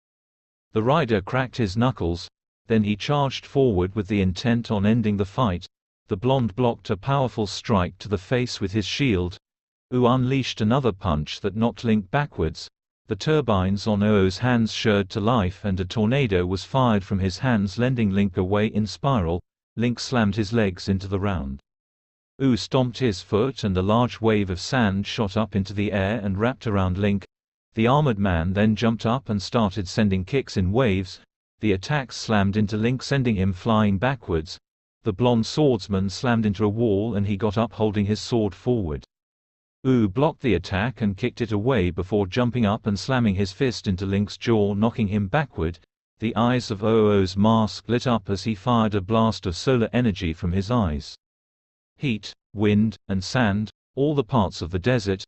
The rider cracked his knuckles. Then he charged forward with the intent on ending the fight. The blonde blocked a powerful strike to the face with his shield. Unleashed another punch that knocked Link backwards. The turbines on Oo's hands shirred to life and a tornado was fired from his hands, lending Link away in spiral. Link slammed his legs into the round. Stomped his foot and a large wave of sand shot up into the air and wrapped around Link. The armored man then jumped up and started sending kicks in waves. The attacks slammed into Link, sending him flying backwards. The blonde swordsman slammed into a wall and he got up holding his sword forward. Blocked the attack and kicked it away before jumping up and slamming his fist into Link's jaw, knocking him backward. The eyes of Oo's mask lit up as he fired a blast of solar energy from his eyes. Heat, wind, and sand, all the parts of the desert,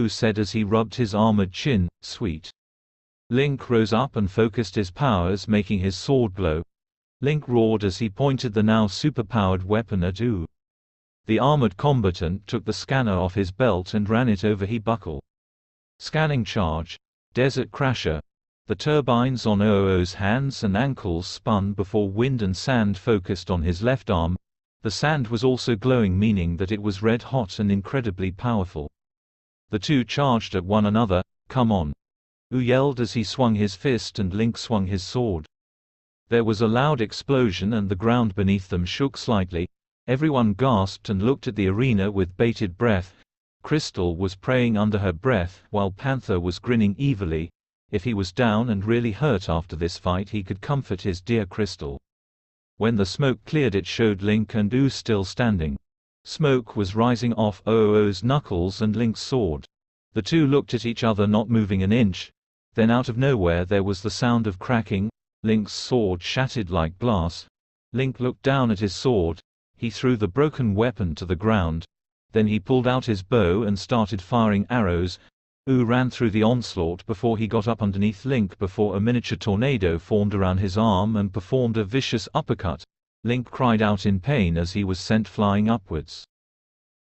said as he rubbed his armored chin, "Sweet." Link rose up and focused his powers, making his sword glow. Link roared as he pointed the now superpowered weapon at Oo. The armored combatant took the scanner off his belt and ran it over his buckle. Scanning charge. Desert Crasher. The turbines on 000's hands and ankles spun before wind and sand focused on his left arm. The sand was also glowing, meaning that it was red hot and incredibly powerful. The two charged at one another. Come on! Yelled as he swung his fist and Link swung his sword. There was a loud explosion and the ground beneath them shook slightly. Everyone gasped and looked at the arena with bated breath. Crystal was praying under her breath, while Panther was grinning evilly. If he was down and really hurt after this fight, he could comfort his dear Crystal. When the smoke cleared, it showed Link and Ooze still standing. Smoke was rising off 000's knuckles and Link's sword. The two looked at each other, not moving an inch. Then out of nowhere there was the sound of cracking. Link's sword shattered like glass. Link looked down at his sword. He threw the broken weapon to the ground. Then he pulled out his bow and started firing arrows. Ran through the onslaught before he got up underneath Link before a miniature tornado formed around his arm and performed a vicious uppercut. Link cried out in pain as he was sent flying upwards.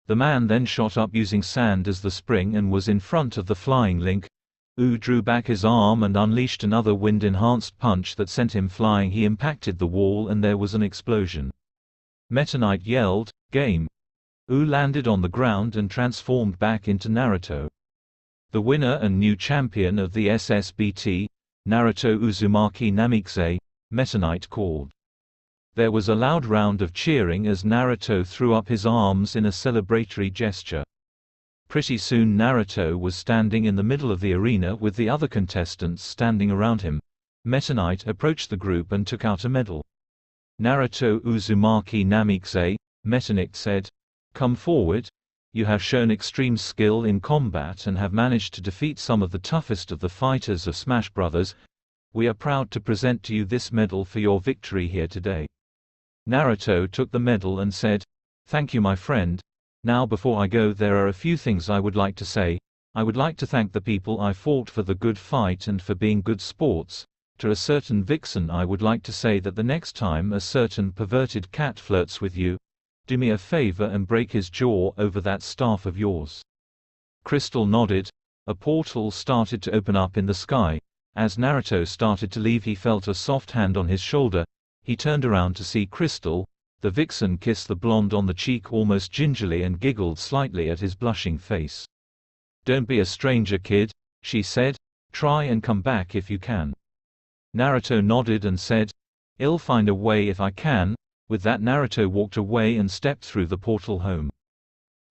The man then shot up using sand as the spring and was in front of the flying Link. Drew back his arm and unleashed another wind-enhanced punch that sent him flying. He impacted the wall and there was an explosion. Meta Knight yelled, "Game!" Landed on the ground and transformed back into Naruto. The winner and new champion of the SSBT, Naruto Uzumaki Namikaze, Meta Knight called. There was a loud round of cheering as Naruto threw up his arms in a celebratory gesture. Pretty soon Naruto was standing in the middle of the arena with the other contestants standing around him. Meta Knight approached the group and took out a medal. Naruto Uzumaki Namikaze, Meta Knight said, "Come forward. You have shown extreme skill in combat and have managed to defeat some of the toughest of the fighters of Smash Bros. We are proud to present to you this medal for your victory here today." Naruto took the medal and said, "Thank you, my friend. Now before I go, there are a few things I would like to say. I would like to thank the people I fought for the good fight and for being good sports. To a certain vixen I would like to say that the next time a certain perverted cat flirts with you, do me a favor and break his jaw over that staff of yours." Crystal nodded. A portal started to open up in the sky. As Naruto started to leave, he felt a soft hand on his shoulder. He turned around to see Crystal. The vixen kissed the blonde on the cheek almost gingerly and giggled slightly at his blushing face. "Don't be a stranger, kid," she said. "Try and come back if you can." Naruto nodded and said, "I'll find a way if I can." With that, Naruto walked away and stepped through the portal home.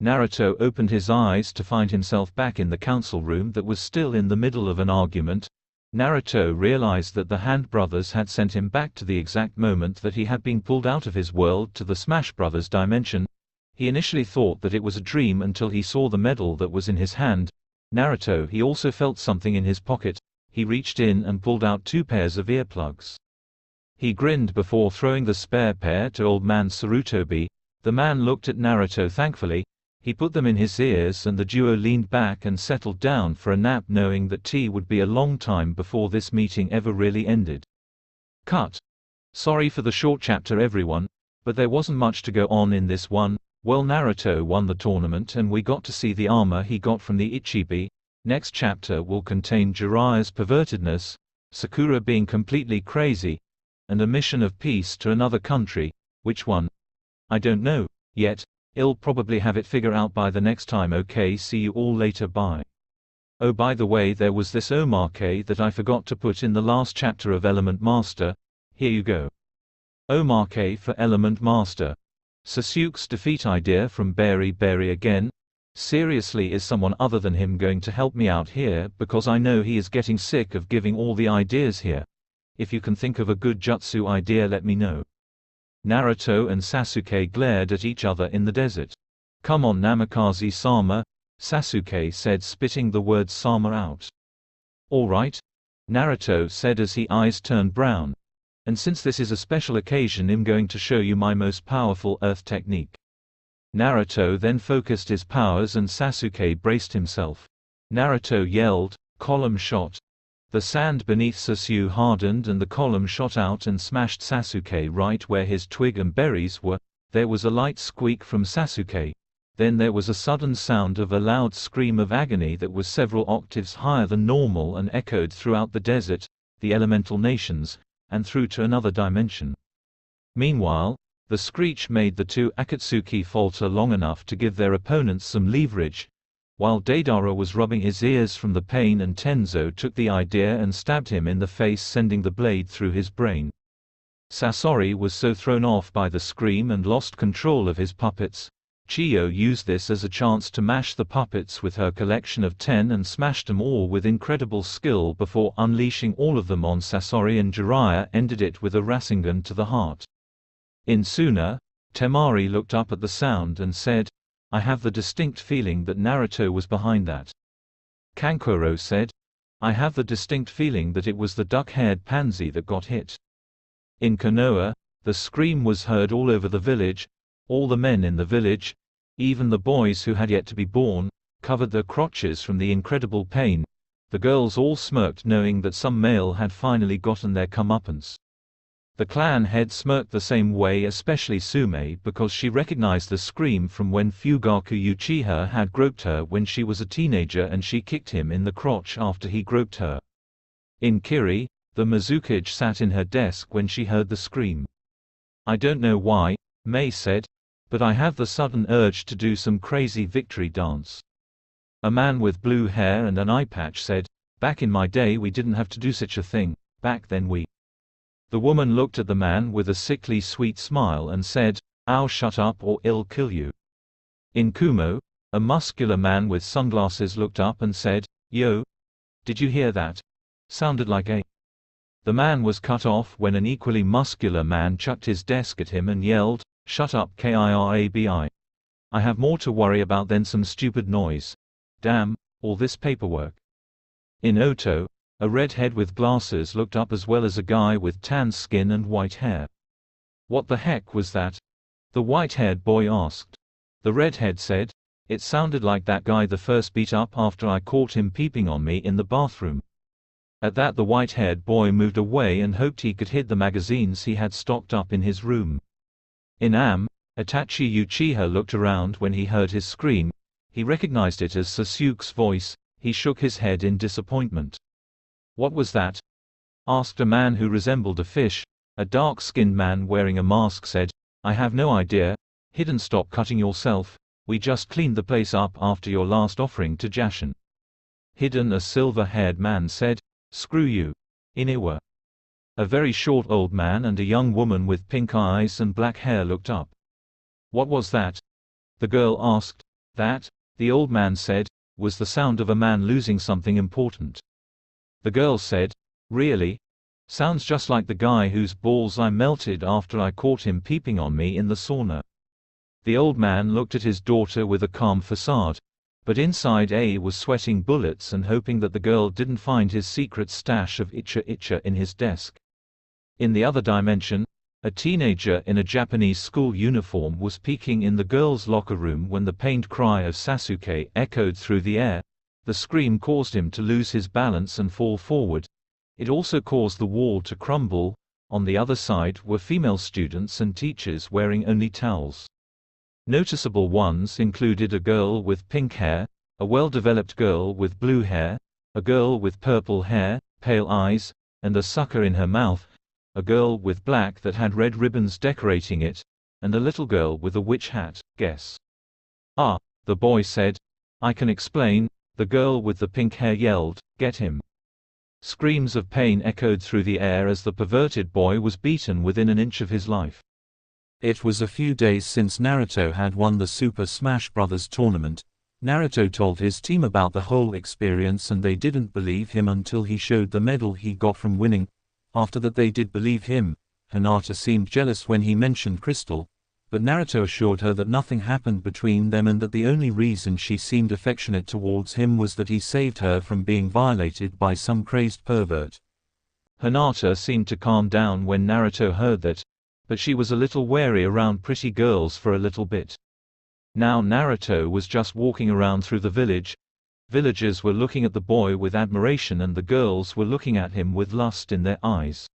Naruto opened his eyes to find himself back in the council room that was still in the middle of an argument. Naruto realized that the Hand Brothers had sent him back to the exact moment that he had been pulled out of his world to the Smash Brothers dimension. He initially thought that it was a dream until he saw the medal that was in his hand. Naruto, he also felt something in his pocket. He reached in and pulled out 2 pairs of earplugs. He grinned before throwing the spare pair to Old Man Sarutobi. The man looked at Naruto thankfully. He put them in his ears and the duo leaned back and settled down for a nap, knowing that tea would be a long time before this meeting ever really ended. Cut. Sorry for the short chapter everyone, but there wasn't much to go on in this one. Well, Naruto won the tournament and we got to see the armor he got from the Ichibi. Next chapter will contain Jiraiya's pervertedness, Sakura being completely crazy, and a mission of peace to another country. Which one? I don't know yet. I'll probably have it figure out by the next time. Okay, see you all later, bye. Oh, by the way, there was this omake that I forgot to put in the last chapter of Element Master. Here you go. Omake for Element Master. Sasuke's defeat idea from Berry again. Seriously, is someone other than him going to help me out here, because I know he is getting sick of giving all the ideas here. If you can think of a good jutsu idea, let me know. Naruto and Sasuke glared at each other in the desert. Come on, Namikaze-sama, Sasuke said, spitting the word sama out. All right, Naruto said as his eyes turned brown. And since this is a special occasion, I'm going to show you my most powerful earth technique. Naruto then focused his powers and Sasuke braced himself. Naruto yelled, "Column shot." The sand beneath Sasuke hardened and the column shot out and smashed Sasuke right where his twig and berries were. There was a light squeak from Sasuke. Then there was a sudden sound of a loud scream of agony that was several octaves higher than normal and echoed throughout the desert, the elemental nations, and through to another dimension. Meanwhile, the screech made the two Akatsuki falter long enough to give their opponents some leverage, while Deidara was rubbing his ears from the pain and Tenzo took the idea and stabbed him in the face, sending the blade through his brain. Sasori was so thrown off by the scream and lost control of his puppets. Chiyo used this as a chance to mash the puppets with her collection of 10 and smashed them all with incredible skill before unleashing all of them on Sasori, and Jiraiya ended it with a Rasengan to the heart. In Suna, Temari looked up at the sound and said, "I have the distinct feeling that Naruto was behind that." Kankuro said, "I have the distinct feeling that it was the duck-haired pansy that got hit." In Konoha, the scream was heard all over the village. All the men in the village, even the boys who had yet to be born, covered their crotches from the incredible pain. The girls all smirked, knowing that some male had finally gotten their comeuppance. The clan head smirked the same way, especially Sume, because she recognized the scream from when Fugaku Uchiha had groped her when she was a teenager and she kicked him in the crotch after he groped her. In Kiri, the Mizukage sat in her desk when she heard the scream. "I don't know why," Mei said, "but I have the sudden urge to do some crazy victory dance." A man with blue hair and an eye patch said, "Back in my day we didn't have to do such a thing, back then we." The woman looked at the man with a sickly sweet smile and said, "Ow, shut up or I'll kill you." In Kumo, a muscular man with sunglasses looked up and said, "Yo! Did you hear that? Sounded like a..." The man was cut off when an equally muscular man chucked his desk at him and yelled, "Shut up Kirabi. I have more to worry about than some stupid noise. Damn, all this paperwork." In Oto, a redhead with glasses looked up, as well as a guy with tan skin and white hair. "What the heck was that?" the white-haired boy asked. The redhead said, "It sounded like that guy the first beat up after I caught him peeping on me in the bathroom." At that, the white-haired boy moved away and hoped he could hid the magazines he had stocked up in his room. In Am, Itachi Uchiha looked around when he heard his scream. He recognized it as Sasuke's voice. He shook his head in disappointment. "What was that?" asked a man who resembled a fish. A dark-skinned man wearing a mask said, "I have no idea. Hidden, stop cutting yourself. We just cleaned the place up after your last offering to Jashin." Hidden, a silver-haired man said, "Screw you. Iniwa." A very short old man and a young woman with pink eyes and black hair looked up. "What was that?" the girl asked. "That," the old man said, "was the sound of a man losing something important." The girl said, "Really? Sounds just like the guy whose balls I melted after I caught him peeping on me in the sauna." The old man looked at his daughter with a calm facade, but inside A was sweating bullets and hoping that the girl didn't find his secret stash of Icha Icha in his desk. In the other dimension, a teenager in a Japanese school uniform was peeking in the girls' locker room when the pained cry of Sasuke echoed through the air. The scream caused him to lose his balance and fall forward. It also caused the wall to crumble. On the other side were female students and teachers wearing only towels. Noticeable ones included a girl with pink hair, a well-developed girl with blue hair, a girl with purple hair, pale eyes, and a sucker in her mouth, a girl with black that had red ribbons decorating it, and a little girl with a witch hat. Guess. "Ah," the boy said. "I can explain." The girl with the pink hair yelled, "Get him." Screams of pain echoed through the air as the perverted boy was beaten within an inch of his life. It was a few days since Naruto had won the Super Smash Bros. Tournament. Naruto told his team about the whole experience and they didn't believe him until he showed the medal he got from winning. After that they did believe him. Hinata seemed jealous when he mentioned Crystal, but Naruto assured her that nothing happened between them and that the only reason she seemed affectionate towards him was that he saved her from being violated by some crazed pervert. Hinata seemed to calm down when Naruto heard that, but she was a little wary around pretty girls for a little bit. Now Naruto was just walking around through the village. Villagers were looking at the boy with admiration and the girls were looking at him with lust in their eyes.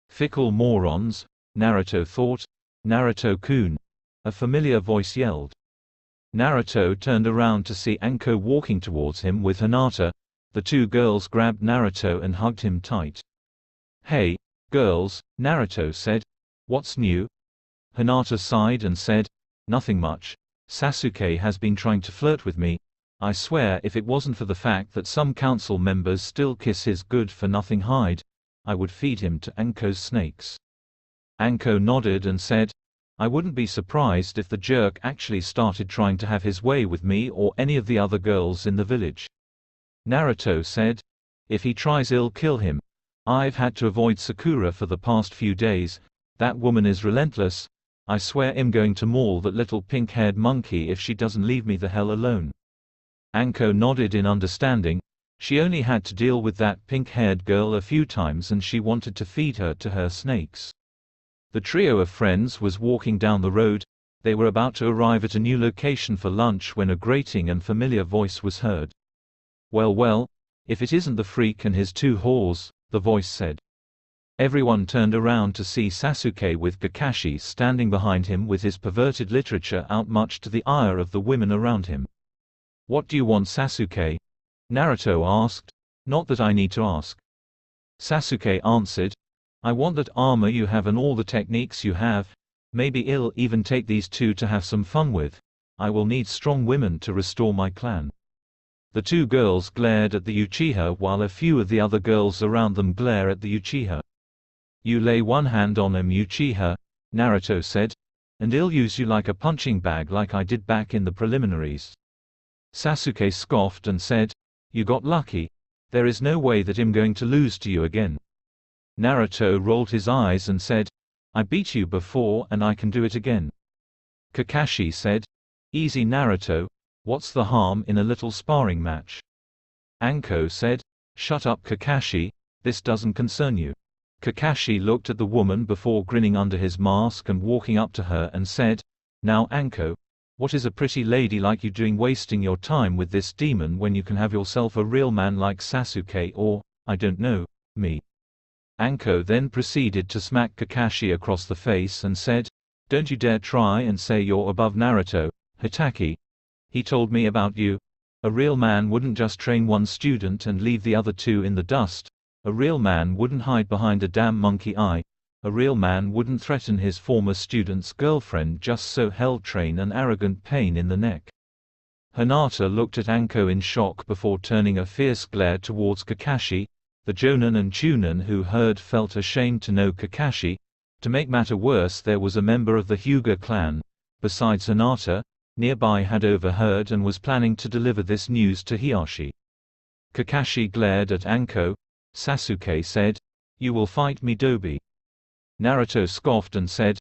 Fickle morons, Naruto thought. "Naruto-kun," a familiar voice yelled. Naruto turned around to see Anko walking towards him with Hinata. The two girls grabbed Naruto and hugged him tight. "Hey, girls," Naruto said. "What's new?" Hinata sighed and said, "Nothing much. Sasuke has been trying to flirt with me. I swear if it wasn't for the fact that some council members still kiss his good-for-nothing hide, I would feed him to Anko's snakes." Anko nodded and said, "I wouldn't be surprised if the jerk actually started trying to have his way with me or any of the other girls in the village." Naruto said, "If he tries, I'll kill him. I've had to avoid Sakura for the past few days. That woman is relentless. I swear I'm going to maul that little pink-haired monkey if she doesn't leave me the hell alone." Anko nodded in understanding. She only had to deal with that pink-haired girl a few times and she wanted to feed her to her snakes. The trio of friends was walking down the road. They were about to arrive at a new location for lunch when a grating and familiar voice was heard. Well, if it isn't the freak and his two whores," the voice said. Everyone turned around to see Sasuke with Kakashi standing behind him with his perverted literature out, much to the ire of the women around him. "What do you want, Sasuke?" Naruto asked. "Not that I need to ask." Sasuke answered, "I want that armor you have and all the techniques you have. Maybe I'll even take these two to have some fun with. I will need strong women to restore my clan." The two girls glared at the Uchiha while a few of the other girls around them glare at the Uchiha. "You lay one hand on him, Uchiha," Naruto said, "and I'll use you like a punching bag like I did back in the preliminaries." Sasuke scoffed and said, "You got lucky. There is no way that I'm going to lose to you again." Naruto rolled his eyes and said, "I beat you before and I can do it again." Kakashi said, "Easy Naruto, what's the harm in a little sparring match?" Anko said, "Shut up Kakashi, this doesn't concern you." Kakashi looked at the woman before grinning under his mask and walking up to her and said, "Now Anko, what is a pretty lady like you doing wasting your time with this demon when you can have yourself a real man like Sasuke or, I don't know, me?" Anko then proceeded to smack Kakashi across the face and said, "Don't you dare try and say you're above Naruto, Hitaki. He told me about you. A real man wouldn't just train one student and leave the other two in the dust. A real man wouldn't hide behind a damn monkey eye. A real man wouldn't threaten his former student's girlfriend just so he'll train an arrogant pain in the neck." Hinata looked at Anko in shock before turning a fierce glare towards Kakashi. The Jonin and Chunin who heard felt ashamed to know Kakashi. To make matter worse, there was a member of the Hyuga clan, besides Hinata, nearby had overheard and was planning to deliver this news to Hiashi. Kakashi glared at Anko. Sasuke said, "You will fight me, Dobi." Naruto scoffed and said,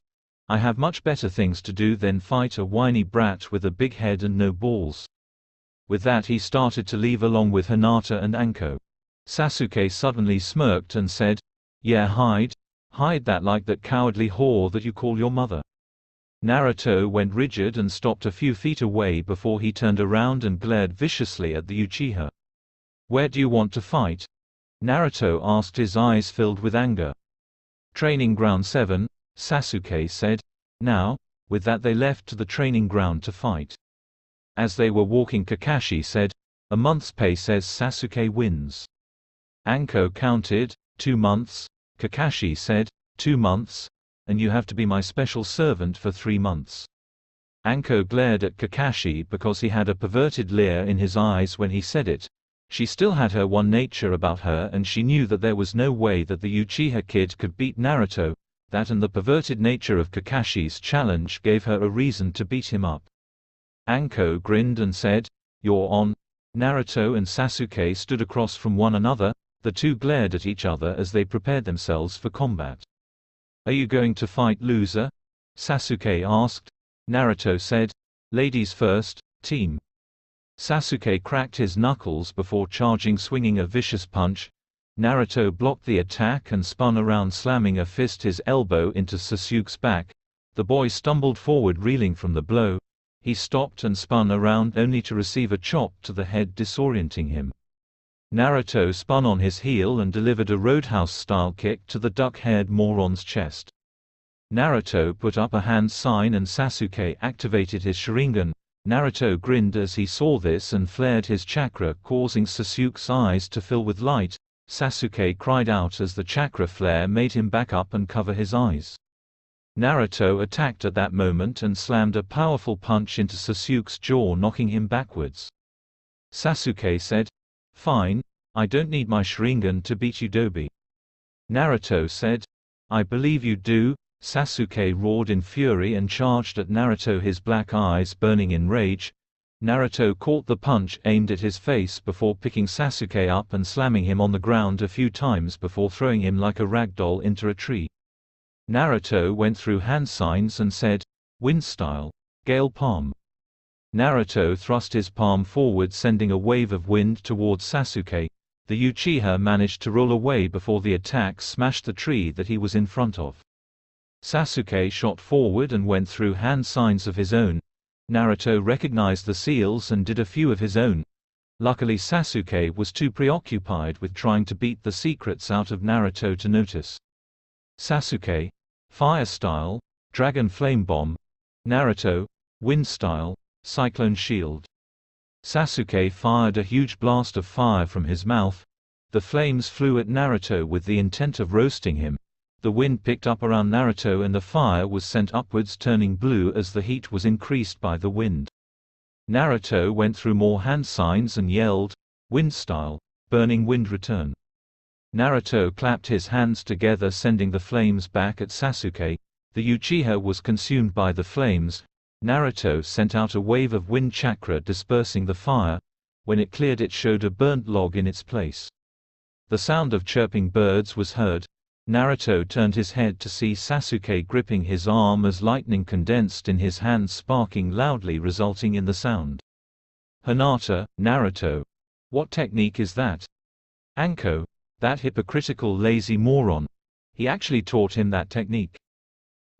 "I have much better things to do than fight a whiny brat with a big head and no balls." With that he started to leave along with Hinata and Anko. Sasuke suddenly smirked and said, "Yeah, hide that like that cowardly whore that you call your mother." Naruto went rigid and stopped a few feet away before he turned around and glared viciously at the Uchiha. "Where do you want to fight?" Naruto asked, his eyes filled with anger. "Training ground 7, Sasuke said. Now, with that they left to the training ground to fight. As they were walking, Kakashi said, "A month's pay says Sasuke wins." Anko counted, 2 months. Kakashi said, 2 months, and you have to be my special servant for 3 months. Anko glared at Kakashi because he had a perverted leer in his eyes when he said it. She still had her one nature about her and she knew that there was no way that the Uchiha kid could beat Naruto. That and the perverted nature of Kakashi's challenge gave her a reason to beat him up. Anko grinned and said, "You're on." Naruto and Sasuke stood across from one another. The two glared at each other as they prepared themselves for combat. "Are you going to fight, loser?" Sasuke asked. Naruto said, "Ladies first, team." Sasuke cracked his knuckles before charging, swinging a vicious punch. Naruto blocked the attack and spun around, slamming a fist, his elbow, into Sasuke's back. The boy stumbled forward, reeling from the blow. He stopped and spun around only to receive a chop to the head, disorienting him. Naruto spun on his heel and delivered a roadhouse-style kick to the duck-haired moron's chest. Naruto put up a hand sign and Sasuke activated his Sharingan. Naruto grinned as he saw this and flared his chakra, causing Sasuke's eyes to fill with light. Sasuke cried out as the chakra flare made him back up and cover his eyes. Naruto attacked at that moment and slammed a powerful punch into Sasuke's jaw, knocking him backwards. Sasuke said, "Fine, I don't need my Sharingan to beat you, Dobi." Naruto said, "I believe you do." Sasuke roared in fury and charged at Naruto, his black eyes burning in rage. Naruto caught the punch aimed at his face before picking Sasuke up and slamming him on the ground a few times before throwing him like a ragdoll into a tree. Naruto went through hand signs and said, "Wind style, Gale palm." Naruto thrust his palm forward, sending a wave of wind towards Sasuke. The Uchiha managed to roll away before the attack smashed the tree that he was in front of. Sasuke shot forward and went through hand signs of his own. Naruto recognized the seals and did a few of his own. Luckily Sasuke was too preoccupied with trying to beat the secrets out of Naruto to notice. Sasuke, Fire style, Dragon Flame Bomb. Naruto, Wind style, Cyclone Shield. Sasuke fired a huge blast of fire from his mouth. The flames flew at Naruto with the intent of roasting him. The wind picked up around Naruto and the fire was sent upwards, turning blue as the heat was increased by the wind. Naruto went through more hand signs and yelled, "Wind style, Burning Wind Return." Naruto clapped his hands together, sending the flames back at Sasuke. The Uchiha was consumed by the flames. Naruto sent out a wave of wind chakra dispersing the fire. When it cleared, it showed a burnt log in its place. The sound of chirping birds was heard. Naruto turned his head to see Sasuke gripping his arm as lightning condensed in his hand, sparking loudly, resulting in the sound. Hinata, Naruto. What technique is that? Anko. That hypocritical lazy moron. He actually taught him that technique.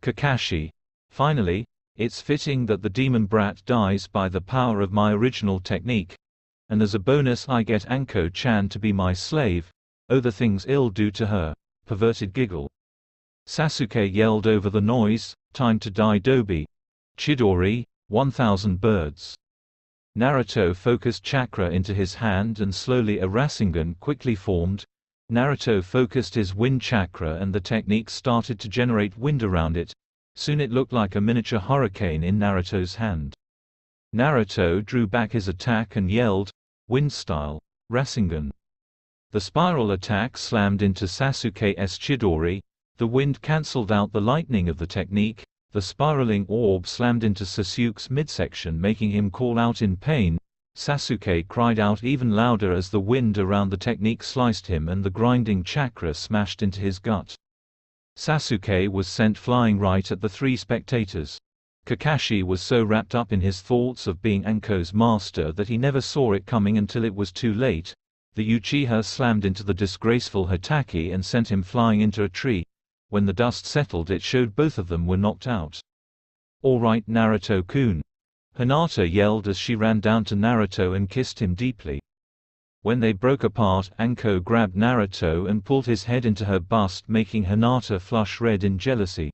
Kakashi. Finally, it's fitting that the demon brat dies by the power of my original technique. And as a bonus I get Anko-chan to be my slave. Oh, the things I'll do to her. Perverted giggle. Sasuke yelled over the noise, "Time to die, Dobi." Chidori, 1000 birds. Naruto focused chakra into his hand and slowly a Rasengan quickly formed. Naruto focused his wind chakra and the technique started to generate wind around it. Soon it looked like a miniature hurricane in Naruto's hand. Naruto drew back his attack and yelled, "Wind style, Rasengan." The spiral attack slammed into Sasuke's Chidori. The wind cancelled out the lightning of the technique. The spiraling orb slammed into Sasuke's midsection, making him call out in pain. Sasuke cried out even louder as the wind around the technique sliced him and the grinding chakra smashed into his gut. Sasuke was sent flying right at the three spectators. Kakashi was so wrapped up in his thoughts of being Anko's master that he never saw it coming until it was too late. The Uchiha slammed into the disgraceful Hatake and sent him flying into a tree. When the dust settled, it showed both of them were knocked out. "All right, Naruto-kun." Hinata yelled as she ran down to Naruto and kissed him deeply. When they broke apart, Anko grabbed Naruto and pulled his head into her bust, making Hinata flush red in jealousy.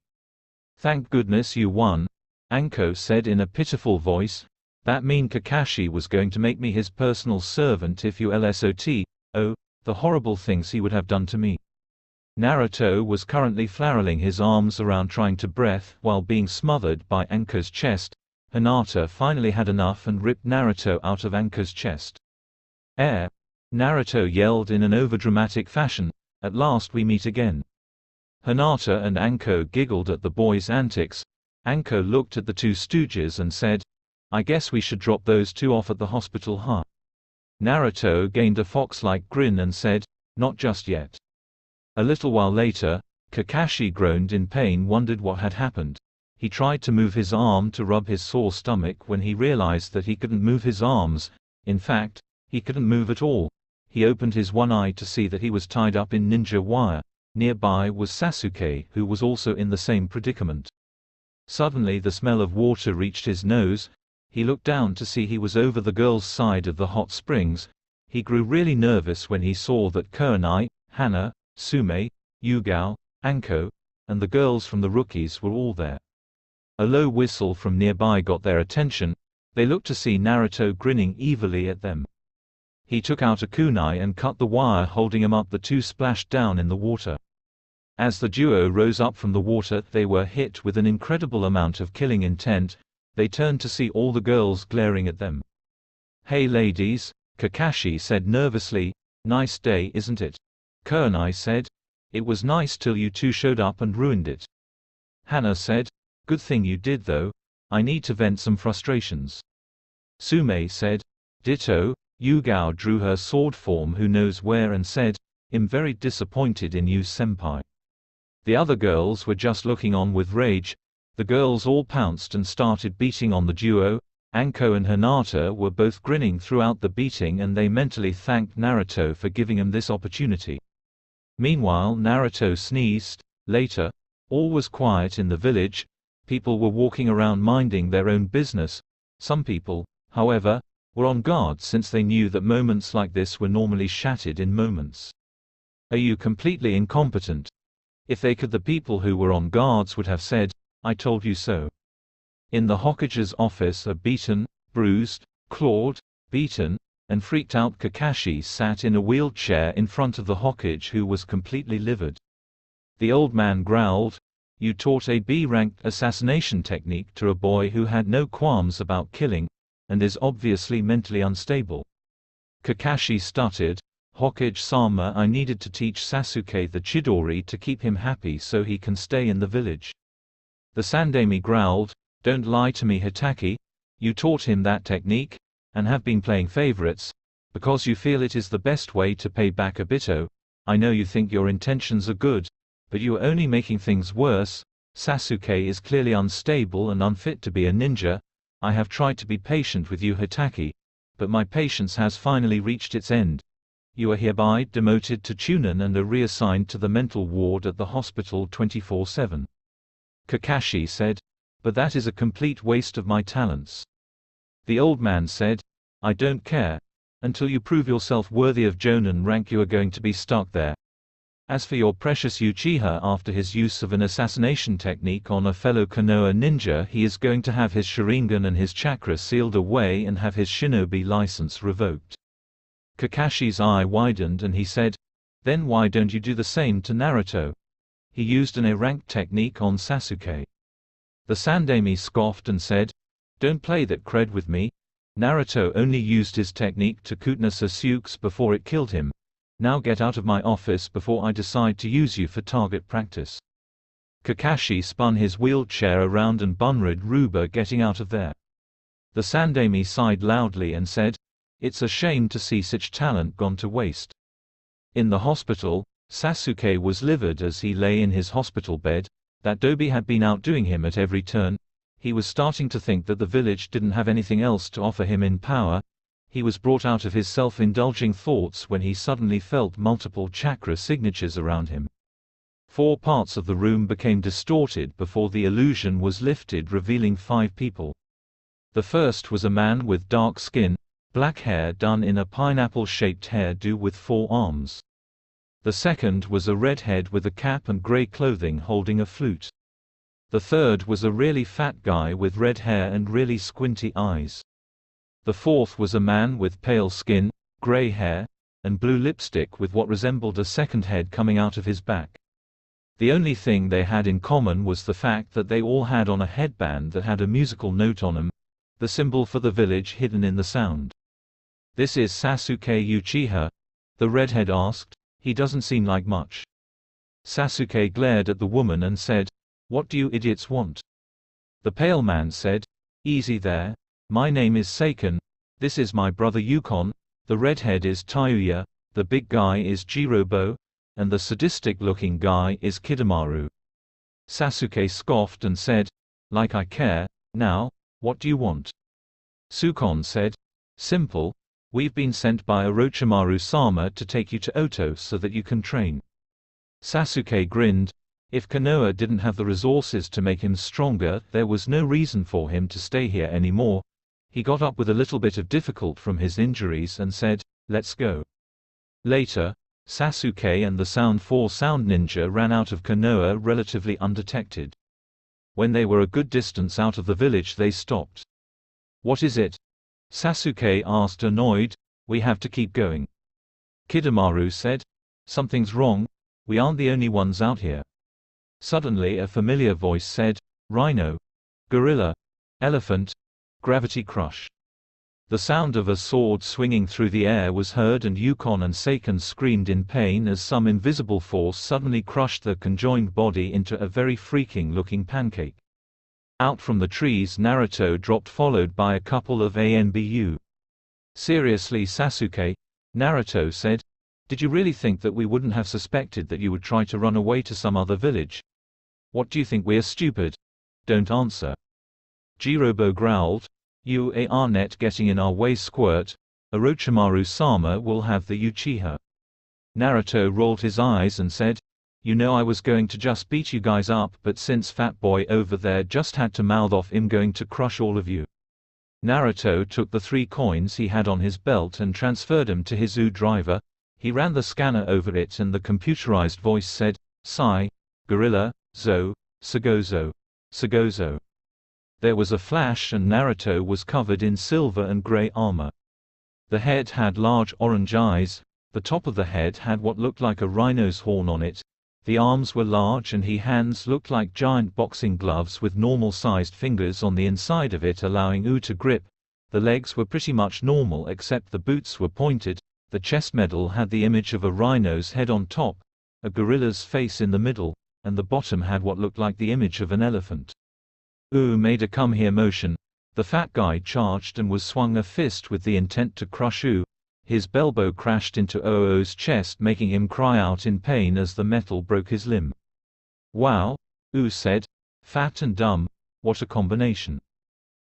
"Thank goodness you won," Anko said in a pitiful voice. "That mean Kakashi was going to make me his personal servant if you lsot. Oh, the horrible things he would have done to me." Naruto was currently flailing his arms around trying to breathe while being smothered by Anko's chest. Hinata finally had enough and ripped Naruto out of Anko's chest. "Air!" Naruto yelled in an overdramatic fashion. "At last we meet again." Hinata and Anko giggled at the boys' antics. Anko looked at the two stooges and said, "I guess we should drop those two off at the hospital, huh?" Naruto gained a fox-like grin and said, "Not just yet." A little while later, Kakashi groaned in pain, wondered what had happened. He tried to move his arm to rub his sore stomach when he realized that he couldn't move his arms. In fact, he couldn't move at all. He opened his one eye to see that he was tied up in ninja wire. Nearby was Sasuke, who was also in the same predicament. Suddenly the smell of water reached his nose. He looked down to see he was over the girls' side of the hot springs. He grew really nervous when he saw that Kurenai, Hana, Sume, Yugao, Anko, and the girls from the rookies were all there. A low whistle from nearby got their attention. They looked to see Naruto grinning evilly at them. He took out a kunai and cut the wire holding him up. The two splashed down in the water. As the duo rose up from the water, they were hit with an incredible amount of killing intent. They turned to see all the girls glaring at them. "Hey ladies," Kakashi said nervously, "nice day, isn't it?" Kurenai said, "It was nice till you two showed up and ruined it." Hana said, "Good thing you did though. I need to vent some frustrations." Sume said, "Ditto." Yugao drew her sword form who knows where and said, "I'm very disappointed in you senpai." The other girls were just looking on with rage. The girls all pounced and started beating on the duo. Anko and Hinata were both grinning throughout the beating, and they mentally thanked Naruto for giving them this opportunity. Meanwhile, Naruto sneezed. Later, all was quiet in the village. People were walking around minding their own business. Some people, however, were on guard since they knew that moments like this were normally shattered in moments. "Are you completely incompetent?" If they could, the people who were on guards would have said, "I told you so." In the Hokage's office, a beaten, bruised, clawed, beaten, and freaked out Kakashi sat in a wheelchair in front of the Hokage, who was completely livid. The old man growled, "You taught a B-ranked assassination technique to a boy who had no qualms about killing, and is obviously mentally unstable." Kakashi stuttered, "Hokage-sama, I needed to teach Sasuke the Chidori to keep him happy so he can stay in the village." The Sandaime growled, "Don't lie to me, Hitaki. You taught him that technique, and have been playing favorites, because you feel it is the best way to pay back Obito. I know you think your intentions are good, but you are only making things worse. Sasuke is clearly unstable and unfit to be a ninja. I have tried to be patient with you, Hitaki, but my patience has finally reached its end. You are hereby demoted to Chunin and are reassigned to the mental ward at the hospital 24/7. Kakashi said, "But that is a complete waste of my talents." The old man said, "I don't care. Until you prove yourself worthy of Jonin rank, you are going to be stuck there. As for your precious Uchiha, after his use of an assassination technique on a fellow Konoha ninja, he is going to have his Sharingan and his chakra sealed away and have his shinobi license revoked." Kakashi's eye widened and he said, "Then why don't you do the same to Naruto? He used an A-ranked technique on Sasuke." The Sandaime scoffed and said, "Don't play that cred with me. Naruto only used his technique to Kutna Sasuke's before it killed him. Now get out of my office before I decide to use you for target practice." Kakashi spun his wheelchair around and Bunrid Ruba getting out of there. The Sandaime sighed loudly and said, "It's a shame to see such talent gone to waste." In the hospital, Sasuke was livid as he lay in his hospital bed. That Dobi had been outdoing him at every turn. He was starting to think that the village didn't have anything else to offer him in power. He was brought out of his self-indulging thoughts when he suddenly felt multiple chakra signatures around him. 4 parts of the room became distorted before the illusion was lifted, revealing 5 people. The first was a man with dark skin, black hair done in a pineapple-shaped hairdo with 4 arms. The second was a redhead with a cap and gray clothing holding a flute. The third was a really fat guy with red hair and really squinty eyes. The fourth was a man with pale skin, gray hair, and blue lipstick with what resembled a second head coming out of his back. The only thing they had in common was the fact that they all had on a headband that had a musical note on them, the symbol for the village hidden in the sound. "This is Sasuke Uchiha?" the redhead asked. "He doesn't seem like much." Sasuke glared at the woman and said, "What do you idiots want?" The pale man said, "Easy there. My name is Seiken. This is my brother Yukon. The redhead is Tayuya, the big guy is Jirobo, and the sadistic-looking guy is Kidamaru." Sasuke scoffed and said, "Like I care. Now, what do you want?" Sukon said, "Simple. We've been sent by Orochimaru-sama to take you to Oto so that you can train." Sasuke grinned. If Konoha didn't have the resources to make him stronger, there was no reason for him to stay here anymore. He got up with a little bit of difficulty from his injuries and said, "Let's go." Later, Sasuke and the Sound 4 Sound Ninja ran out of Konoha relatively undetected. When they were a good distance out of the village, they stopped. What is it? Sasuke asked, annoyed. We have to keep going. Kidomaru said. Something's wrong. We aren't the only ones out here. Suddenly a familiar voice said, Rhino, Gorilla, Elephant, Gravity Crush. The sound of a sword swinging through the air was heard, and Yukon and Seiken screamed in pain as some invisible force suddenly crushed their conjoined body into a very freaking-looking pancake. Out from the trees Naruto dropped, followed by a couple of ANBU. Seriously, Sasuke? Naruto said. Did you really think that we wouldn't have suspected that you would try to run away to some other village? What do you think, we're stupid? Don't answer. Jirobo growled. You aren't getting in our way, squirt. Orochimaru-sama will have the Uchiha. Naruto rolled his eyes and said, you know, I was going to just beat you guys up, but since Fat Boy over there just had to mouth off, I'm going to crush all of you. Naruto took the 3 coins he had on his belt and transferred them to his driver. He ran the scanner over it and the computerized voice said, Sai, Gorilla, Zo, Sagozo, Sagozo. There was a flash and Naruto was covered in silver and gray armor. The head had large orange eyes, the top of the head had what looked like a rhino's horn on it, the arms were large and his hands looked like giant boxing gloves with normal-sized fingers on the inside of it allowing to grip. The legs were pretty much normal except the boots were pointed, the chest medal had the image of a rhino's head on top, a gorilla's face in the middle, and the bottom had what looked like the image of an elephant. Made a come here motion. The fat guy charged and was swung a fist with the intent to crush His elbow crashed into Oo's chest, making him cry out in pain as the metal broke his limb. Wow, said. Fat and dumb, what a combination.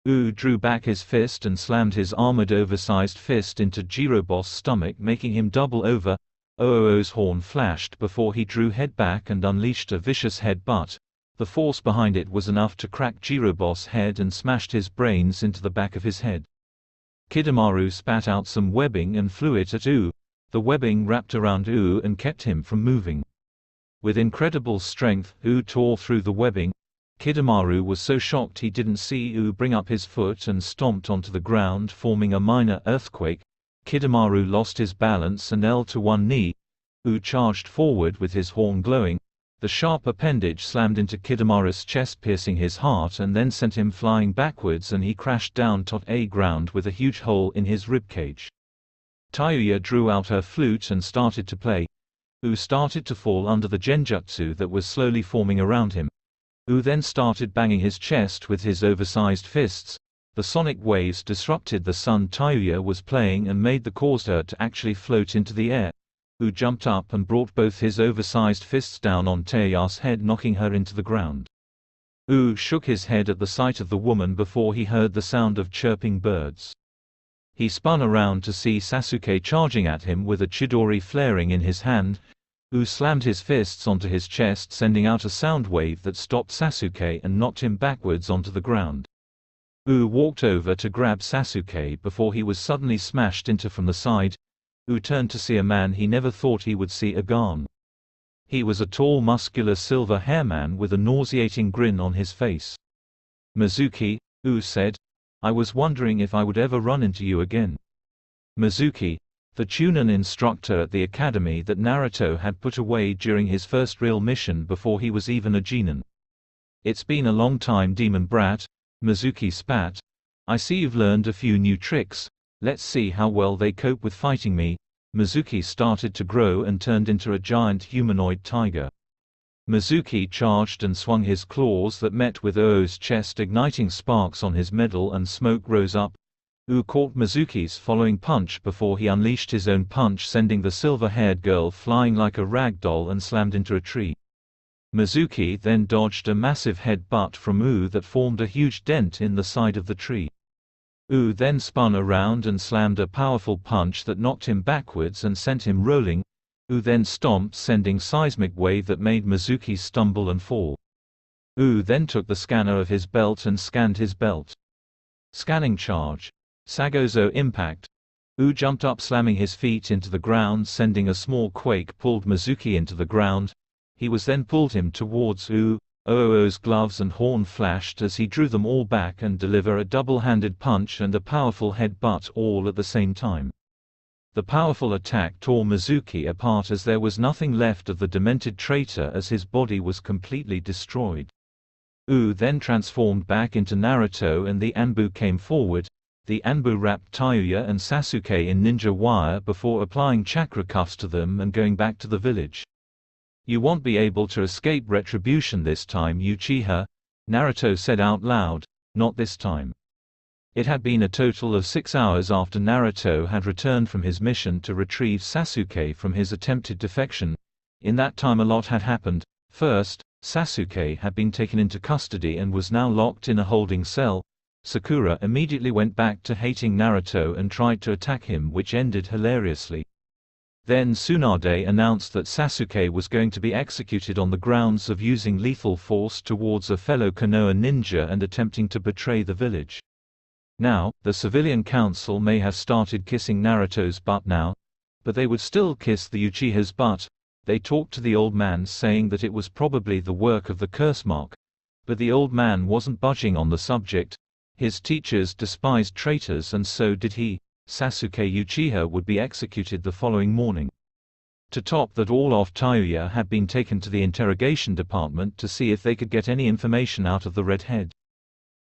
Drew back his fist and slammed his armored oversized fist into Jirobo's stomach, making him double over. Oo's horn flashed before he drew head back and unleashed a vicious headbutt. The force behind it was enough to crack Jirobo's head and smashed his brains into the back of his head. Kidomaru spat out some webbing and flew it at The webbing wrapped around and kept him from moving. With incredible strength, tore through the webbing. Kidomaru was so shocked he didn't see bring up his foot and stomped onto the ground, forming a minor earthquake. Kidomaru lost his balance and fell to one knee. Charged forward with his horn glowing. The sharp appendage slammed into Kidomaru's chest, piercing his heart, and then sent him flying backwards, and he crashed down to the ground with a huge hole in his ribcage. Tayuya drew out her flute and started to play. Started to fall under the genjutsu that was slowly forming around him. Then started banging his chest with his oversized fists. The sonic waves disrupted the sun Tayuya was playing and caused her to actually float into the air. Jumped up and brought both his oversized fists down on Tayuya's head, knocking her into the ground. Shook his head at the sight of the woman before he heard the sound of chirping birds. He spun around to see Sasuke charging at him with a Chidori flaring in his hand. Slammed his fists onto his chest, sending out a sound wave that stopped Sasuke and knocked him backwards onto the ground. Walked over to grab Sasuke before he was suddenly smashed into from the side. Turned to see a man he never thought he would see again. He was a tall, muscular silver hair man with a nauseating grin on his face. Mizuki, said. I was wondering if I would ever run into you again. Mizuki, the Chunin instructor at the academy that Naruto had put away during his first real mission before he was even a genin. It's been a long time, demon brat. Mizuki spat. I see you've learned a few new tricks. Let's see how well they cope with fighting me. Mizuki started to grow and turned into a giant humanoid tiger. Mizuki charged and swung his claws that met with Oo's chest, igniting sparks on his medal, and smoke rose up. Caught Mizuki's following punch before he unleashed his own punch, sending the silver-haired girl flying like a rag doll and slammed into a tree. Mizuki then dodged a massive head-butt from that formed a huge dent in the side of the tree. Then spun around and slammed a powerful punch that knocked him backwards and sent him rolling. Then stomped, sending seismic wave that made Mizuki stumble and fall. Then took the scanner of his belt and scanned his belt. Scanning charge. Sagozo impact. Jumped up, slamming his feet into the ground, sending a small quake, pulled Mizuki into the ground. He was then pulled him towards Oo's gloves and horn flashed as he drew them all back and delivered a double-handed punch and a powerful headbutt all at the same time. The powerful attack tore Mizuki apart as there was nothing left of the demented traitor as his body was completely destroyed. Oo then transformed back into Naruto and the Anbu came forward. The Anbu wrapped Tayuya and Sasuke in ninja wire before applying chakra cuffs to them and going back to the village. "You won't be able to escape retribution this time, Uchiha," Naruto said out loud. "Not this time." It had been a total of 6 hours after Naruto had returned from his mission to retrieve Sasuke from his attempted defection. In that time a lot had happened. First, Sasuke had been taken into custody and was now locked in a holding cell. Sakura immediately went back to hating Naruto and tried to attack him, which ended hilariously. Then Tsunade announced that Sasuke was going to be executed on the grounds of using lethal force towards a fellow Konoha ninja and attempting to betray the village. Now, the civilian council may have started kissing Naruto's butt now, but they would still kiss the Uchiha's butt. They talked to the old man saying that it was probably the work of the curse mark, but the old man wasn't budging on the subject. His teachers despised traitors and so did he. Sasuke Uchiha would be executed the following morning. To top that all off, Tayuya had been taken to the interrogation department to see if they could get any information out of the redhead.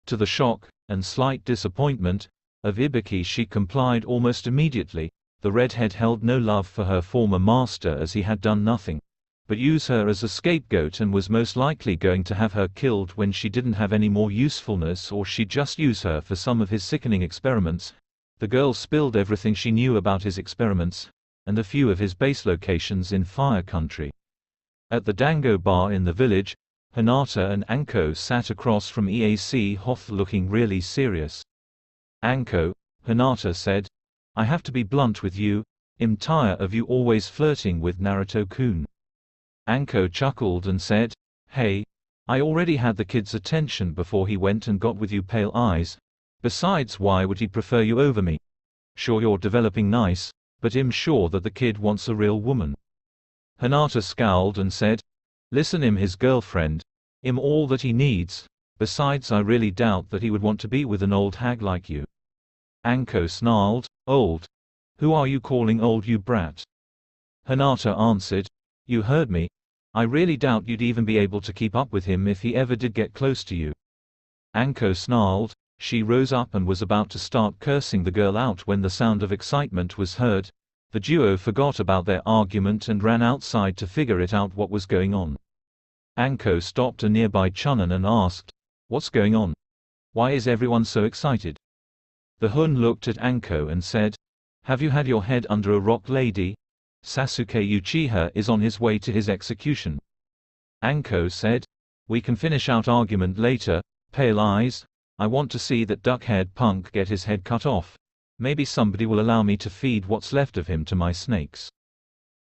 To the shock, and slight disappointment, of Ibiki, she complied almost immediately. The redhead held no love for her former master as he had done nothing but use her as a scapegoat and was most likely going to have her killed when she didn't have any more usefulness, or she'd just use her for some of his sickening experiments. The girl spilled everything she knew about his experiments, and a few of his base locations in Fire Country. At the Dango bar in the village, Hinata and Anko sat across from EAC Hoth looking really serious. "Anko," Hinata said, "I have to be blunt with you. I'm tired of you always flirting with Naruto-kun." Anko chuckled and said, "Hey, I already had the kid's attention before he went and got with you, Pale Eyes. Besides, why would he prefer you over me? Sure, you're developing nice, but I'm sure that the kid wants a real woman." Hinata scowled and said, "Listen, I'm his girlfriend. I'm all that he needs. Besides, I really doubt that he would want to be with an old hag like you." Anko snarled, "Old? Who are you calling old, you brat?" Hinata answered, "You heard me. I really doubt you'd even be able to keep up with him if he ever did get close to you." Anko snarled. She rose up and was about to start cursing the girl out when the sound of excitement was heard. The duo forgot about their argument and ran outside to figure it out what was going on. Anko stopped a nearby Chunin and asked, "What's going on? Why is everyone so excited?" The Hun looked at Anko and said, "Have you had your head under a rock, lady? Sasuke Uchiha is on his way to his execution." Anko said, "We can finish out argument later, Pale Eyes. I want to see that duck-haired punk get his head cut off. Maybe somebody will allow me to feed what's left of him to my snakes."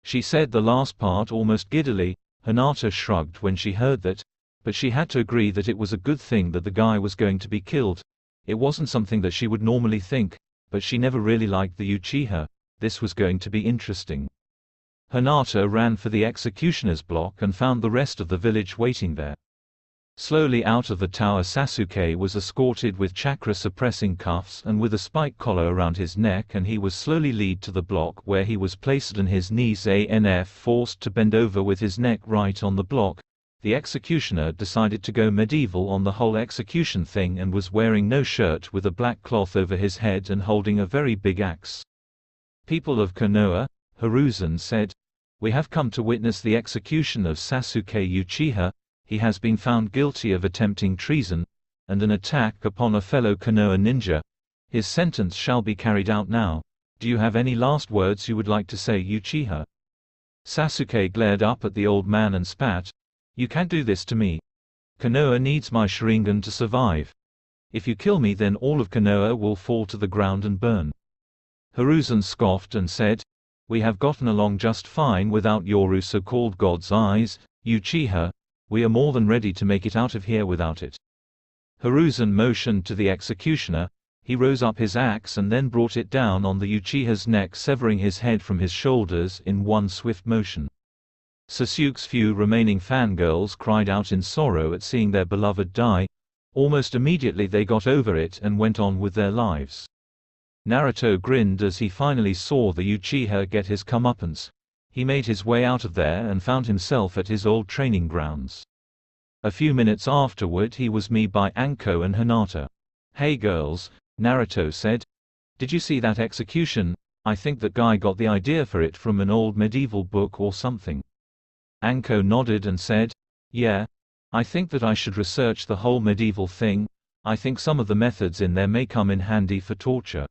She said the last part almost giddily. Hinata shrugged when she heard that, but she had to agree that it was a good thing that the guy was going to be killed. It wasn't something that she would normally think, but she never really liked the Uchiha. This was going to be interesting. Hinata ran for the executioner's block and found the rest of the village waiting there. Slowly out of the tower, Sasuke was escorted with chakra-suppressing cuffs and with a spike collar around his neck, and he was slowly led to the block where he was placed on his knees, forced to bend over with his neck right on the block. The executioner decided to go medieval on the whole execution thing and was wearing no shirt with a black cloth over his head and holding a very big axe. "People of Konoha," Hiruzen said, "we have come to witness the execution of Sasuke Uchiha. He has been found guilty of attempting treason and an attack upon a fellow Konoha ninja. His sentence shall be carried out now. Do you have any last words you would like to say, Uchiha?" Sasuke glared up at the old man and spat, "You can't do this to me. Konoha needs my Sharingan to survive. If you kill me, then all of Konoha will fall to the ground and burn." Hiruzen scoffed and said, "We have gotten along just fine without your so-called God's eyes, Uchiha. We are more than ready to make it out of here without it." Hiruzen motioned to the executioner. He rose up his axe and then brought it down on the Uchiha's neck, severing his head from his shoulders in one swift motion. Sasuke's few remaining fangirls cried out in sorrow at seeing their beloved die. Almost immediately they got over it and went on with their lives. Naruto grinned as he finally saw the Uchiha get his comeuppance. He made his way out of there and found himself at his old training grounds. A few minutes afterward he was met by Anko and Hinata. "Hey girls," Naruto said. "Did you see that execution? I think that guy got the idea for it from an old medieval book or something." Anko nodded and said, "Yeah. I think that I should research the whole medieval thing. I think some of the methods in there may come in handy for torture."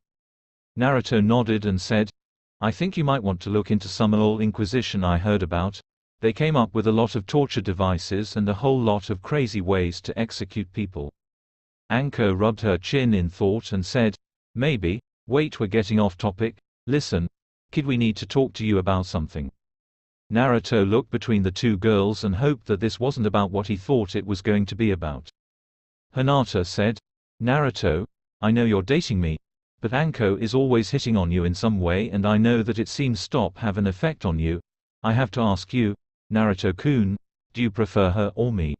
Naruto nodded and said, "I think you might want to look into some old Inquisition I heard about. They came up with a lot of torture devices and a whole lot of crazy ways to execute people." Anko rubbed her chin in thought and said, "Maybe. Wait, we're getting off topic. Listen, kid, we need to talk to you about something." Naruto looked between the two girls and hoped that this wasn't about what he thought it was going to be about. Hinata said, "Naruto, I know you're dating me, but Anko is always hitting on you in some way and I know that it seems stop have an effect on you. I have to ask you, Naruto-kun, do you prefer her or me?"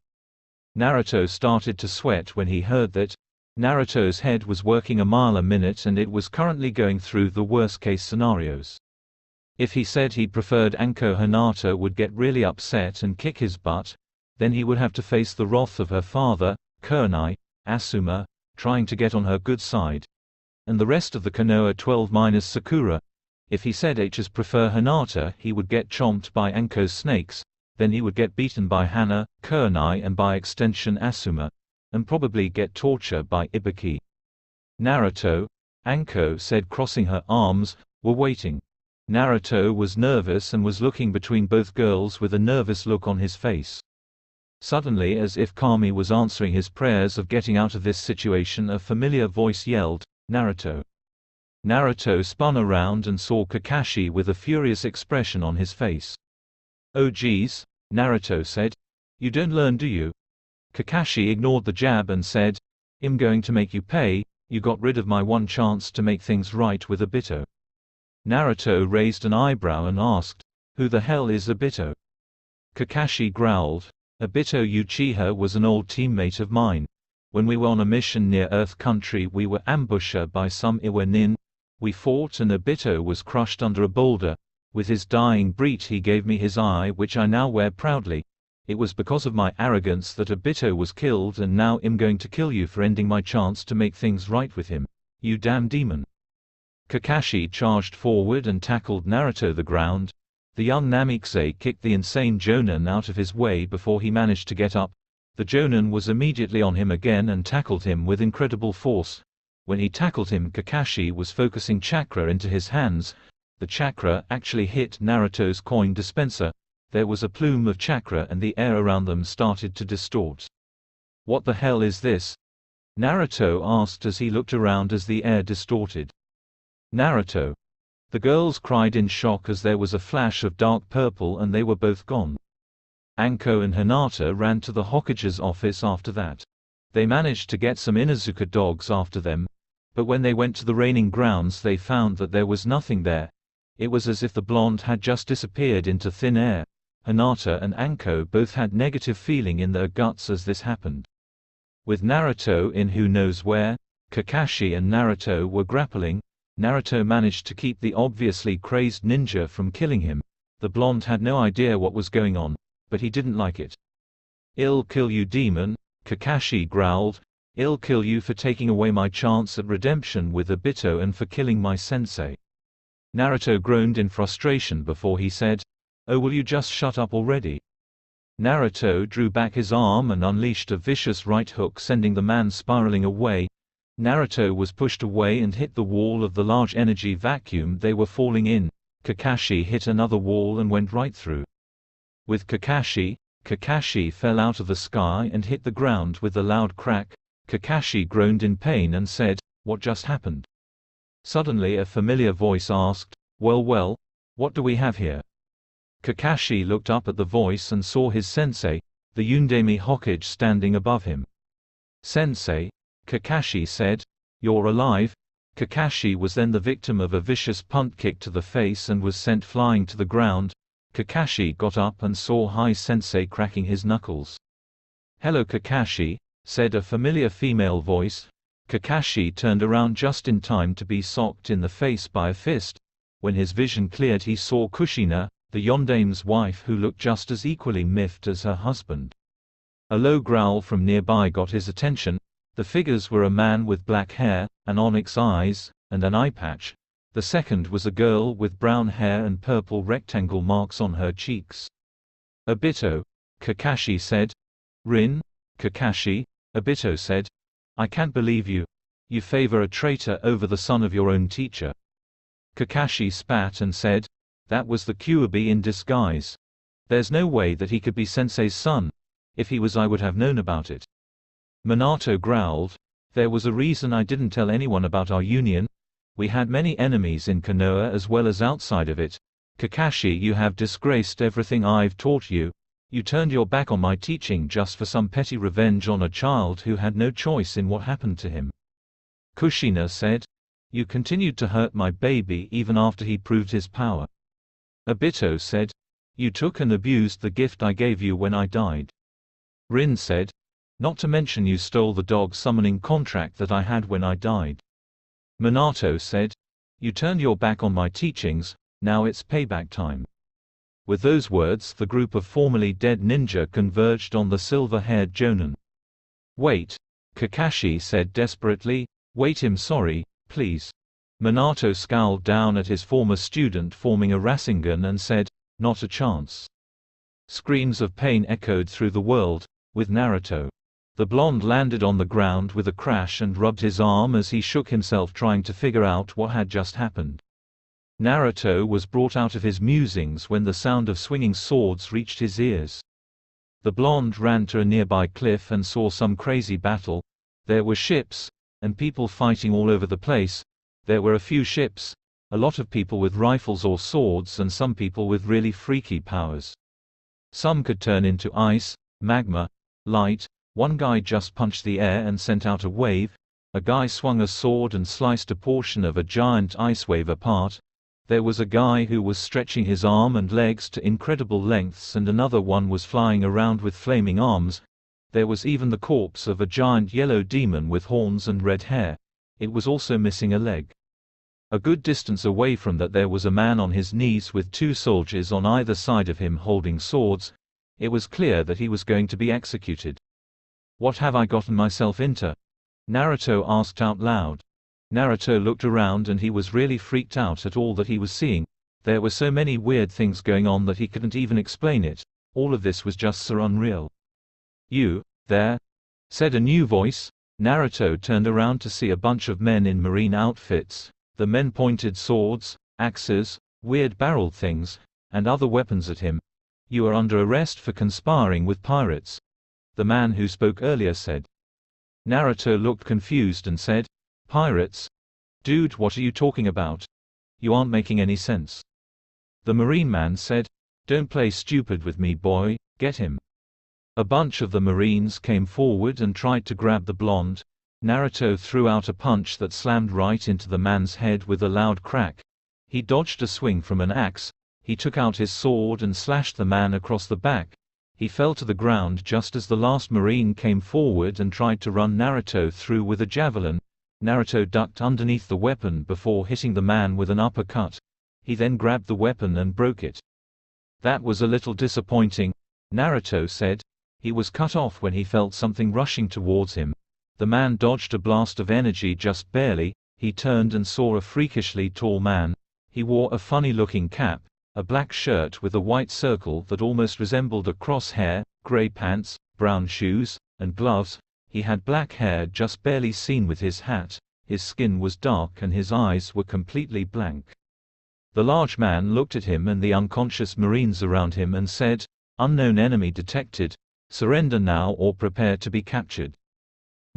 Naruto started to sweat when he heard that. Naruto's head was working a mile a minute and it was currently going through the worst-case scenarios. If he said he preferred Anko, Hinata would get really upset and kick his butt. Then he would have to face the wrath of her father, Kurenai, Asuma, trying to get on her good side, and the rest of the Konoha 12 minus Sakura. If he said H's prefer Hinata, he would get chomped by Anko's snakes, then he would get beaten by Hana, Kurenai and by extension Asuma, and probably get torture by Ibiki. "Naruto," Anko said, crossing her arms, "we're waiting." Naruto was nervous and was looking between both girls with a nervous look on his face. Suddenly, as if Kami was answering his prayers of getting out of this situation, a familiar voice yelled, "Naruto." Naruto spun around and saw Kakashi with a furious expression on his face. "Oh geez," Naruto said. "You don't learn, do you?" Kakashi ignored the jab and said, "I'm going to make you pay. You got rid of my one chance to make things right with Obito." Naruto raised an eyebrow and asked, "Who the hell is Obito?" Kakashi growled, "Obito Uchiha was an old teammate of mine. When we were on a mission near Earth Country we were ambushed by some Iwa nin. We fought and Obito was crushed under a boulder. With his dying breath he gave me his eye, which I now wear proudly. It was because of my arrogance that Obito was killed, and now I'm going to kill you for ending my chance to make things right with him. You damn demon." Kakashi charged forward and tackled Naruto to the ground. The young Namekusei kicked the insane Jonin out of his way before he managed to get up. The Jonin was immediately on him again and tackled him with incredible force. When he tackled him, Kakashi was focusing chakra into his hands. The chakra actually hit Naruto's coin dispenser. There was a plume of chakra and the air around them started to distort. "What the hell is this?" Naruto asked as he looked around as the air distorted. "Naruto!" The girls cried in shock as there was a flash of dark purple and they were both gone. Anko and Hinata ran to the Hokage's office after that. They managed to get some Inuzuka dogs after them, but when they went to the raining grounds they found that there was nothing there. It was as if the blonde had just disappeared into thin air. Hinata and Anko both had negative feeling in their guts as this happened. With Naruto in who knows where, Kakashi and Naruto were grappling. Naruto managed to keep the obviously crazed ninja from killing him. The blonde had no idea what was going on, but he didn't like it. "I'll kill you, demon," Kakashi growled. "I'll kill you for taking away my chance at redemption with Obito and for killing my sensei." Naruto groaned in frustration before he said, "Oh, will you just shut up already?" Naruto drew back his arm and unleashed a vicious right hook, sending the man spiraling away. Naruto was pushed away and hit the wall of the large energy vacuum they were falling in. Kakashi hit another wall and went right through. With Kakashi fell out of the sky and hit the ground with a loud crack. Kakashi groaned in pain and said, "What just happened?" Suddenly a familiar voice asked, Well, what do we have here?" Kakashi looked up at the voice and saw his sensei, the Yundemi Hokage, standing above him. "Sensei," Kakashi said, "you're alive?" Kakashi was then the victim of a vicious punt kick to the face and was sent flying to the ground. Kakashi got up and saw Hai-sensei cracking his knuckles. "Hello Kakashi," said a familiar female voice. Kakashi turned around just in time to be socked in the face by a fist. When his vision cleared, he saw Kushina, the Yondame's wife, who looked just as equally miffed as her husband. A low growl from nearby got his attention. The figures were a man with black hair, an onyx eyes, and an eye patch. The second was a girl with brown hair and purple rectangle marks on her cheeks. "Obito," Kakashi said. "Rin?" Kakashi, Obito said. "I can't believe you. You favor a traitor over the son of your own teacher." Kakashi spat and said, "That was the Kyuubi in disguise. There's no way that he could be Sensei's son. If he was, I would have known about it." Minato growled, "There was a reason I didn't tell anyone about our union. We had many enemies in Konoha as well as outside of it. Kakashi, you have disgraced everything I've taught you. You turned your back on my teaching just for some petty revenge on a child who had no choice in what happened to him." Kushina said, "You continued to hurt my baby even after he proved his power." Obito said, "You took and abused the gift I gave you when I died." Rin said, "Not to mention you stole the dog summoning contract that I had when I died." Minato said, "You turned your back on my teachings, now it's payback time." With those words, the group of formerly dead ninja converged on the silver-haired Jonin. "Wait," Kakashi said desperately, "wait, I'm sorry, please." Minato scowled down at his former student forming a Rasengan and said, "Not a chance." Screams of pain echoed through the world, with Naruto. The blonde landed on the ground with a crash and rubbed his arm as he shook himself trying to figure out what had just happened. Naruto was brought out of his musings when the sound of swinging swords reached his ears. The blonde ran to a nearby cliff and saw some crazy battle. There were ships, and people fighting all over the place. There were a few ships, a lot of people with rifles or swords, and some people with really freaky powers. Some could turn into ice, magma, light. One guy just punched the air and sent out a wave. A guy swung a sword and sliced a portion of a giant ice wave apart. There was a guy who was stretching his arm and legs to incredible lengths, and another one was flying around with flaming arms. There was even the corpse of a giant yellow demon with horns and red hair. It was also missing a leg. A good distance away from that there was a man on his knees with two soldiers on either side of him holding swords. It was clear that he was going to be executed. "What have I gotten myself into?" Naruto asked out loud. Naruto looked around and he was really freaked out at all that he was seeing. There were so many weird things going on that he couldn't even explain it. All of this was just so unreal. "You, there?" said a new voice. Naruto turned around to see a bunch of men in marine outfits. The men pointed swords, axes, weird barrel things, and other weapons at him. "You are under arrest for conspiring with pirates," the man who spoke earlier said. Naruto looked confused and said, "Pirates? Dude, what are you talking about? You aren't making any sense." The marine man said, "Don't play stupid with me, boy, get him." A bunch of the marines came forward and tried to grab the blonde. Naruto threw out a punch that slammed right into the man's head with a loud crack. He dodged a swing from an axe. He took out his sword and slashed the man across the back. He fell to the ground just as the last marine came forward and tried to run Naruto through with a javelin. Naruto ducked underneath the weapon before hitting the man with an uppercut. He then grabbed the weapon and broke it. "That was a little disappointing," Naruto said. He was cut off when he felt something rushing towards him. The man dodged a blast of energy just barely. He turned and saw a freakishly tall man. He wore a funny-looking cap, a black shirt with a white circle that almost resembled a crosshair, gray pants, brown shoes, and gloves. He had black hair just barely seen with his hat. His skin was dark and his eyes were completely blank. The large man looked at him and the unconscious marines around him and said, "Unknown enemy detected. Surrender now or prepare to be captured."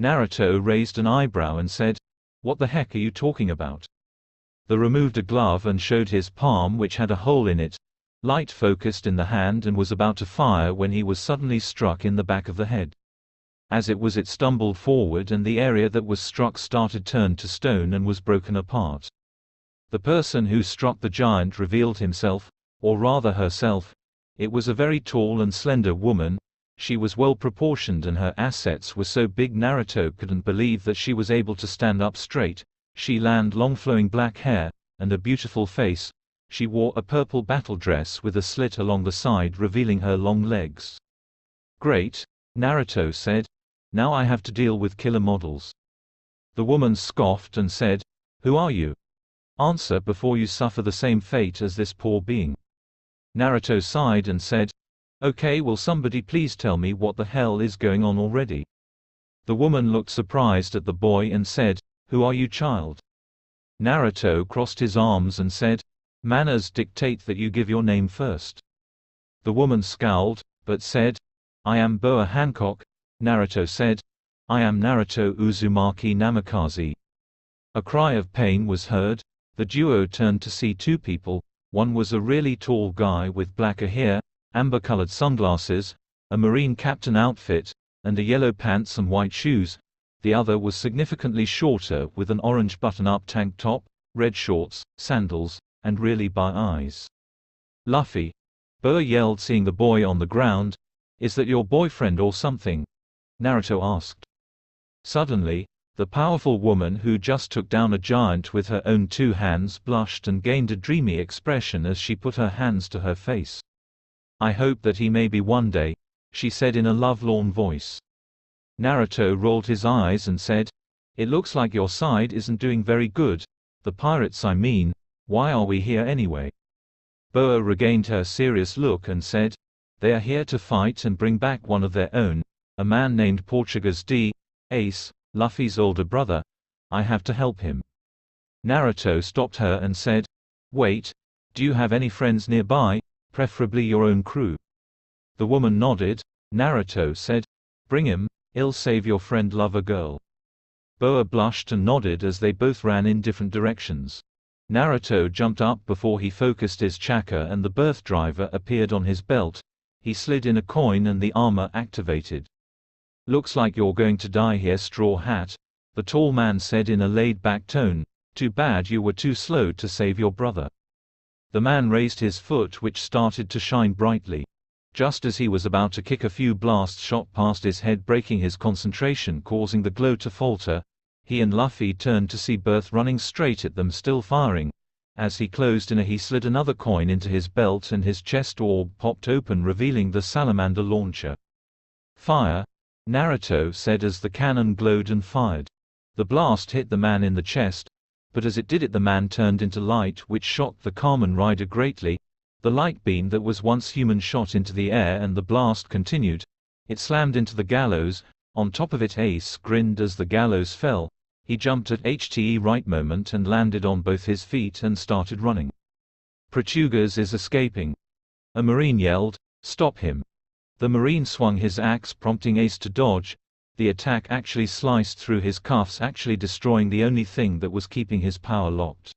Naruto raised an eyebrow and said, "What the heck are you talking about?" They removed a glove and showed his palm, which had a hole in it. Light focused in the hand and was about to fire when he was suddenly struck in the back of the head. As it stumbled forward and the area that was struck started turned to stone and was broken apart. The person who struck the giant revealed himself. or rather herself. It was a very tall and slender woman. She was well proportioned and her assets were so big Naruto couldn't believe that she was able to stand up straight. She had long flowing black hair, and a beautiful face. She wore a purple battle dress with a slit along the side revealing her long legs. "Great," Naruto said. "Now I have to deal with killer models." The woman scoffed and said, "Who are you? Answer before you suffer the same fate as this poor being." Naruto sighed and said, "Okay, will somebody please tell me what the hell is going on already?" The woman looked surprised at the boy and said, "Who are you, child?" Naruto crossed his arms and said, "Manners dictate that you give your name first." The woman scowled, but said, "I am Boa Hancock." Naruto said, "I am Naruto Uzumaki Namikaze." A cry of pain was heard. The duo turned to see two people. One was a really tall guy with black hair, amber-colored sunglasses, a Marine captain outfit, and a yellow pants and white shoes. The other was significantly shorter with an orange button-up tank top, red shorts, sandals, and really big eyes. "Luffy!" Boa yelled, seeing the boy on the ground. "Is that your boyfriend or something?" Naruto asked. Suddenly, the powerful woman who just took down a giant with her own two hands blushed and gained a dreamy expression as she put her hands to her face. "I hope that he may be one day," she said in a lovelorn voice. Naruto rolled his eyes and said, "It looks like your side isn't doing very good. The pirates, I mean. Why are we here anyway?" Boa regained her serious look and said, "They are here to fight and bring back one of their own, a man named Portuguese D. Ace, Luffy's older brother. I have to help him." Naruto stopped her and said, "Wait, do you have any friends nearby, preferably your own crew?" The woman nodded. Naruto said, "Bring him, he'll save your friend lover girl." Boa blushed and nodded as they both ran in different directions. Naruto jumped up before he focused his chakra and the birth driver appeared on his belt. He slid in a coin and the armor activated. "Looks like you're going to die here, Straw Hat," the tall man said in a laid-back tone. "Too bad you were too slow to save your brother." The man raised his foot, which started to shine brightly. Just as he was about to kick, a few blasts shot past his head, breaking his concentration, causing the glow to falter. He and Luffy turned to see Birth running straight at them, still firing. As he closed in, he slid another coin into his belt and his chest orb popped open, revealing the salamander launcher. "Fire!" Naruto said as the cannon glowed and fired. The blast hit the man in the chest, but as it did it, the man turned into light, which shocked the Kamen Rider greatly. The light beam that was once human shot into the air and the blast continued. It slammed into the gallows. On top of it, Ace grinned as the gallows fell. He jumped at the right moment and landed on both his feet and started running. "Portuguese is escaping!" A Marine yelled, "Stop him!" The Marine swung his axe, prompting Ace to dodge. The attack actually sliced through his cuffs, actually destroying the only thing that was keeping his power locked.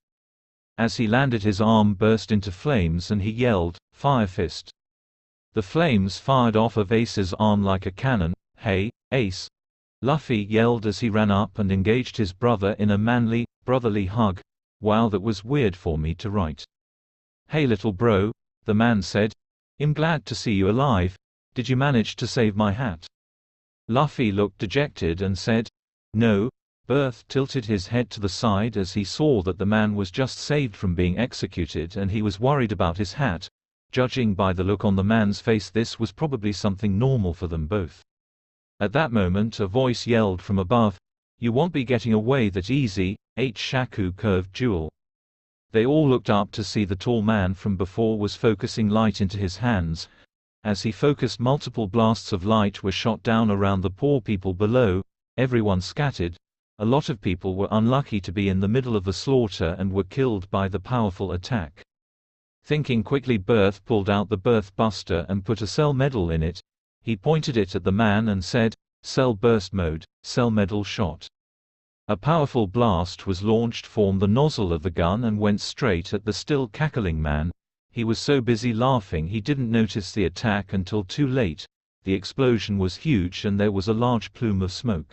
As he landed, his arm burst into flames and he yelled, "Fire Fist!" The flames fired off of Ace's arm like a cannon. "Hey, Ace!" Luffy yelled as he ran up and engaged his brother in a manly, brotherly hug. "Wow, that was weird for me to write." "Hey little bro," the man said. "I'm glad to see you alive. Did you manage to save my hat?" Luffy looked dejected and said, "No." Birth tilted his head to the side as he saw that the man was just saved from being executed and he was worried about his hat. Judging by the look on the man's face, this was probably something normal for them both. At that moment, a voice yelled from above, "You won't be getting away that easy, Shaku curved jewel." They all looked up to see the tall man from before was focusing light into his hands. As he focused, multiple blasts of light were shot down around the poor people below. Everyone scattered. A lot of people were unlucky to be in the middle of the slaughter and were killed by the powerful attack. Thinking quickly, Birth pulled out the Birth Buster and put a cell medal in it. He pointed it at the man and said, "Cell burst mode, cell medal shot." A powerful blast was launched, formed the nozzle of the gun and went straight at the still cackling man. He was so busy laughing he didn't notice the attack until too late. The explosion was huge and there was a large plume of smoke.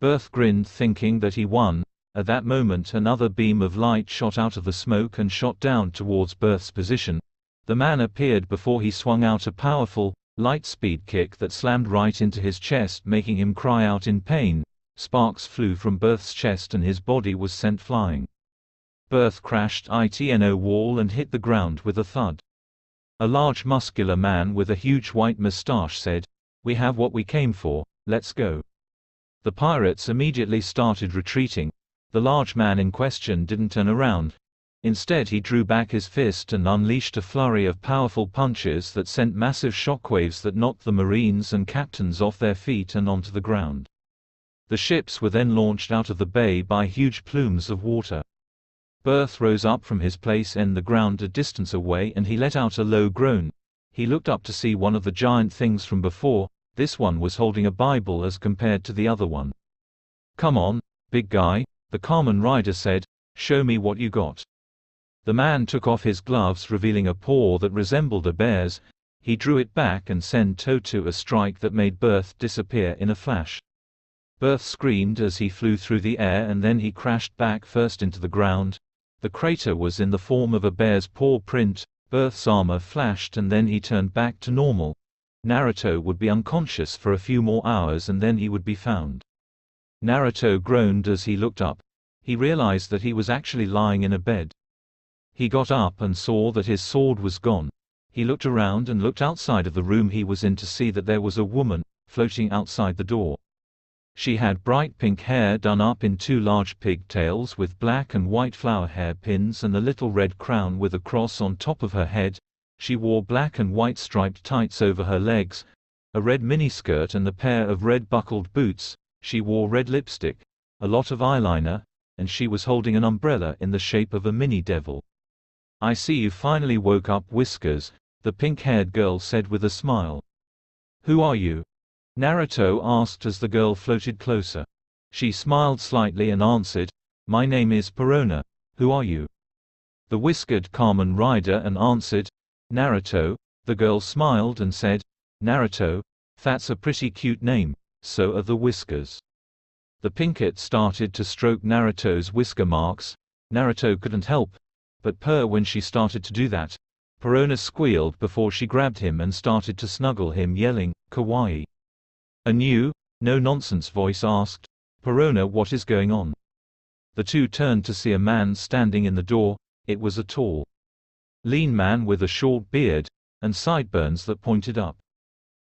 Birth grinned, thinking that he won. At that moment, another beam of light shot out of the smoke and shot down towards Birth's position. The man appeared before he swung out a powerful, light-speed kick that slammed right into his chest, making him cry out in pain. Sparks flew from Berth's chest and his body was sent flying. Berth crashed into wall and hit the ground with a thud. A large muscular man with a huge white mustache said, "We have what we came for, let's go." The pirates immediately started retreating. The large man in question didn't turn around. Instead he drew back his fist and unleashed a flurry of powerful punches that sent massive shockwaves that knocked the Marines and captains off their feet and onto the ground. The ships were then launched out of the bay by huge plumes of water. Berth rose up from his place in the ground a distance away and he let out a low groan. He looked up to see one of the giant things from before. This one was holding a Bible as compared to the other one. "Come on, big guy," the Kamen Rider said, "show me what you got." The man took off his gloves, revealing a paw that resembled a bear's. He drew it back and sent Toto a strike that made Berth disappear in a flash. Berth screamed as he flew through the air and then he crashed back first into the ground. The crater was in the form of a bear's paw print. Berth's armor flashed and then he turned back to normal. Naruto would be unconscious for a few more hours and then he would be found. Naruto groaned as he looked up. He realized that he was actually lying in a bed. He got up and saw that his sword was gone. He looked around and looked outside of the room he was in to see that there was a woman, floating outside the door. She had bright pink hair done up in two large pigtails with black and white flower hairpins and a little red crown with a cross on top of her head. She wore black and white striped tights over her legs, a red miniskirt and a pair of red buckled boots. She wore red lipstick, a lot of eyeliner, and she was holding an umbrella in the shape of a mini devil. "I see you finally woke up, Whiskers," the pink-haired girl said with a smile. "Who are you?" Naruto asked as the girl floated closer. She smiled slightly and answered, "My name is Perona. Who are you?" The whiskered Kamen Rider and answered, "Naruto." The girl smiled and said, "Naruto, that's a pretty cute name, so are the whiskers." The Pinkett started to stroke Naruto's whisker marks. Naruto couldn't help but purr when she started to do that. Perona squealed before she grabbed him and started to snuggle him, yelling, "Kawaii." A new, no-nonsense voice asked, "Perona, what is going on?" The two turned to see a man standing in the door. It was a tall, lean man with a short beard, and sideburns that pointed up.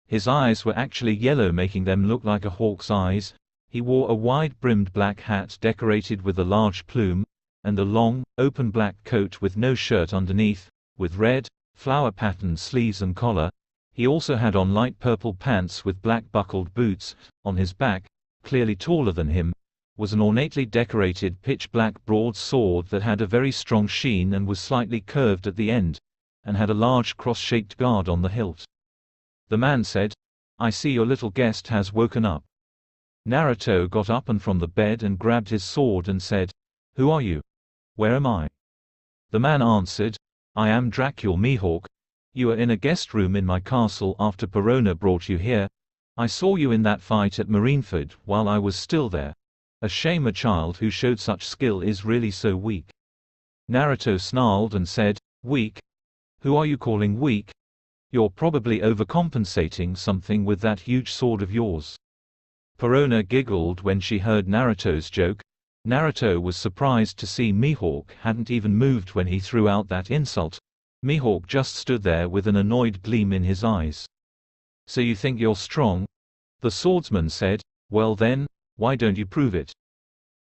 His eyes were actually yellow, making them look like a hawk's eyes. He wore a wide-brimmed black hat decorated with a large plume, and a long, open black coat with no shirt underneath, with red, flower-patterned sleeves and collar. He also had on light purple pants with black buckled boots. On his back, clearly taller than him, was an ornately decorated pitch-black broadsword that had a very strong sheen and was slightly curved at the end, and had a large cross-shaped guard on the hilt. The man said, "I see your little guest has woken up." Naruto got up and from the bed and grabbed his sword and said, "Who are you? Where am I?" The man answered, "I am Dracula Mihawk. You are in a guest room in my castle after Perona brought you here. I saw you in that fight at Marineford while I was still there. A shame a child who showed such skill is really so weak." Naruto snarled and said, "Weak? Who are you calling weak? You're probably overcompensating something with that huge sword of yours." Perona giggled when she heard Naruto's joke. Naruto was surprised to see Mihawk hadn't even moved when he threw out that insult. Mihawk just stood there with an annoyed gleam in his eyes. "So you think you're strong?" the swordsman said. "Well then, why don't you prove it?"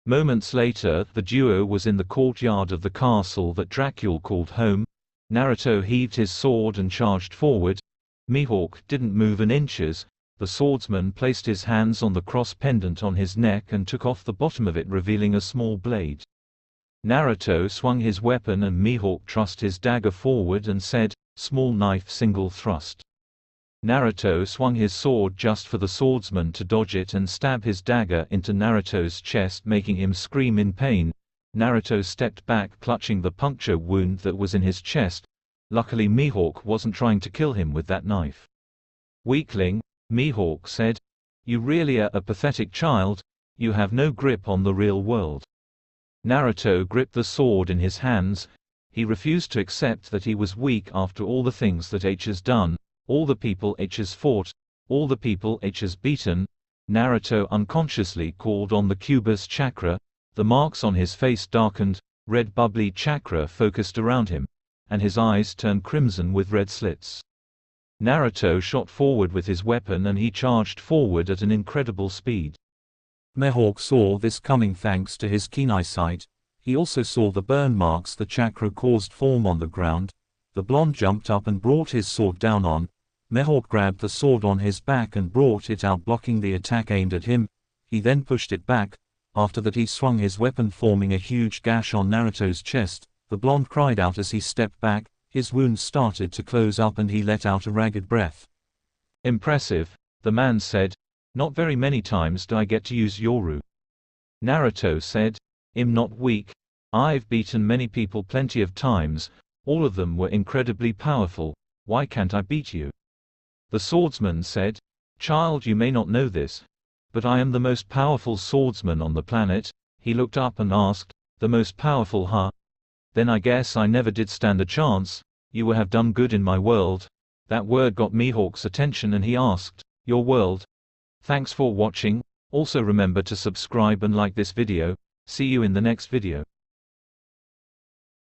Moments later, the duo was in the courtyard of the castle that Dracula called home. Naruto heaved his sword and charged forward. Mihawk didn't move an inches. The swordsman placed his hands on the cross pendant on his neck and took off the bottom of it, revealing a small blade. Naruto swung his weapon and Mihawk thrust his dagger forward and said, "Small knife, single thrust." Naruto swung his sword just for the swordsman to dodge it and stab his dagger into Naruto's chest, making him scream in pain. Naruto stepped back, clutching the puncture wound that was in his chest. Luckily Mihawk wasn't trying to kill him with that knife. "Weakling," Mihawk said. "You really are a pathetic child. You have no grip on the real world." Naruto gripped the sword in his hands. He refused to accept that he was weak after all the things that H has done, all the people H has fought, all the people H has beaten. Naruto unconsciously called on the Cubus chakra. The marks on his face darkened, red bubbly chakra focused around him, and his eyes turned crimson with red slits. Naruto shot forward with his weapon and he charged forward at an incredible speed. Mihawk saw this coming thanks to his keen eyesight. He also saw the burn marks the chakra caused form on the ground. The blonde jumped up and brought his sword down on. Mihawk grabbed the sword on his back and brought it out, blocking the attack aimed at him. He then pushed it back. After that he swung his weapon, forming a huge gash on Naruto's chest. The blonde cried out as he stepped back. His wounds started to close up and he let out a ragged breath. Impressive, the man said. Not very many times do I get to use Yoru. Naruto said, I'm not weak. I've beaten many people plenty of times. All of them were incredibly powerful. Why can't I beat you? The swordsman said, Child, you may not know this, but I am the most powerful swordsman on the planet. He looked up and asked, the most powerful, huh? Then I guess I never did stand a chance. You will have done good in my world. That word got Mihawk's attention and he asked, your world? Thanks for watching. Also remember to subscribe and like this video. See you in the next video.